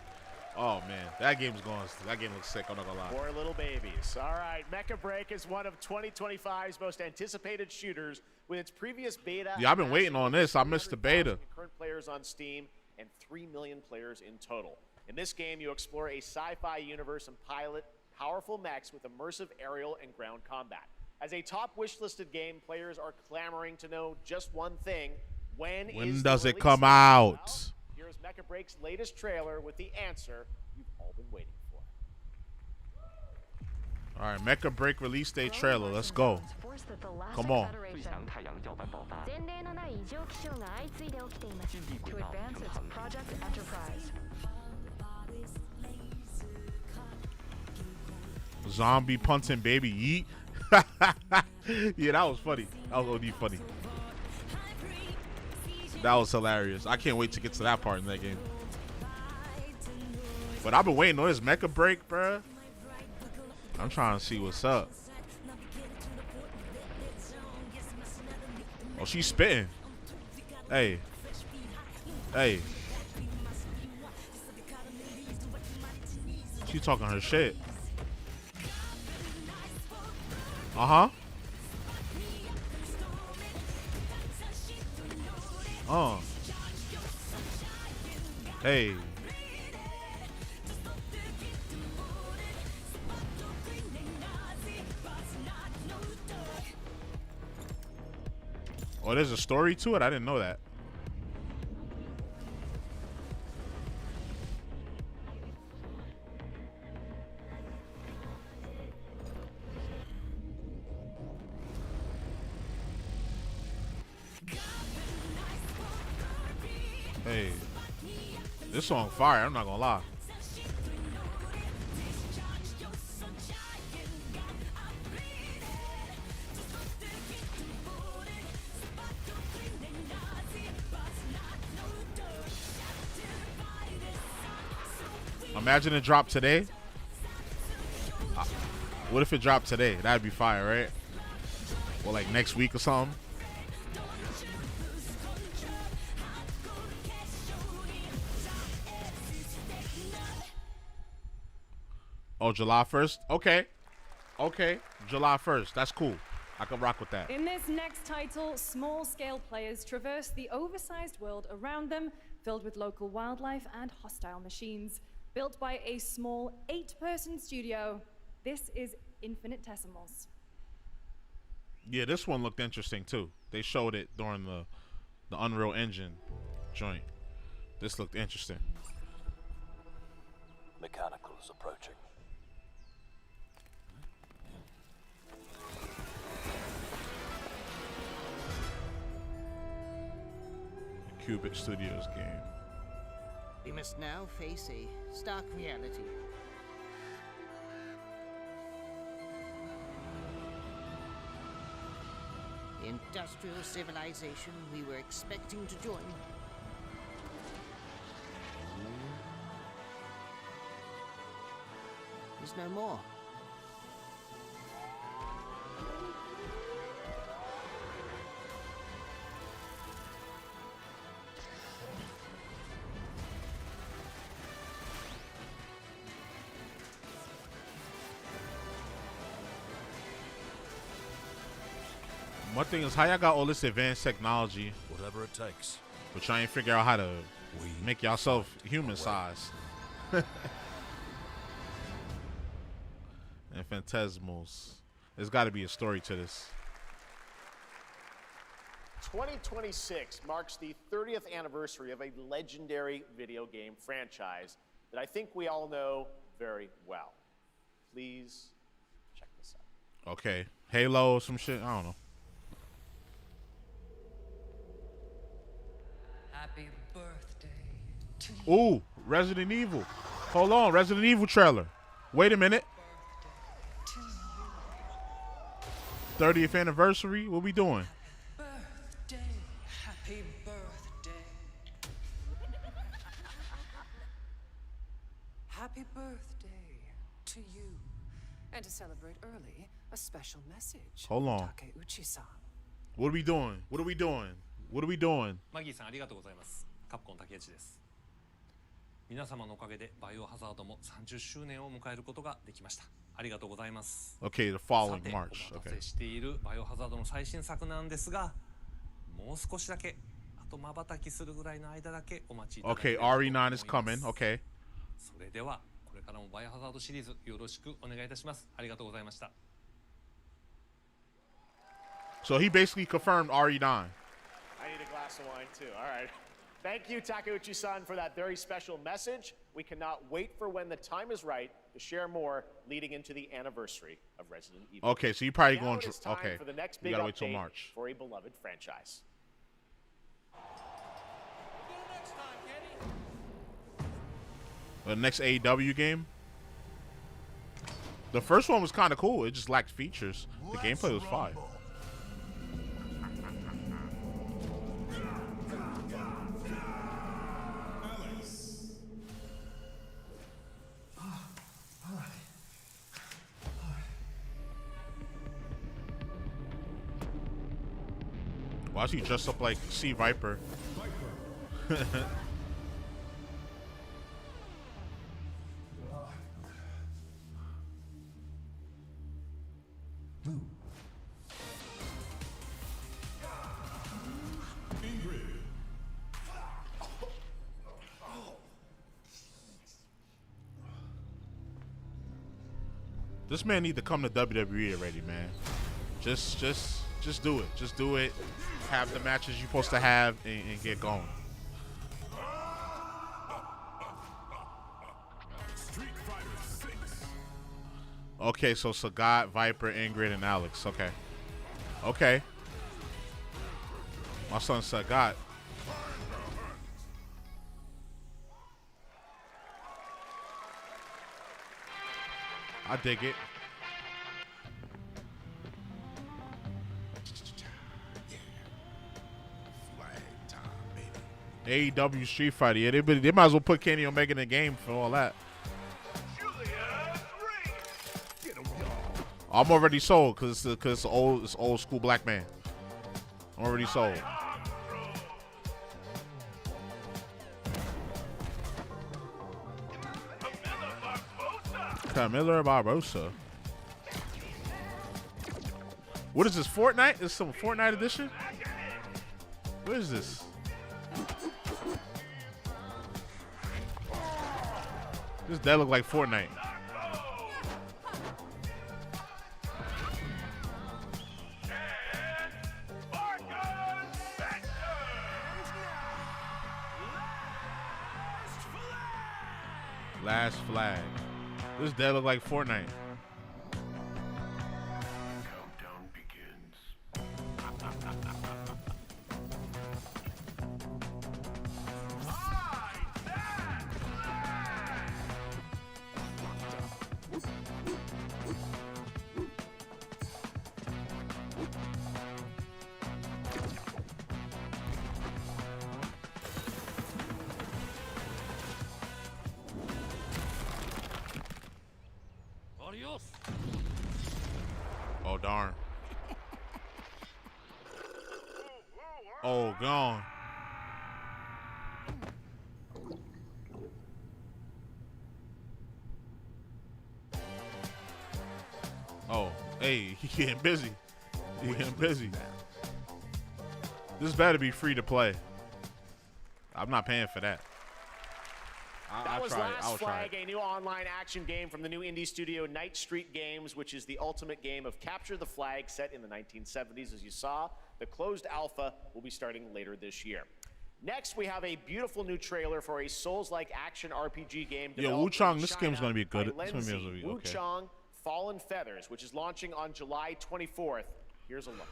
Oh man. That game's going. That game looks sick. I'm not gonna lie. Poor little babies. All right, Mecha Break is one of 2025's most anticipated shooters with its previous beta. Yeah, I've been waiting on this. I missed the beta. Current players on Steam and 3 million players in total. In this game, you explore a sci-fi universe and pilot powerful mechs with immersive aerial and ground combat. As a top wish-listed game, players are clamoring to know just one thing: when does it come out? Well, here's Mecha Break's latest trailer with the answer you've all been waiting for. All right, Mecha Break release day trailer. Let's go. Come on. To advance its Project Enterprise. Zombie punting baby yeet. Yeah, that was funny. That was OD funny. That was hilarious. I can't wait to get to that part in that game. But I've been waiting on this Mecha Break, bruh. I'm trying to see what's up. Oh, she's spitting. Hey. Hey. She talking her shit. Uh-huh. Hey. Oh, there's a story to it? I didn't know that. Hey, this song fire, I'm not gonna lie. Imagine it dropped today. What if it dropped today? That'd be fire, right? Or like next week or something. Oh, July 1st? Okay. Okay. July 1st. That's cool. I can rock with that. In this next title, small-scale players traverse the oversized world around them, filled with local wildlife and hostile machines. Built by a small 8-person studio, this is Infinitesimals. Yeah, this one looked interesting too. They showed it during the Unreal Engine joint. This looked interesting. Mechanical is approaching. Cubic Studios game. We must now face a stark reality. The industrial civilization we were expecting to join is no more. One thing is, how y'all got all this advanced technology, Whatever it takes. but y'all ain't figure out how to make yourself human size. And phantasmals. There's got to be a story to this. 2026 marks the 30th anniversary of a legendary video game franchise that I think we all know very well. Please check this out. Okay, Halo, some shit. I don't know. Happy birthday to you. Ooh, Resident Evil. Hold on, Resident Evil trailer. Wait a minute. 30th anniversary. What we doing? Birthday. Happy birthday. Happy birthday to you. And to celebrate early, a special message. Hold on. Takeuchi-san. What are we doing? What are we doing? What are we doing? マギーさんありがとうございます。カプコン竹内です。皆様のおかげでバイオハザードも30周年を迎えることができました。ありがとうございます。Okay, the following さて、 March. お待た Okay. せしているバイオハザードの最新作なんですが、もう少しだけ、あと瞬きするぐらいの間だけお待ちいただけれ Okay, ばと思い RE9 ます is coming. Okay. それではこれからもバイオハザードシリーズよろしくお願いいたします。ありがとうございました。 So he basically confirmed RE9. I need a glass of wine too. All right. Thank you, Takeuchi-san, for that very special message. We cannot wait for when the time is right to share more leading into the anniversary of Resident Evil. Okay, so you probably Now going it is to. time Okay. for the next You big gotta wait till update March. for a beloved franchise. The next AEW game. The first one was kind of cool. It just lacked features. The gameplay was fire. Why is he dressed up like Sea Viper? This man need to come to WWE already, man. Just do it. Just do it. Have the matches you're supposed to have and get going. Okay, so Sagat, Viper, Ingrid, and Alex. Okay. Okay. My son Sagat. I dig it. AEW Street Fighter. Yeah, they might as well put Kenny Omega in the game for all that. I'm already sold because it's old school black man. I'm already sold. Camilla Barbosa. What is this, Fortnite? Is some Fortnite edition? What is this? This does look like Fortnite. Last flag. This dead look like Fortnite. Countdown begins. Oh, darn. Oh, gone. Oh, hey, he getting busy. He getting busy. This better be free to play. I'm not paying for that. That was Last Flag, a new online action game from the new indie studio Night Street Games, which is the ultimate game of capture the flag set in the 1970s. As you saw, the closed alpha will be starting later this year. Next, we have a beautiful new trailer for a Souls-like action RPG game. Yo, Wu Chang, this game's gonna be good. It's gonna be okay. Wu Chang Fallen Feathers, which is launching on July 24th. Here's a look.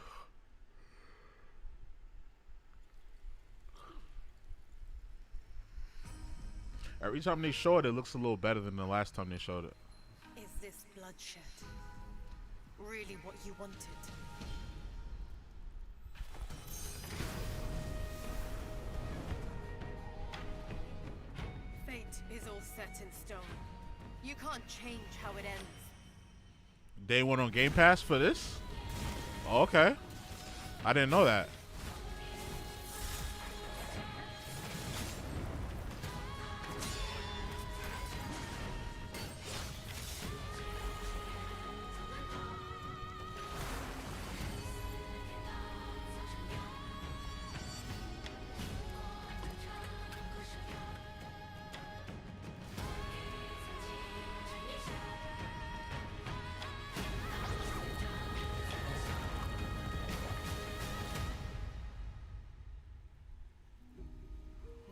Every time they show it, it looks a little better than the last time they showed it. Is this bloodshed really what you wanted? Fate is all set in stone. You can't change how it ends. Day one on Game Pass for this? Oh, okay. I didn't know that.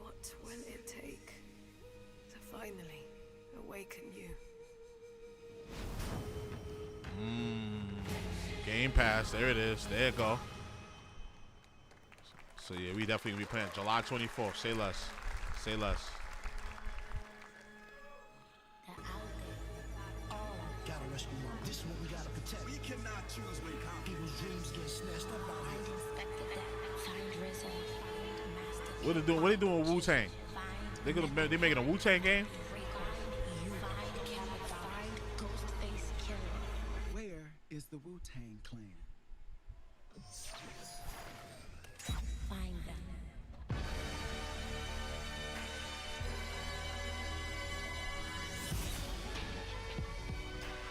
What will it take to finally awaken you? Game Pass, there it is. There you go. So yeah, we definitely gonna be playing July 24th. Say less. Say less. Gotta rescue them. This one we gotta protect. We cannot choose when people's dreams get snatched up out here. What they doing? What they doing with Wu-Tang? They making a Wu-Tang game? Where is the Wu-Tang Clan? Find them.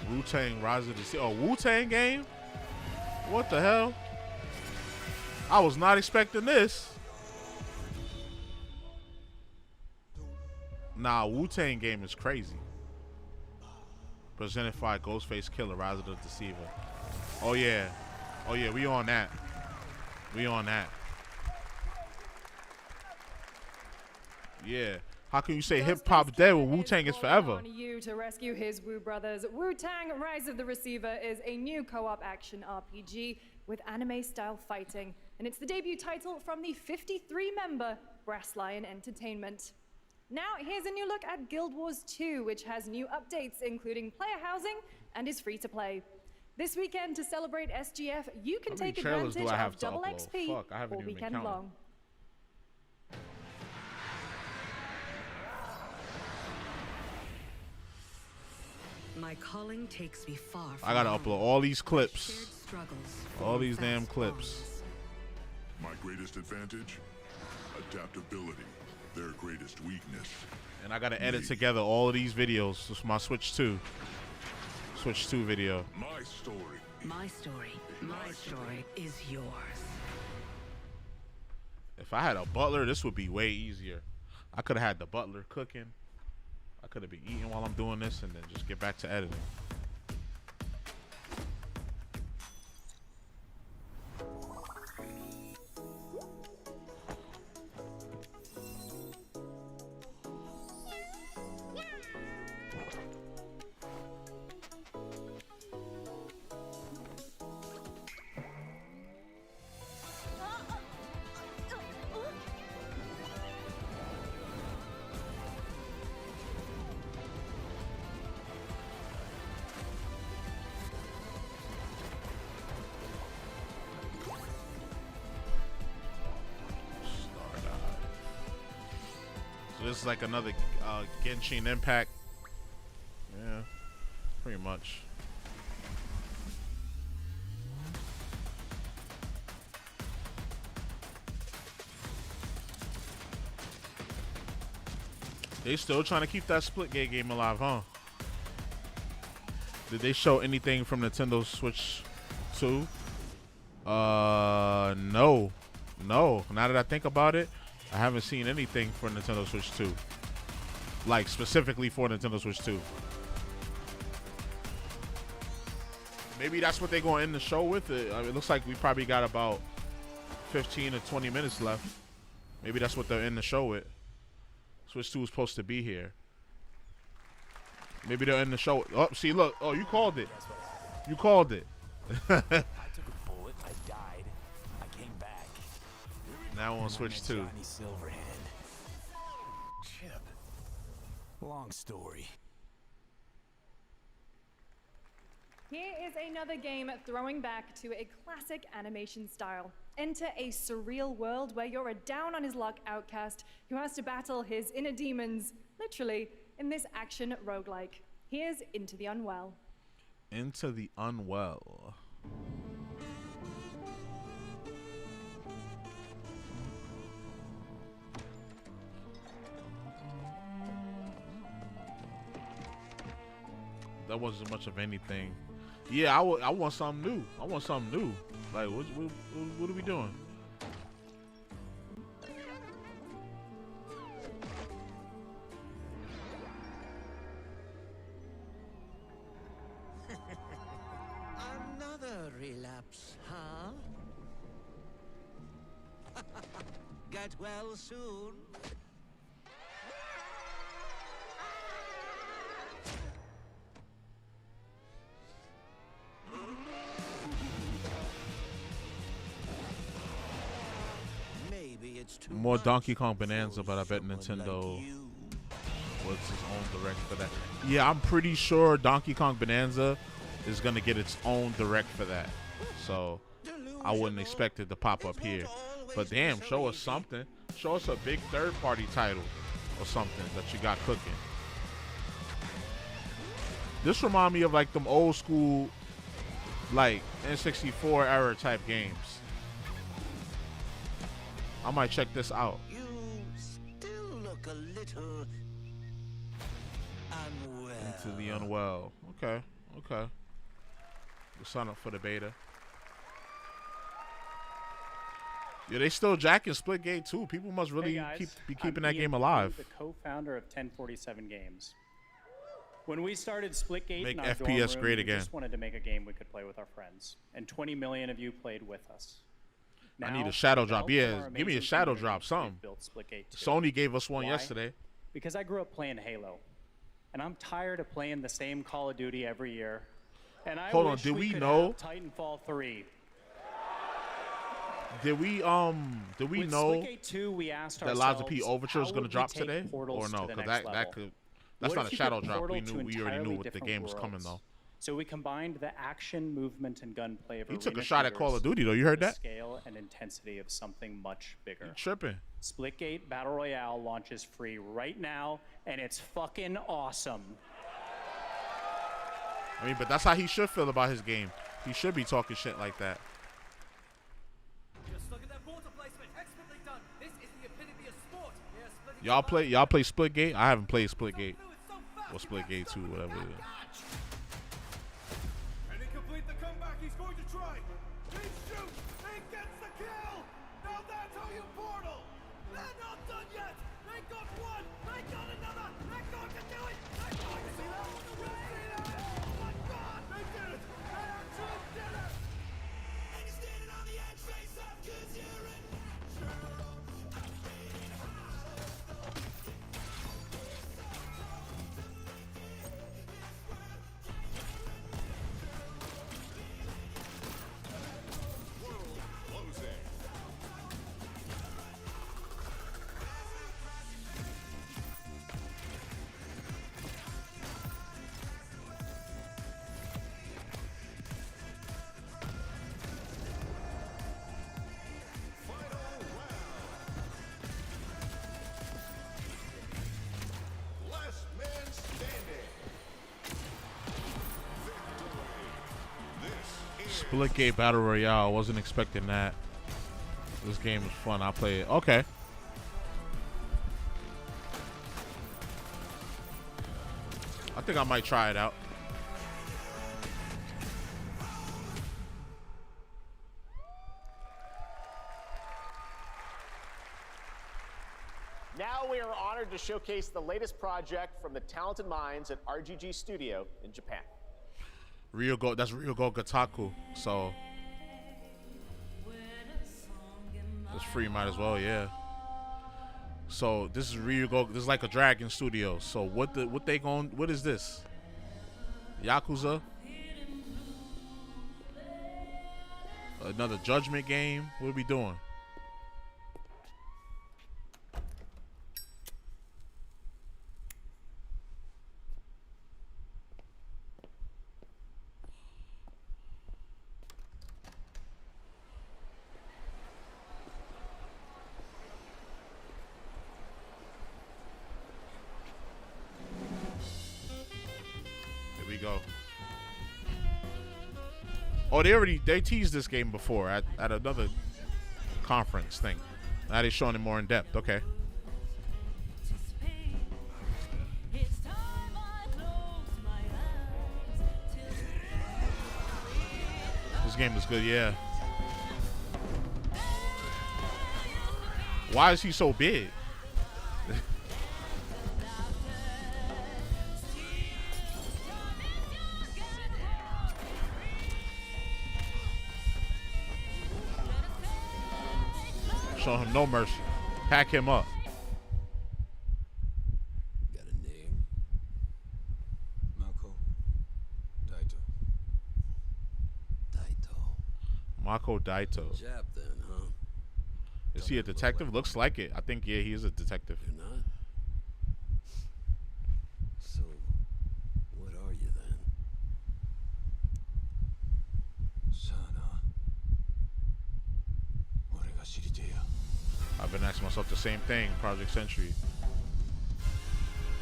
Wu-Tang Rise of the Sea. Oh, Wu-Tang game? What the hell? I was not expecting this. Nah, Wu-Tang game is crazy. Presented by Ghostface Killer, Rise of the Deceiver. Oh yeah. Oh yeah, we on that. We on that. Yeah. How can you say hip-hop dead when Wu-Tang is forever? On you to rescue his Wu brothers. Wu-Tang Rise of the Receiver is a new co-op action RPG with anime-style fighting, and it's the debut title from the 53-member Brass Lion Entertainment. Now, here's a new look at Guild Wars 2, which has new updates, including player housing, and is free to play. This weekend, to celebrate SGF, you can take advantage of double XP all weekend long. My calling takes me far. I gotta upload all these clips. All these damn clips. My greatest advantage? Adaptability. Their greatest weakness. And I gotta edit together all of these videos. This is my Switch 2. Switch 2 video. My story. My story. My story is yours. If I had a butler, this would be way easier. I could have had the butler cooking. I could have been eating while I'm doing this and then just get back to editing. this is like another Genshin Impact. Yeah, pretty much. They still trying to keep that Splitgate game alive, huh? Did they show anything from Nintendo Switch 2? No. No. Now that I think about it, I haven't seen anything for Nintendo Switch 2. Like, specifically for Nintendo Switch 2. Maybe that's what they're going to end the show with. It looks like we probably got about 15 to 20 minutes left. Maybe that's what they'll end the show with. Switch 2 is supposed to be here. Maybe they'll end the show. Oh, see, look. Oh, you called it. You called it. I took a bullet, I died, I came back. Now on Switch 2. Johnny Silverhand. Chip. Long story. Here is another game throwing back to a classic animation style. Enter a surreal world where you're a down-on-his-luck outcast who has to battle his inner demons, literally, in this action roguelike. Here's Into the Unwell. Into the Unwell. That wasn't much of anything. Yeah, I want something new. I want something new. Like, what are we doing? Another relapse, huh? Get well soon. Maybe it's too More much Donkey Kong Bonanza, but I bet Nintendo was his own direct for that. Yeah, I'm pretty sure Donkey Kong Bonanza is gonna get its own direct for that. So I wouldn't expect it to pop up here. But damn, show us something. Show us a big third-party title or something that you got cooking. This remind me of like them old school, like N64 era type games. I might check this out. You still look a little unwell. Into the Unwell. Okay, okay. We'll sign up for the beta. Yeah, they still jacking Splitgate too. People must really Hey guys, be keeping I'm that game Ian, alive. the co-founder of 1047 Games. When we started Splitgate Make in our dorm FPS room, great we again. just wanted to make a game we could play with our friends, and 20 million of you played with us. I need Now, a shadow with drop. help from Yeah, our give me a amazing shadow community, drop. we've Something. built Splitgate 2. Sony gave us one Why? yesterday. Because I grew up playing Halo, and I'm tired of playing the same Call of Duty every year. And I Hold on, wish did we could know- have Titanfall 3. Did we With know Splitgate 2, we asked that Liza ourselves, P Overture is how going to would we drop take today, Portals or no? to the Because next that level? could. That's What not if a you shadow put drop. Portal We to already knew entirely what the different game was coming worlds? though. So we combined the action, movement, and gunplay of He took a arena shot at Call of shooters Duty though. You heard with the that? scale and intensity of something much bigger. You tripping? Splitgate Battle Royale launches free right now, and it's fucking awesome. I mean, but that's how he should feel about his game. He should be talking shit like that. Just look at that water placement. Expertly done. This is the epitome of sport. Yeah, Splitgate. Y'all play Splitgate? I haven't played Splitgate. Or Splitgate 2, whatever it is. And he complete the comeback. He's going to try. He shoots. He gets the kill. Now that's how you portal. They're not done yet. They got one. They got another. They're going to do it. They're going to see that. See that. Oh my God. They did it. They actually did it. And you're standing on the edge, face up, 'cause you're in natural. Split Gate Battle Royale. Wasn't expecting that. This game is fun. I'll play it. Okay. I think I might try it out. Now we are honored to showcase the latest project from the talented minds at RGG Studio in Japan. That's Ryugo Gataku. So it's free, might as well, yeah. So this is Ryugo. This is like a Dragon Studio. So what is this? Yakuza? Another Judgment game? What are we doing? Oh, they teased this game before at another conference thing. Now they're showing it more in depth. Okay. This game is good, yeah. Why is he so big? Show him no mercy. Pack him up. Got a name? Mako Daito. Mako Daito. Jap then, huh? Is he a detective? Looks like it. I think, yeah, he is a detective. You're not? So, what are you then? Sana. I've been asking myself the same thing. Project Century.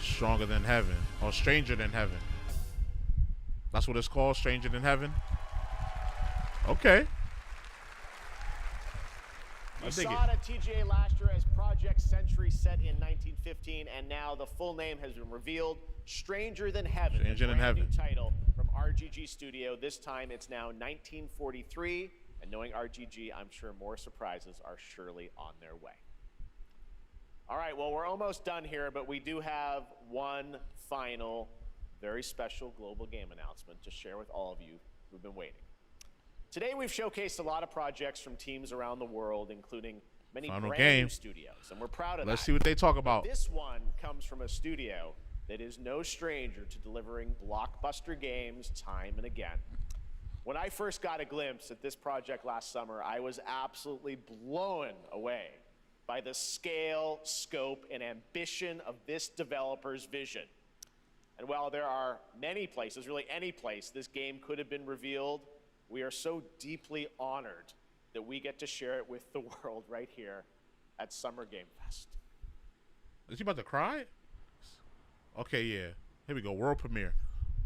Stronger than heaven. Or stranger than heaven. That's what it's called? Stranger than heaven? Okay. We saw it at TGA last year as Project Century set in 1915, and now the full name has been revealed. Stranger Than Heaven. Stranger Than Heaven. New title from RGG Studio. This time it's now 1943. And knowing RGG, I'm sure more surprises are surely on their way. All right, well, we're almost done here, but we do have one final, very special global game announcement to share with all of you who've been waiting. Today, we've showcased a lot of projects from teams around the world, including many brand new studios, and we're proud of that. Let's see what they talk about. This one comes from a studio that is no stranger to delivering blockbuster games time and again. When I first got a glimpse at this project last summer, I was absolutely blown away by the scale, scope, and ambition of this developer's vision. And while there are many places, really any place, this game could have been revealed, we are so deeply honored that we get to share it with the world right here at Summer Game Fest. Is he about to cry? Okay, yeah. Here we go. World premiere.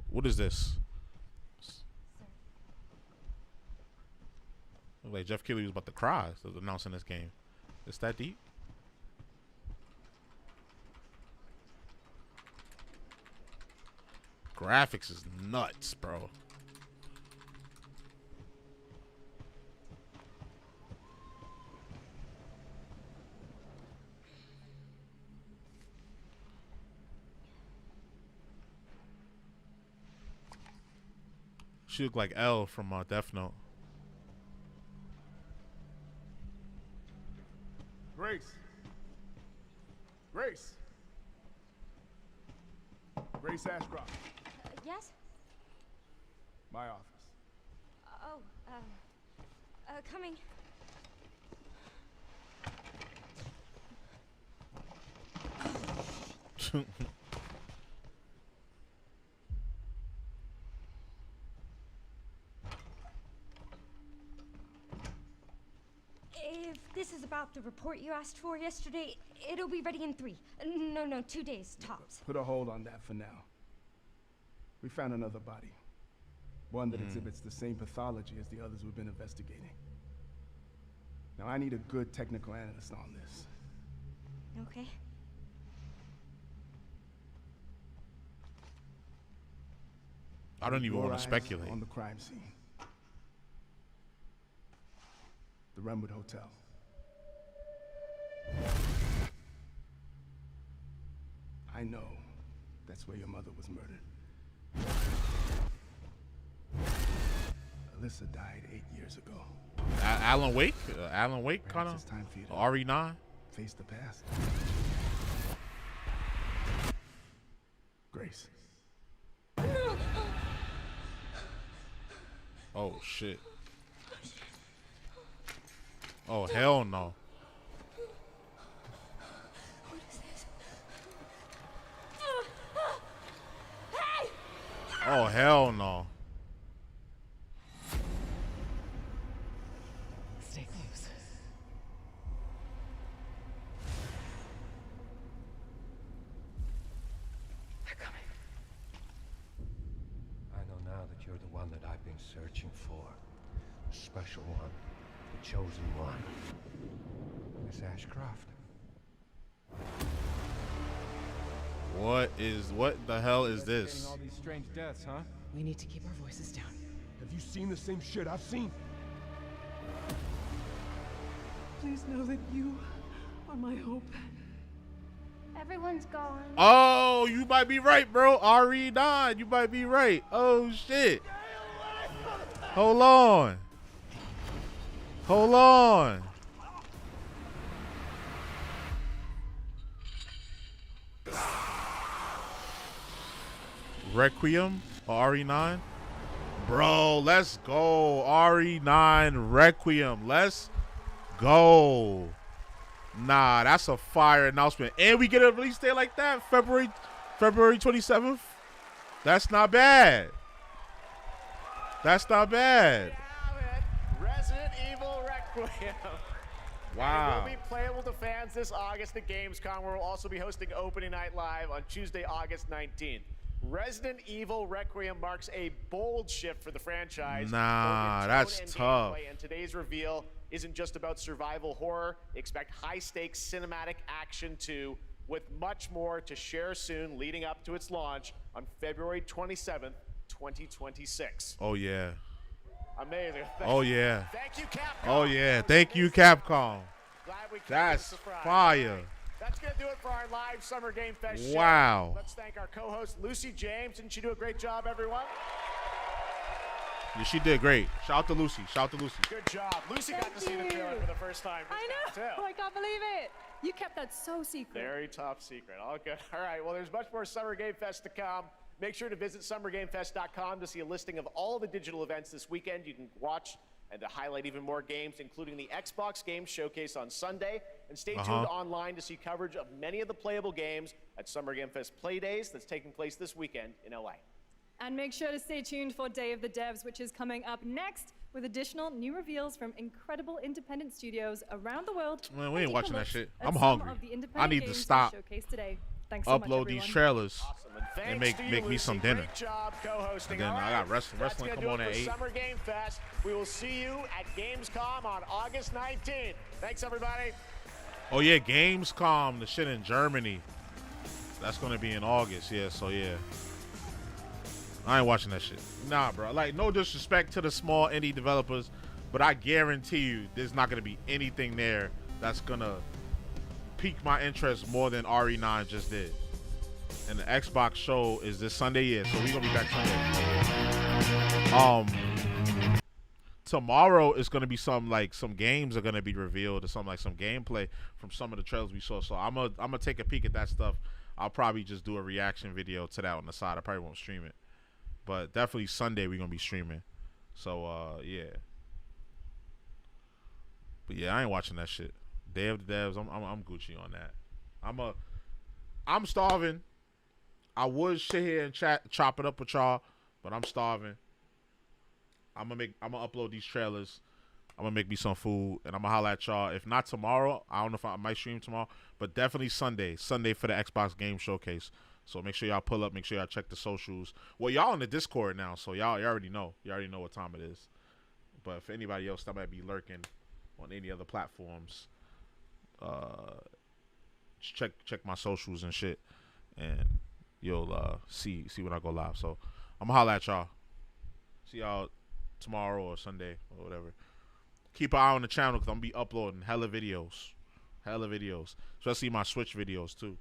What is this? Look like Geoff Keighley was about to cry announcing this game. It's that deep? Graphics is nuts, bro. She looked like Elle from Death Note. Grace. Grace. Grace Ashcroft. Yes? My office. Oh, coming. If this is about the report you asked for yesterday, it'll be ready in 3. No, 2 days, tops. Put a hold on that for now. We found another body. One that exhibits the same pathology as the others we've been investigating. Now, I need a good technical analyst on this. Okay. I don't even Your want to eyes speculate. on the crime scene. The Renwood Hotel. I know that's where your mother was murdered. Alyssa died 8 years ago. Alan Wake? Alan Wake kind Perhaps it's of? time for you to RE9? face the past. Grace. Oh, shit. Oh, hell no. What is this? Oh, hell no. Stay close. They're coming. I know now that you're the one that I've been searching for. The special one. The chosen one. Miss Ashcroft. What the hell is Getting this? all these strange deaths, huh? We need to keep our voices down. Have you seen the same shit I've seen? Please know that you are my hope. Everyone's gone. Oh, you might be right, bro. RE9, you might be right. Oh, shit. Hold on. Hold on. Requiem or RE9? Bro, let's go. RE9 Requiem. Let's go. Nah, that's a fire announcement. And we get a release date like that, February 27th. That's not bad. That's not bad. Resident Evil Requiem. Wow. It will be playable to fans this August at Gamescom, where we'll also be hosting Opening Night Live on Tuesday, August 19th. Resident Evil Requiem marks a bold shift for the franchise. Nah, both in tone that's and tough. gameplay, and today's reveal isn't just about survival horror. Expect high-stakes cinematic action too, with much more to share soon, leading up to its launch on February 27th, 2026. Oh, yeah. Amazing. Oh, yeah. Thank you, Capcom. Oh, yeah. Thank you, Capcom. Glad we kept That's it a surprise. fire. That's going to do it for our live Summer Game Fest show. Wow. Let's thank our co-host, Lucy James. Didn't she do a great job, everyone? Yeah, she did great. Shout out to Lucy. Shout out to Lucy. Good job. Lucy got to see the trailer for the first time. I know. Too. I can't believe it. You kept that so secret. Very top secret. All good. All right. Well, there's much more Summer Game Fest to come. Make sure to visit summergamefest.com to see a listing of all the digital events this weekend. You can watch and to highlight even more games, including the Xbox Games Showcase on Sunday. And stay tuned online to see coverage of many of the playable games at Summer Game Fest Play Days that's taking place this weekend in LA. And make sure to stay tuned for Day of the Devs, which is coming up next with additional new reveals from incredible independent studios around the world. Man, we ain't watching that shit. At I'm some hungry. of the I independent need to games stop. Showcase today. Thanks so much, Upload these everyone. trailers And and make me Lucy. some dinner. Great job co-hosting. And then All I got wrestling That's come gonna do on it at for 8. Summer Game Fest. We will see you at Gamescom on August 19th. Thanks, everybody. Oh, yeah, Gamescom, the shit in Germany. That's going to be in August, yeah, so yeah. I ain't watching that shit. Nah, bro. Like, no disrespect to the small indie developers, but I guarantee you there's not going to be anything there that's going to pique my interest more than RE9 just did. And the Xbox show is this Sunday, yeah, so we're going to be back Sunday. Tomorrow is going to be some games are going to be revealed or some gameplay from some of the trailers we saw. So I'm gonna take a peek at that stuff. I'll probably just do a reaction video to that on the side. I probably won't stream it. But definitely Sunday we're going to be streaming. So, yeah. But, yeah, I ain't watching that shit. Day of the Devs, I'm Gucci on that. I'm starving. I would sit here and chop it up with y'all, but I'm starving. I'm gonna upload these trailers. I'm gonna make me some food, and I'm gonna holler at y'all. If not tomorrow, I don't know if I might stream tomorrow, but definitely Sunday for the Xbox Game Showcase. So make sure y'all pull up. Make sure y'all check the socials. Well, y'all in the Discord now, so y'all already know. You already know what time it is. But if anybody else that might be lurking on any other platforms, check my socials and shit, and you'll see when I go live. So I'm gonna holla at y'all. See y'all tomorrow or Sunday or whatever. Keep an eye on the channel because I'm gonna be uploading hella videos, especially my Switch videos too.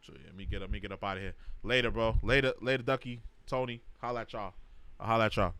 So yeah, let me get up out of here. Later, bro. Later, Ducky, Tony. Holla at y'all. I'll holla at y'all.